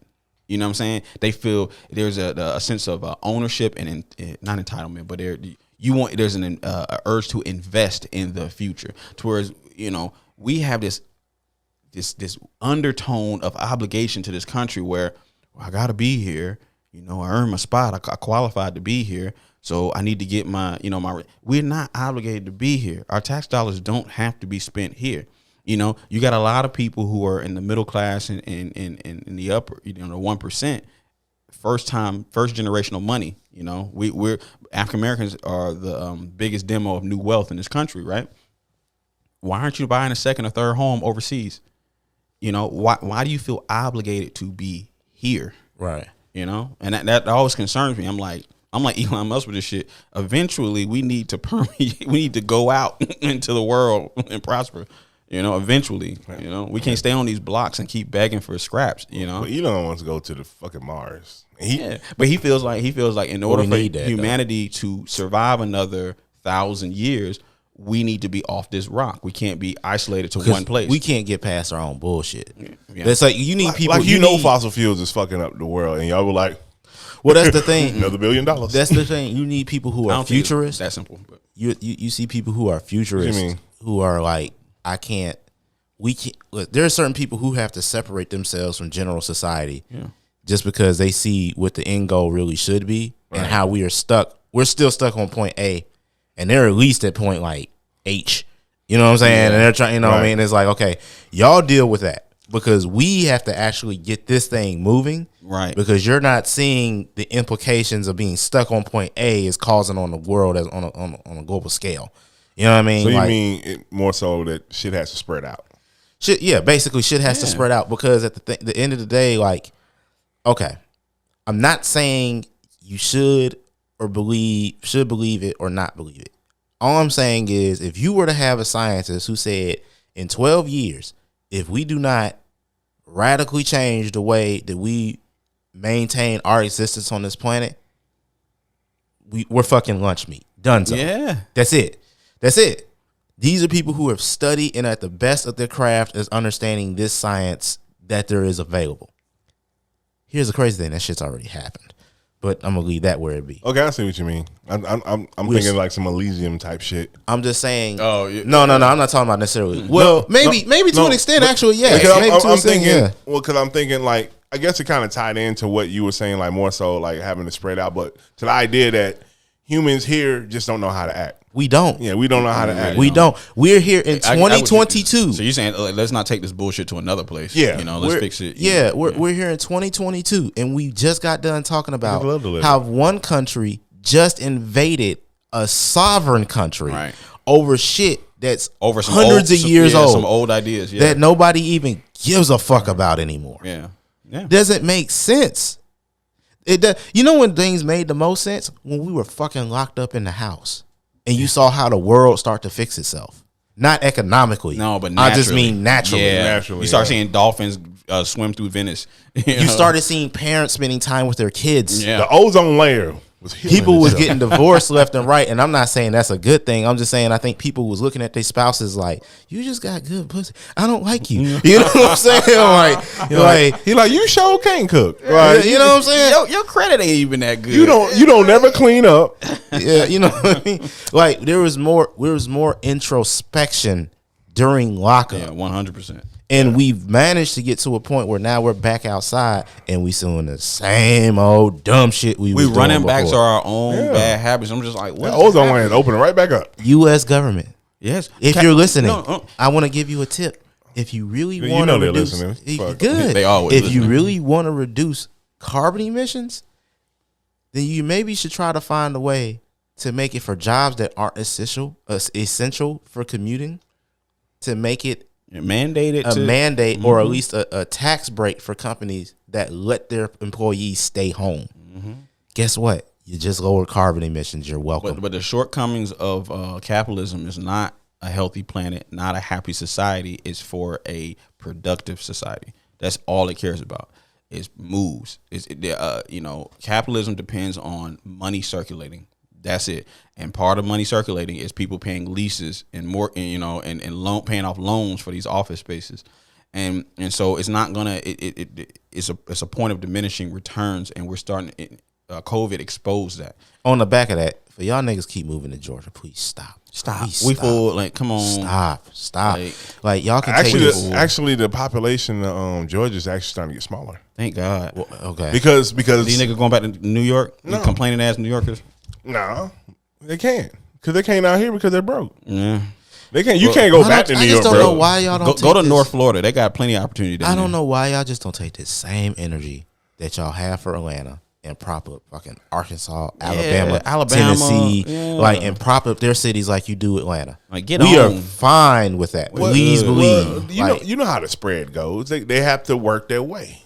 Speaker 4: You know what I'm saying? They feel there's a sense of ownership and not entitlement, but there's an urge to invest in the future. Whereas, you know, we have this undertone of obligation to this country where, well, I got to be here. You know, I earned my spot. I qualified to be here. So I need to get we're not obligated to be here. Our tax dollars don't have to be spent here. You know, you got a lot of people who are in the middle class and in the upper, you know, the 1%, first generational money. You know, we're African Americans are the biggest demo of new wealth in this country, right? Why aren't you buying a second or third home overseas? You know, why do you feel obligated to be here?
Speaker 1: Right.
Speaker 4: You know, and that always concerns me. I'm like Elon Musk with this shit. Eventually, we need to go out into the world and prosper. You know, eventually, you know, we can't stay on these blocks and keep begging for scraps. You know,
Speaker 3: But Elon wants to go to the fucking Mars.
Speaker 4: But he feels like in order for
Speaker 1: need that,
Speaker 4: humanity to survive another 1,000 years, we need to be off this rock. We can't be isolated to one place.
Speaker 1: We can't get past our own bullshit.
Speaker 4: Yeah.
Speaker 1: It's like you need people.
Speaker 3: Like fossil fuels is fucking up the world, and y'all were like,
Speaker 1: well, that's the thing.
Speaker 3: another $1 billion.
Speaker 1: That's the thing. You need people who are futurists.
Speaker 4: That simple. But.
Speaker 1: You see people who are futurists.
Speaker 3: What you mean?
Speaker 1: Who are like, we can't. Look, there are certain people who have to separate themselves from general society, just because they see what the end goal really should be and how we are stuck. We're still stuck on point A, and they're at least at point like H. You know what I'm saying? And they're trying. You know what I mean? It's like, okay, y'all deal with that because we have to actually get this thing moving.
Speaker 4: Right.
Speaker 1: Because you're not seeing the implications of being stuck on point A is causing on the world as on a global scale. You know what I mean?
Speaker 3: So you mean it more so that shit has to spread out?
Speaker 1: Shit, yeah, basically shit has to spread out because at the end of the day, like, okay, I'm not saying you should believe it or not believe it. All I'm saying is if you were to have a scientist who said in 12 years, if we do not radically change the way that we maintain our existence on this planet, we're fucking lunch meat. Done.
Speaker 4: Yeah.
Speaker 1: That's it. That's it. These are people who have studied and at the best of their craft is understanding this science that there is available. Here's the crazy thing. That shit's already happened. But I'm gonna leave that where it be.
Speaker 3: Okay, I see what you mean. I'm thinking like some Elysium type shit.
Speaker 1: I'm just saying.
Speaker 4: Oh, yeah.
Speaker 1: No. I'm not talking about necessarily. Well, maybe to an extent, actually, yeah.
Speaker 3: I'm thinking. Well, because I'm thinking like I guess it kind of tied into what you were saying, like more so like having to spread out, but to the idea that humans here just don't know how to act.
Speaker 1: We don't.
Speaker 3: Yeah, we don't know how to act.
Speaker 1: We don't. We're here in 2022.
Speaker 4: So you're saying let's not take this bullshit to another place.
Speaker 3: Yeah.
Speaker 4: You know, let's fix it.
Speaker 1: Yeah, we're here in 2022, and we just got done talking about how one country just invaded a sovereign country over shit that's over some hundreds of years old.
Speaker 4: Some old ideas
Speaker 1: that nobody even gives a fuck about anymore.
Speaker 4: Yeah.
Speaker 1: Doesn't make sense. It does. You know when things made the most sense? When we were fucking locked up in the house. And you saw how the world start to fix itself. Not economically.
Speaker 4: No, but naturally.
Speaker 1: I just mean naturally.
Speaker 4: Yeah.
Speaker 3: Naturally,
Speaker 4: you start seeing dolphins swim through Venice.
Speaker 1: You started seeing parents spending time with their kids.
Speaker 3: Yeah. The ozone layer was healing
Speaker 1: people was
Speaker 3: itself.
Speaker 1: getting divorced left and right. And I'm not saying that's a good thing. I'm just saying I think people was looking at their spouses like, you just got good pussy. I don't like you. You know what I'm saying?
Speaker 3: He like, you sure can't cook.
Speaker 1: Right? You know what I'm saying?
Speaker 4: Your credit ain't even that good.
Speaker 3: You don't never clean up.
Speaker 1: Yeah, you know what I mean? Like there was more introspection during lockup.
Speaker 4: Yeah, 100%.
Speaker 1: And we've managed to get to a point where now we're back outside and we doing the same old dumb shit we was
Speaker 4: running
Speaker 1: doing
Speaker 4: back
Speaker 1: before.
Speaker 4: to our own bad habits. I'm just like, what?
Speaker 3: The ozone layer is opening right back up.
Speaker 1: U.S. government.
Speaker 4: Yes.
Speaker 1: If you're listening, I want to give you a tip. If you really want to reduce, good.
Speaker 4: They always
Speaker 1: if you really want to reduce carbon emissions, then you maybe should try to find a way to make it for jobs that aren't essential for commuting, to make it
Speaker 4: mandate
Speaker 1: or at least a tax break for companies that let their employees stay home. Guess what? You just lowered carbon emissions. You're welcome.
Speaker 4: But the shortcomings of capitalism is not a healthy planet, not a happy society. It's for a productive society. That's all it cares about. It moves. Capitalism depends on money circulating. That's it. And part of money circulating is people paying leases and more, and paying off loans for these office spaces. And so it's not gonna. It's a point of diminishing returns, and we're starting. COVID exposed that.
Speaker 1: On the back of that, for y'all niggas keep moving to Georgia, please stop.
Speaker 4: We full. Like, come on.
Speaker 1: Stop. Like y'all can
Speaker 3: actually the population of Georgia is actually starting to get smaller.
Speaker 4: Thank God.
Speaker 1: Well, okay.
Speaker 3: Because
Speaker 4: these niggas going back to New York, complaining ass New Yorkers.
Speaker 3: No, they can't, because they can't out here because they're broke.
Speaker 4: Yeah,
Speaker 3: they can't. You can't go back to New York, bro.
Speaker 1: I just don't know why y'all don't
Speaker 4: go to North Florida. They got plenty of opportunity.
Speaker 1: I don't know why y'all just don't take this same energy that y'all have for Atlanta and prop up fucking Arkansas, Alabama, Tennessee, and prop up their cities like you do Atlanta.
Speaker 4: Like, we
Speaker 1: are fine with that. Please believe.
Speaker 3: You know how the spread goes. They have to work their way.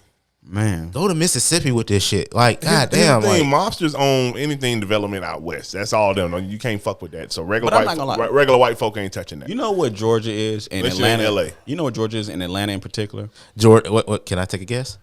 Speaker 4: Man,
Speaker 1: Go to Mississippi with this shit. Like,
Speaker 3: Here's
Speaker 1: goddamn,
Speaker 3: the
Speaker 1: like,
Speaker 3: thing, mobsters own anything development out west. That's all them. You can't fuck with that. So regular
Speaker 4: But I'm not gonna lie.
Speaker 3: regular white folk ain't touching that.
Speaker 4: you know what Georgia is in
Speaker 3: Unless you're in
Speaker 4: Atlanta?
Speaker 3: LA.
Speaker 4: You know what Georgia is in Atlanta in particular?
Speaker 1: George, what can I take a guess?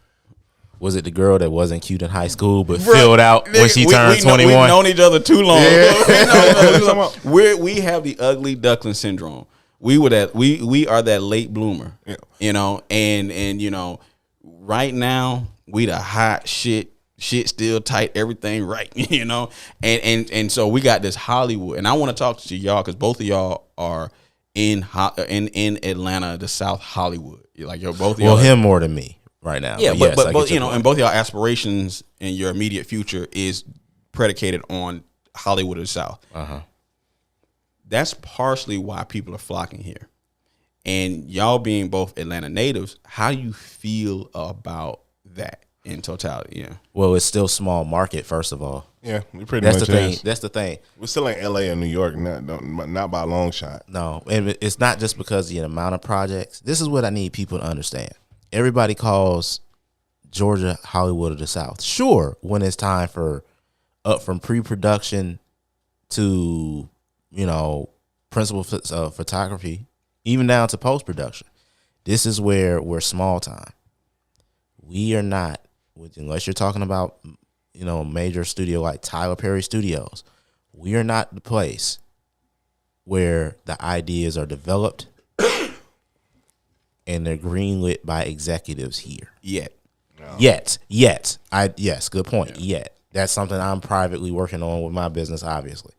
Speaker 1: Was it the girl that wasn't cute in high school but filled out when she turned 21?
Speaker 4: We've known each other too long.
Speaker 3: Yeah.
Speaker 4: We have the ugly duckling syndrome. We are that late bloomer.
Speaker 3: Yeah.
Speaker 4: You know, and you know, right now we the hot shit still tight, everything right, you know, and so we got this Hollywood, and I want to talk to y'all because both of y'all are in Atlanta, the South Hollywood. You're like, both of y'all.
Speaker 1: Well, him more than me right now.
Speaker 4: Yeah,
Speaker 1: yes, I
Speaker 4: but
Speaker 1: get
Speaker 4: you
Speaker 1: your
Speaker 4: know,
Speaker 1: point.
Speaker 4: and both of y'all aspirations in your immediate future is predicated on Hollywood of the South. That's partially why people are flocking here. And y'all being both Atlanta natives, how do you feel about that in totality? Yeah.
Speaker 1: Well, it's still small market. First of all,
Speaker 3: Yeah, we pretty
Speaker 1: that's
Speaker 3: much
Speaker 1: the thing.
Speaker 3: is.
Speaker 1: That's the thing.
Speaker 3: We're still in LA and New York, not by a long shot.
Speaker 1: No, and it's not just because of the amount of projects. This is what I need people to understand. Everybody calls Georgia Hollywood of the South. Sure, when it's time for up from pre-production to, you know, principal photography, even down to post-production. This is where we're small time. We are not, unless you're talking about, you know, a major studio like Tyler Perry Studios, we are not the place where the ideas are developed and they're greenlit by executives here.
Speaker 4: Yet.
Speaker 1: Yet. Yes, good point. Yet. That's something I'm privately working on with my business, obviously.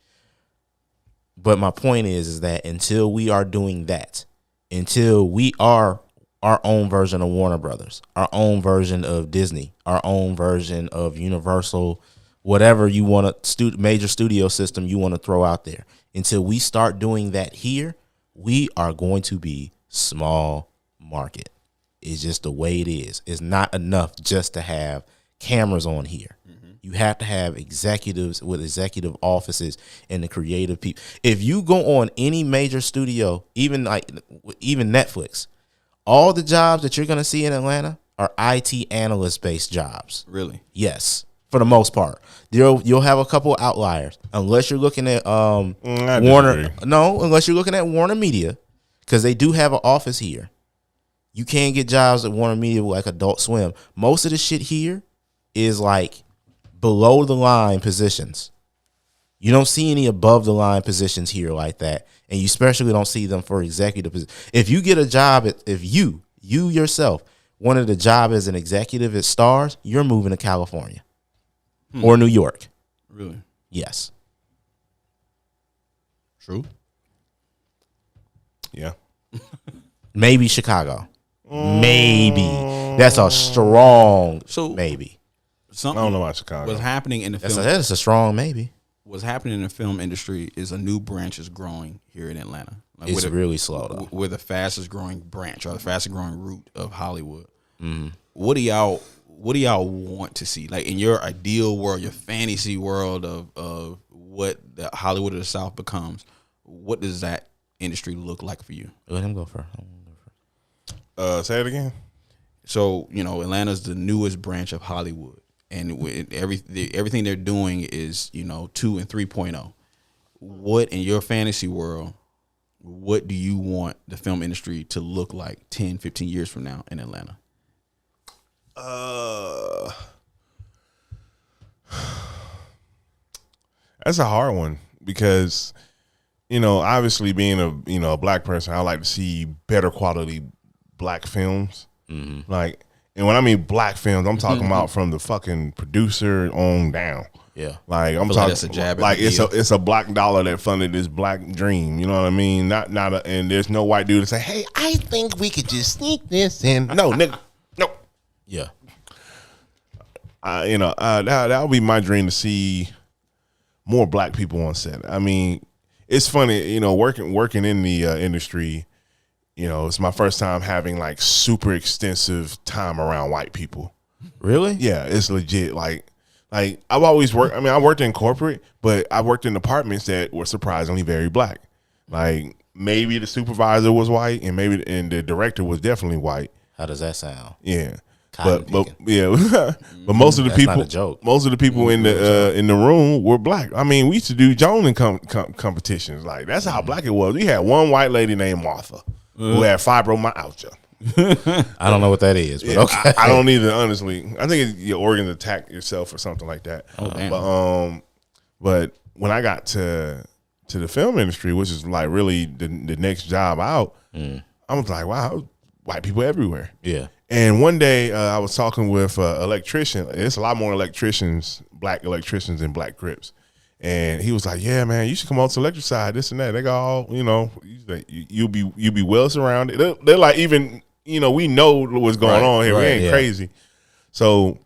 Speaker 1: But my point is that until we are doing that, until we are our own version of Warner Brothers, our own version of Disney, our own version of Universal, whatever you want to, major studio system you want to throw out there, until we start doing that here, we are going to be small market. It's just the way it is. It's not enough just to have cameras on here. You have to have executives with executive offices and the creative people. If you go on any major studio, even Netflix, all the jobs that you're going to see in Atlanta are IT analyst based jobs.
Speaker 4: Really?
Speaker 1: Yes, for the most part. You'll have a couple outliers unless you're looking at Warner. No, unless you're looking at Warner Media, because they do have an office here. You can't get jobs at Warner Media like Adult Swim. Most of the shit here is like below the line positions. You don't see any above the line positions here like that, and you especially don't see them for executive positions. If you get a job if you yourself wanted a job as an executive at Stars, you're moving to California or New York.
Speaker 4: Really?
Speaker 1: Yes.
Speaker 4: True.
Speaker 3: Yeah.
Speaker 1: Maybe Chicago. Maybe. That's a strong maybe.
Speaker 3: I don't know about Chicago.
Speaker 4: What's happening in the film?
Speaker 1: That's a strong maybe.
Speaker 4: What's happening in the film industry is a new branch is growing here in Atlanta. Like
Speaker 1: It's really slow though.
Speaker 4: We're the fastest growing branch or the fastest growing root of Hollywood. What do y'all want to see? Like in your ideal world, your fantasy world of what the Hollywood of the South becomes, what does that industry look like for you?
Speaker 1: Let him go first.
Speaker 3: Say it again.
Speaker 4: So, you know, Atlanta's the newest branch of Hollywood. And everything they're doing is, you know, 2 and 3.0. What, in your fantasy world, what do you want the film industry to look like 10, 15 years from now in Atlanta?
Speaker 3: That's a hard one because, you know, obviously being a black person, I like to see better quality black films. Like, and when I mean black films, I'm talking about from the fucking producer on down.
Speaker 1: Yeah.
Speaker 3: Like I'm
Speaker 4: like
Speaker 3: talking
Speaker 4: that's a jab at
Speaker 3: like
Speaker 4: the
Speaker 3: it's a black dollar that funded this black dream. You know what I mean? And there's no white dude to say, hey, I think we could just sneak this in. No, nigga. No.
Speaker 1: Yeah.
Speaker 3: That would be my dream to see more black people on set. I mean, it's funny, you know, working in the industry. You know, it's my first time having like super extensive time around white people.
Speaker 1: Really?
Speaker 3: Yeah, it's legit. Like I've always worked. I mean, I worked in corporate, but I worked in departments that were surprisingly very black. Like maybe the supervisor was white, and the director was definitely white.
Speaker 1: How does that sound?
Speaker 3: Yeah. but yeah, but most of the
Speaker 1: That's
Speaker 3: people,
Speaker 1: not a joke.
Speaker 3: most of the people in the room were black. I mean, we used to do Joning competitions. Like that's how black it was. We had one white lady named Martha who had fibromyalgia.
Speaker 1: I don't know what that is, but okay.
Speaker 3: I don't either. Honestly, I think your organs attack yourself or something like that.
Speaker 4: Oh damn.
Speaker 3: But when I got to the film industry, which is like really the next job out, I was like, wow, white people everywhere.
Speaker 1: Yeah.
Speaker 3: And one day I was talking with an electrician. It's a lot more electricians, black electricians than black Crips. And he was like, yeah, man, you should come on to Electricide, this and that. They got all, you'll be well surrounded. They're like, even, we know what's going on here. We ain't crazy. So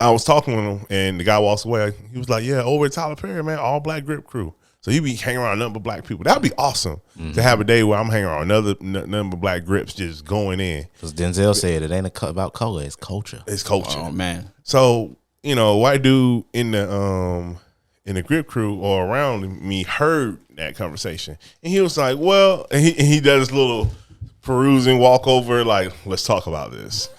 Speaker 3: I was talking with him, and the guy walks away. He was like, yeah, over at Tyler Perry, man, all black grip crew. So he be hanging around nothing but black people. That'd be awesome to have a day where I'm hanging around nothing but black grips just going in.
Speaker 1: Because Denzel said it ain't about color, it's culture.
Speaker 3: It's culture.
Speaker 4: Oh man.
Speaker 3: So, white dude in the grip crew or around me heard that conversation. And he was like, well, and he does this little perusing walk over, like, let's talk about this.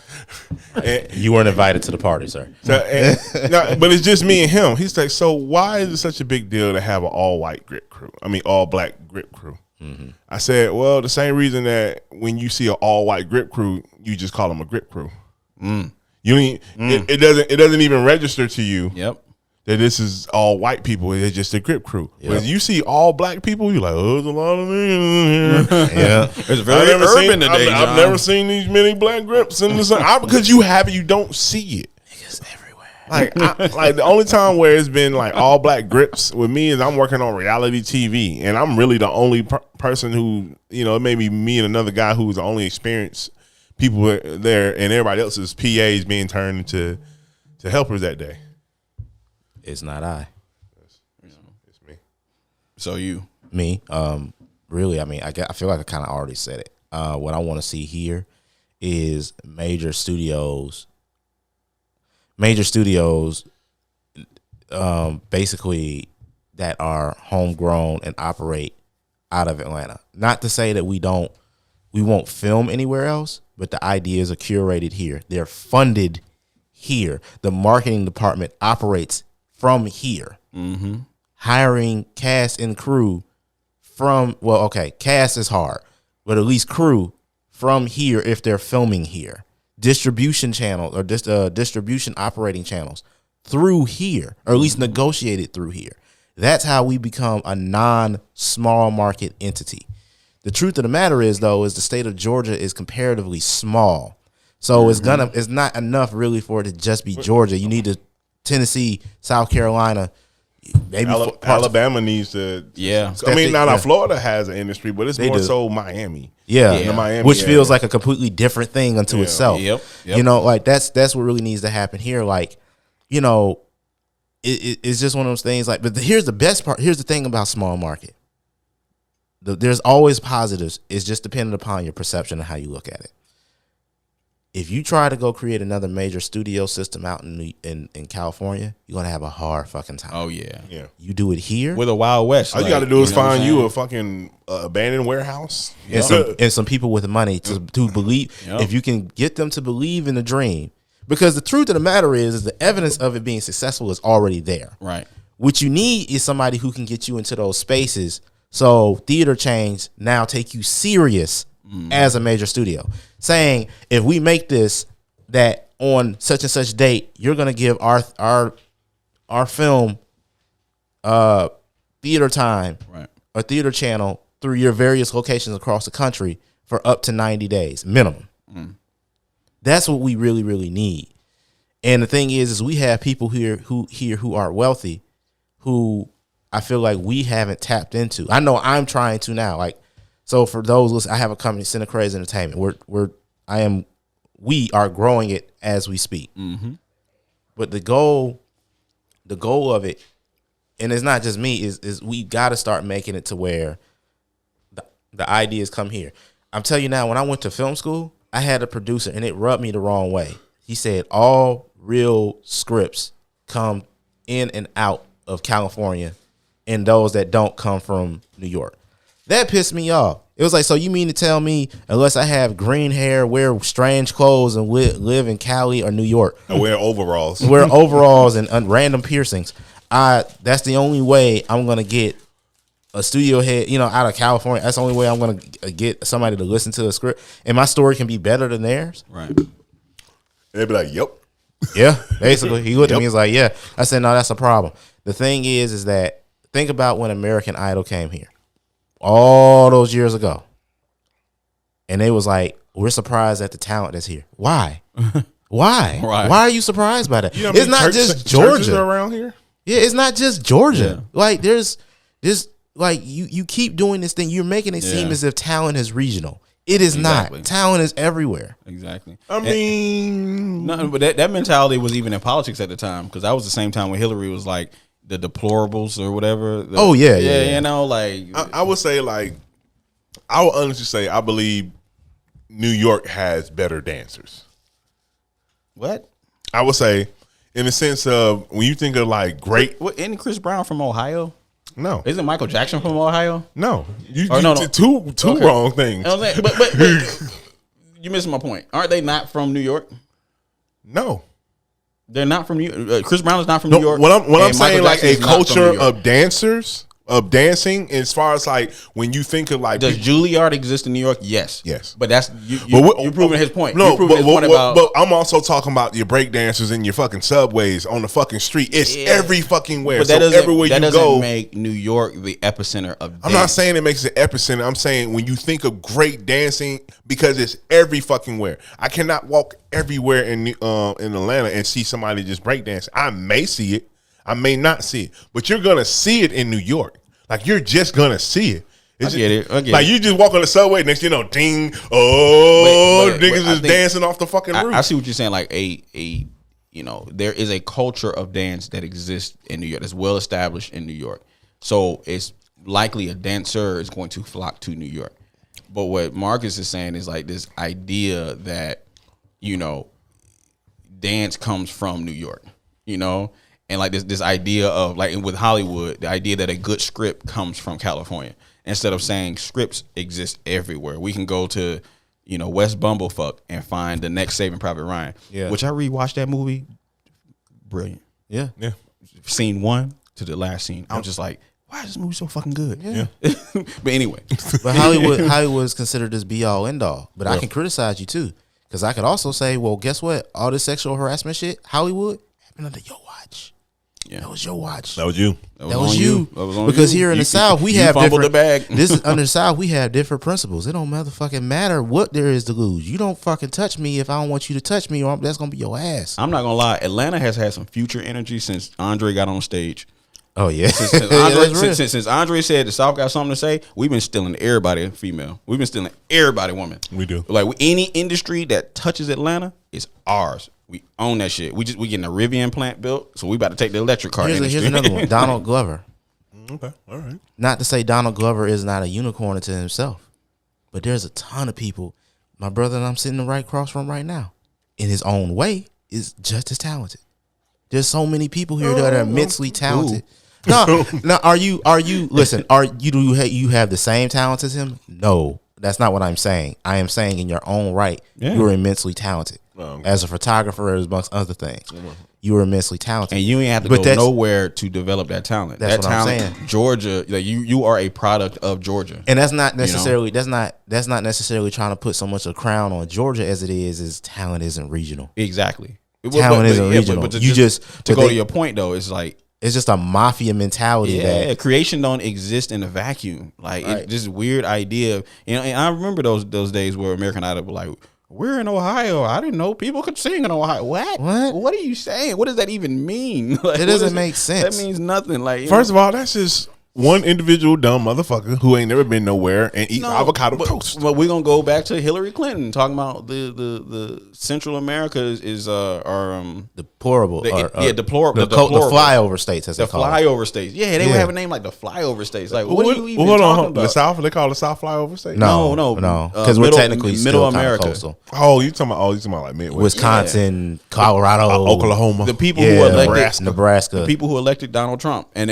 Speaker 3: And,
Speaker 1: you weren't invited to the party, sir.
Speaker 3: but it's just me and him. He's like, so why is it such a big deal to have an all-white grip crew? I mean, all-black grip crew. Mm-hmm. I said, well, the same reason that when you see an all-white grip crew, you just call them a grip crew. It doesn't even register to you.
Speaker 4: Yep.
Speaker 3: That this is all white people. It's just a grip crew. Yep. When you see all black people, you're like, oh, there's a lot of niggas in here. Yeah,
Speaker 4: it's very urban today.
Speaker 3: I've never seen these many black grips in the sun. Because you don't see it.
Speaker 1: Niggas everywhere.
Speaker 3: Like the only time where it's been like all black grips with me is I'm working on reality TV, and I'm really the only person who, it may be me and another guy who's the only experienced people there, and everybody else's PAs being turned into helpers that day.
Speaker 1: It's not I.
Speaker 3: It's me.
Speaker 4: So you.
Speaker 1: Me. Really, I mean, I feel like I kind of already said it. What I want to see here is major studios, basically that are homegrown and operate out of Atlanta. Not to say that we won't film anywhere else, but the ideas are curated here. They're funded here. The marketing department operates from here. Mm-hmm. Hiring cast and crew cast is hard, but at least crew from here if they're filming here. Distribution channel or distribution operating channels through here, or at least negotiated through here. That's how we become a non-small market entity. The truth of the matter is, though, is the state of Georgia is comparatively small. So it's not enough really for it to just be Georgia. You need to Tennessee, South Carolina, maybe
Speaker 3: Alabama needs to.
Speaker 4: Yeah,
Speaker 3: I mean, Florida has an industry, but it's more so Miami.
Speaker 1: Yeah.
Speaker 3: Miami
Speaker 1: which feels like a completely different thing unto itself.
Speaker 4: Yep.
Speaker 1: Like that's what really needs to happen here. Like, it's just one of those things. Like, but here's the best part. Here's the thing about small market. There's always positives. It's just dependent upon your perception and how you look at it. If you try to go create another major studio system out in California, you're gonna have a hard fucking time.
Speaker 4: Oh yeah.
Speaker 1: You do it here
Speaker 4: with a Wild West.
Speaker 3: All you got to do is find you a fucking abandoned warehouse
Speaker 1: and some people with money to believe. Yep. If you can get them to believe in the dream, because the truth of the matter is the evidence of it being successful is already there.
Speaker 4: Right.
Speaker 1: What you need is somebody who can get you into those spaces. So theater chains now take you serious as a major studio, saying if we make this that on such and such date, you're gonna give our film theater time,
Speaker 4: right,
Speaker 1: or theater channel through your various locations across the country for up to 90 days minimum. That's what we really, really need. And the thing is we have people here who are wealthy, who I feel like we haven't tapped into. I know I'm trying to now. Like, so for those listening, I have a company, Center Craze Entertainment. We are growing it as we speak. Mm-hmm. But the goal of it, and it's not just me, is we got to start making it to where the ideas come here. I'm telling you now, when I went to film school, I had a producer, and it rubbed me the wrong way. He said all real scripts come in and out of California, and those that don't come from New York. That pissed me off. It was like, so you mean to tell me unless I have green hair, wear strange clothes, and live in Cali or New York,
Speaker 3: I wear overalls,
Speaker 1: and random piercings, that's the only way I'm gonna get a studio head, out of California. That's the only way I'm gonna get somebody to listen to a script, and my story can be better than theirs.
Speaker 4: Right?
Speaker 3: they'd be like, "Yep."
Speaker 1: Yeah, basically, he looked at me. He's like, "Yeah." I said, "No, that's a problem." The thing is that think about when American Idol came here all those years ago, and they was like, "We're surprised at the talent that's here." Why? Why?
Speaker 4: Right.
Speaker 1: Why are you surprised by that?
Speaker 3: You know
Speaker 1: It's not just
Speaker 3: churches
Speaker 1: Georgia
Speaker 3: around here.
Speaker 1: Yeah, it's not just Georgia.
Speaker 4: Yeah.
Speaker 1: Like there's like you keep doing this thing. You're making it seem as if talent is regional. It is not. Talent is everywhere.
Speaker 4: Exactly.
Speaker 3: I mean,
Speaker 4: no, but that mentality was even in politics at the time, because that was the same time when Hillary was like the deplorables or whatever.
Speaker 1: Yeah.
Speaker 4: You know, like
Speaker 3: I would say, like, I would honestly say I believe New York has better dancers.
Speaker 4: what?
Speaker 3: I would say, in the sense of when you think of like great,
Speaker 4: What? Isn't Chris Brown from Ohio?
Speaker 3: no,
Speaker 4: Isn't Michael Jackson from Ohio?
Speaker 3: no,
Speaker 4: No.
Speaker 3: two
Speaker 4: Okay.
Speaker 3: wrong things.
Speaker 4: I was like, but you missing my point. Aren't they not from New York?
Speaker 3: No,
Speaker 4: They're not from New York. Chris Brown is not from New York.
Speaker 3: What I'm
Speaker 4: and
Speaker 3: saying,
Speaker 4: Michael
Speaker 3: like
Speaker 4: Jackson
Speaker 3: a
Speaker 4: is not from New
Speaker 3: culture
Speaker 4: York.
Speaker 3: of dancers, of dancing, as far as like when you think of like
Speaker 4: Does Juilliard exist in New York? Yes.
Speaker 3: Yes.
Speaker 4: But that's you're proving his point.
Speaker 3: No,
Speaker 4: you're proving his point about.
Speaker 3: but I'm also talking about your break dancers in your fucking subways on the fucking street. It's every fucking where.
Speaker 4: But
Speaker 3: So
Speaker 4: that doesn't,
Speaker 3: everywhere
Speaker 4: that
Speaker 3: you
Speaker 4: doesn't
Speaker 3: go,
Speaker 4: make New York the epicenter of dance.
Speaker 3: I'm not saying it makes it epicenter. I'm saying when you think of great dancing, because it's every fucking where. I cannot walk everywhere in Atlanta and see somebody just break dancing. I may see it, I may not see it, but you're gonna see it in New York. Like you're just gonna see it.
Speaker 4: I get it.
Speaker 3: Like you just walk on the subway, next thing you know, ding, niggas is dancing off the fucking roof.
Speaker 4: I see what you're saying. Like there is a culture of dance that exists in New York that's well established in New York. So it's likely a dancer is going to flock to New York. But what Marcus is saying is like this idea that, dance comes from New York, and like this idea of like with Hollywood, the idea that a good script comes from California, instead of saying scripts exist everywhere. We can go to, West Bumblefuck and find the next Saving Private Ryan.
Speaker 1: Yeah.
Speaker 4: Which I rewatched that movie. Brilliant.
Speaker 1: Yeah.
Speaker 4: Scene 1 to the last scene. I was just like, why is this movie so fucking good?
Speaker 1: Yeah.
Speaker 4: But anyway.
Speaker 1: But Hollywood is considered this be all end all. But I can criticize you too. Because I could also say, well, guess what? All this sexual harassment shit, Hollywood, happened under your watch. Yeah. That was your watch.
Speaker 3: That was you.
Speaker 4: That was you. That was on
Speaker 1: because
Speaker 4: you.
Speaker 1: here in the South, we
Speaker 4: you
Speaker 1: have
Speaker 4: fumbled
Speaker 1: different.
Speaker 4: the bag.
Speaker 1: This is under the South, we have different principles. It don't motherfucking matter what there is to lose. You don't fucking touch me if I don't want you to touch me, or that's gonna be your ass.
Speaker 4: I'm not gonna lie. Atlanta has had some future energy since Andre got on stage.
Speaker 1: Oh yeah.
Speaker 4: Since Andre said the South got something to say, we've been stealing everybody female. We've been stealing everybody woman.
Speaker 3: We do.
Speaker 4: Like any industry that touches Atlanta is ours. We own that shit. We getting a Rivian plant built, so we about to take the electric car industry.
Speaker 1: Here's another one. Donald Glover.
Speaker 3: Okay, all right.
Speaker 1: Not to say Donald Glover is not a unicorn unto himself, but there's a ton of people. My brother that I'm sitting right across from right now, in his own way, is just as talented. There's so many people here that are immensely talented. No, are you? Listen, you have the same talent as him? No, that's not what I'm saying. I am saying in your own right, you're immensely talented. As a photographer, amongst other things, you are immensely talented,
Speaker 4: and you ain't have to go nowhere to develop that talent.
Speaker 1: That's
Speaker 4: that
Speaker 1: what
Speaker 4: talent,
Speaker 1: I'm saying.
Speaker 4: Georgia, like you are a product of Georgia,
Speaker 1: and that's not necessarily that's not necessarily trying to put so much a crown on Georgia as it is talent isn't regional.
Speaker 4: Exactly,
Speaker 1: talent isn't regional. But
Speaker 4: to go to your point though, it's like.
Speaker 1: It's just a mafia mentality.
Speaker 4: Yeah, creation don't exist in a vacuum. Like it's just weird idea. And I remember those days where American Idol were like, "We're in Ohio. I didn't know people could sing in Ohio." What? What are you saying? What does that even mean? Like,
Speaker 1: it doesn't make sense.
Speaker 4: That means nothing. Like
Speaker 3: first of all, that's just one individual dumb motherfucker who ain't never been nowhere and eat avocado toast.
Speaker 4: But we're gonna go back to Hillary Clinton talking about the Central America is
Speaker 1: deplorable.
Speaker 4: Deplorable.
Speaker 1: The flyover states, as they call it.
Speaker 4: The flyover states. Yeah, they would have a name like the flyover states. Like what are you even talking about?
Speaker 3: The South? They call it the South flyover state?
Speaker 1: No. Because we're technically
Speaker 4: middle
Speaker 1: still
Speaker 4: America.
Speaker 1: Coastal.
Speaker 3: Oh, you talking about like Midwest,
Speaker 1: Wisconsin, Colorado,
Speaker 3: Oklahoma,
Speaker 4: the people who elected
Speaker 1: Nebraska,
Speaker 4: the people who elected Donald Trump, and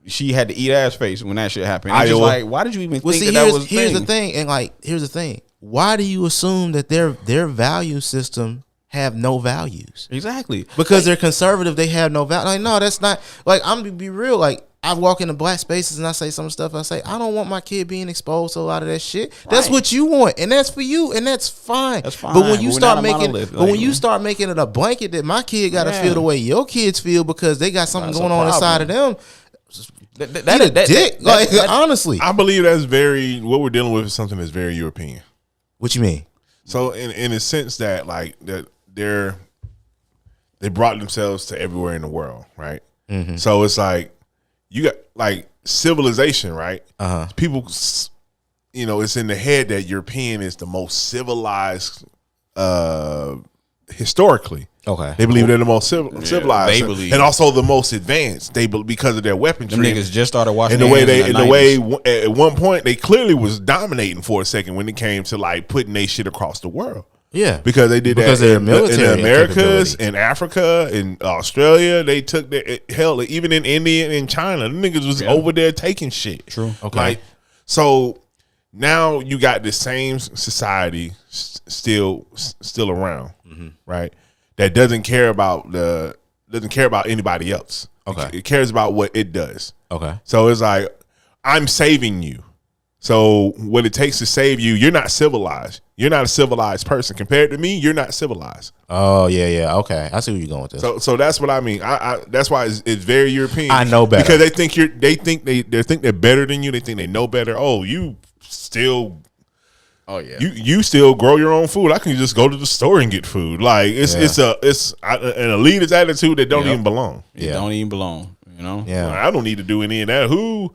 Speaker 4: she had to eat ass face when that shit happened. It's just like, why did you even think that was
Speaker 1: here's the thing, and like, here's the thing. Why do you assume that their value system have no values?
Speaker 4: Exactly.
Speaker 1: Because they're conservative, they have no value. Like, no, that's not. Like, I'm gonna be real. Like, I walk into black spaces and I say some stuff. I say, I don't want my kid being exposed to a lot of that shit. Right. That's what you want, and that's for you, and that's fine.
Speaker 4: That's fine.
Speaker 1: But when you start making,
Speaker 4: you
Speaker 1: start making it a blanket that my kid got to feel the way your kids feel because they got something going on inside of them. Honestly,
Speaker 3: I believe that's what we're dealing with is something that's very European.
Speaker 1: What you mean?
Speaker 3: So in a sense that like that they brought themselves to everywhere in the world, right? Mm-hmm. So it's like you got like civilization, right? People, it's in the head that European is the most civilized historically.
Speaker 1: Okay,
Speaker 3: they believe they're the most civilized,
Speaker 4: they believe,
Speaker 3: and also the most advanced. They because of their weaponry.
Speaker 4: Them niggas just started watching.
Speaker 3: And the way at one point they clearly was dominating for a second when it came to like putting their shit across the world.
Speaker 1: Yeah,
Speaker 3: because they did that in the Americas, in Africa, in Australia. They took hell, even in India and China. The niggas was over there taking shit.
Speaker 4: True.
Speaker 1: Okay.
Speaker 3: Like, so now you got the same society still around, right? That doesn't care about anybody else.
Speaker 1: Okay.
Speaker 3: It cares about what it does.
Speaker 1: Okay.
Speaker 3: So it's like, I'm saving you. So what it takes to save you, you're not civilized. You're not a civilized person. Compared to me, you're not civilized.
Speaker 1: Oh, yeah. Okay. I see where you're going with this.
Speaker 3: So that's what I mean. I that's why it's very European.
Speaker 1: I know better.
Speaker 3: Because they think they're better than you. They think they know better. Oh, you still
Speaker 4: Oh yeah,
Speaker 3: you still grow your own food. I can just go to the store and get food. Like it's an elitist attitude that don't even belong.
Speaker 4: It don't even belong. You know.
Speaker 1: Yeah,
Speaker 3: I don't need to do any of that. Who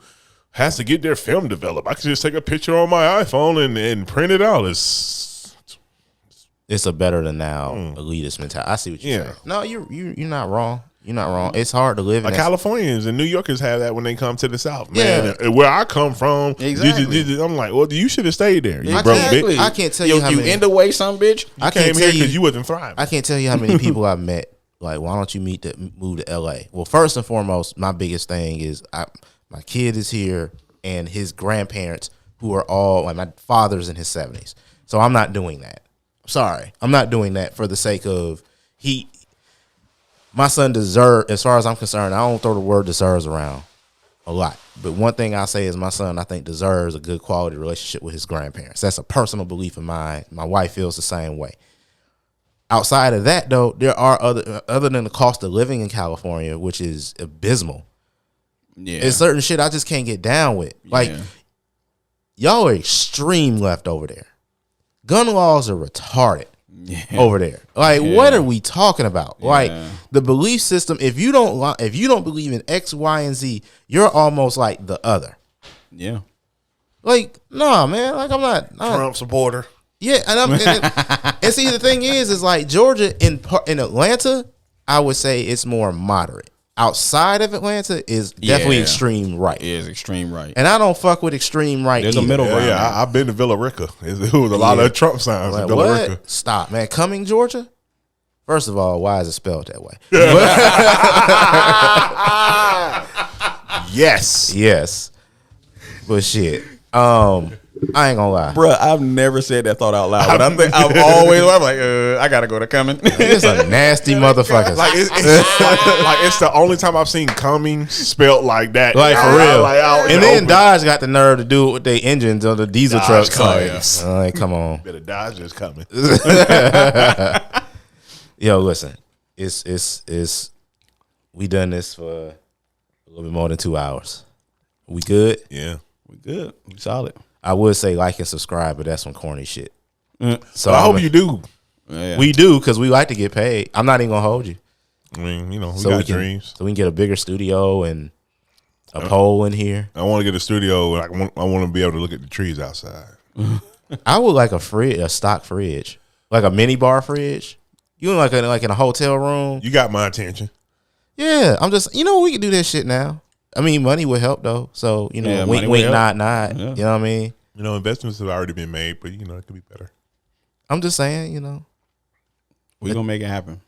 Speaker 3: has to get their film developed? I can just take a picture on my iPhone and print it out.
Speaker 1: It's a better than now elitist mentality. I see what you're saying. No, you're not wrong. You're not wrong. It's hard to live in
Speaker 3: Californians and New Yorkers have that when they come to the South. Man, where I come from, I'm like, well, you should have stayed there. You broke bitch.
Speaker 1: I can't tell you how many.
Speaker 4: You in the way, some bitch.
Speaker 3: I came here because you wasn't thriving.
Speaker 1: I can't tell you how many people I've met. Like, why don't you move to LA? Well, first and foremost, my biggest thing is my kid is here and his grandparents, who are all like my father's in his 70s. So I'm not doing that. Sorry, I'm not doing that for the sake of my son deserves, as far as I'm concerned, I don't throw the word deserves around a lot. But one thing I say is my son, I think, deserves a good quality relationship with his grandparents. That's a personal belief of mine. My wife feels the same way. Outside of that, though, there are other than the cost of living in California, which is abysmal. Yeah. There's certain shit I just can't get down with. Like, y'all are extreme left over there. Gun laws are retarded. Over there, like what are we talking about? Like the belief system. If you don't believe in X, Y, and Z, you're almost like the other. Yeah. Like nah, man. Like I'm not
Speaker 3: Trump supporter.
Speaker 1: Yeah, and see the thing is like Georgia in Atlanta, I would say it's more moderate. Outside of Atlanta is definitely extreme right.
Speaker 4: It is extreme right.
Speaker 1: And I don't fuck with extreme right.
Speaker 4: There's a middle ground.
Speaker 3: Yeah, I've been to Villa Rica. It was a lot of Trump signs in Villa Rica.
Speaker 1: Stop, man. Cumming, Georgia? First of all, why is it spelled that way? Yes. But shit. I ain't gonna lie,
Speaker 4: bruh. I've never said that thought out loud, but I'm like, I gotta go to Cumming.
Speaker 1: It's a nasty motherfucker.
Speaker 3: Like it's the only time I've seen Cumming spelled like that.
Speaker 1: Like for real. And then Dodge got the nerve to do it with their engines on the diesel trucks. Like, come on,
Speaker 3: better Dodge is coming.
Speaker 1: Yo, listen, it's we done this for a little bit more than 2 hours. We good?
Speaker 3: Yeah,
Speaker 4: we good. We solid.
Speaker 1: I would say like and subscribe, but that's some corny shit.
Speaker 3: So I hope you do.
Speaker 1: Yeah. We do because we like to get paid. I'm not even gonna hold you.
Speaker 3: I mean, we got dreams.
Speaker 1: So we can get a bigger studio and a pole in here.
Speaker 3: I want to get a studio. I want to be able to look at the trees outside.
Speaker 1: I would like a stock fridge, like a mini bar fridge. You like in a hotel room.
Speaker 3: You got my attention.
Speaker 1: Yeah, I'm just we can do that shit now. I mean, money would help though. So wink, nod. Yeah. You know what I mean?
Speaker 3: Investments have already been made, but it could be better.
Speaker 1: I'm just saying,
Speaker 4: we're gonna make it happen.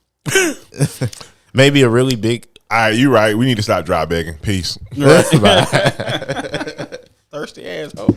Speaker 1: Maybe a really big
Speaker 3: All right, you right. We need to stop dry begging. Peace.
Speaker 4: Thirsty asshole.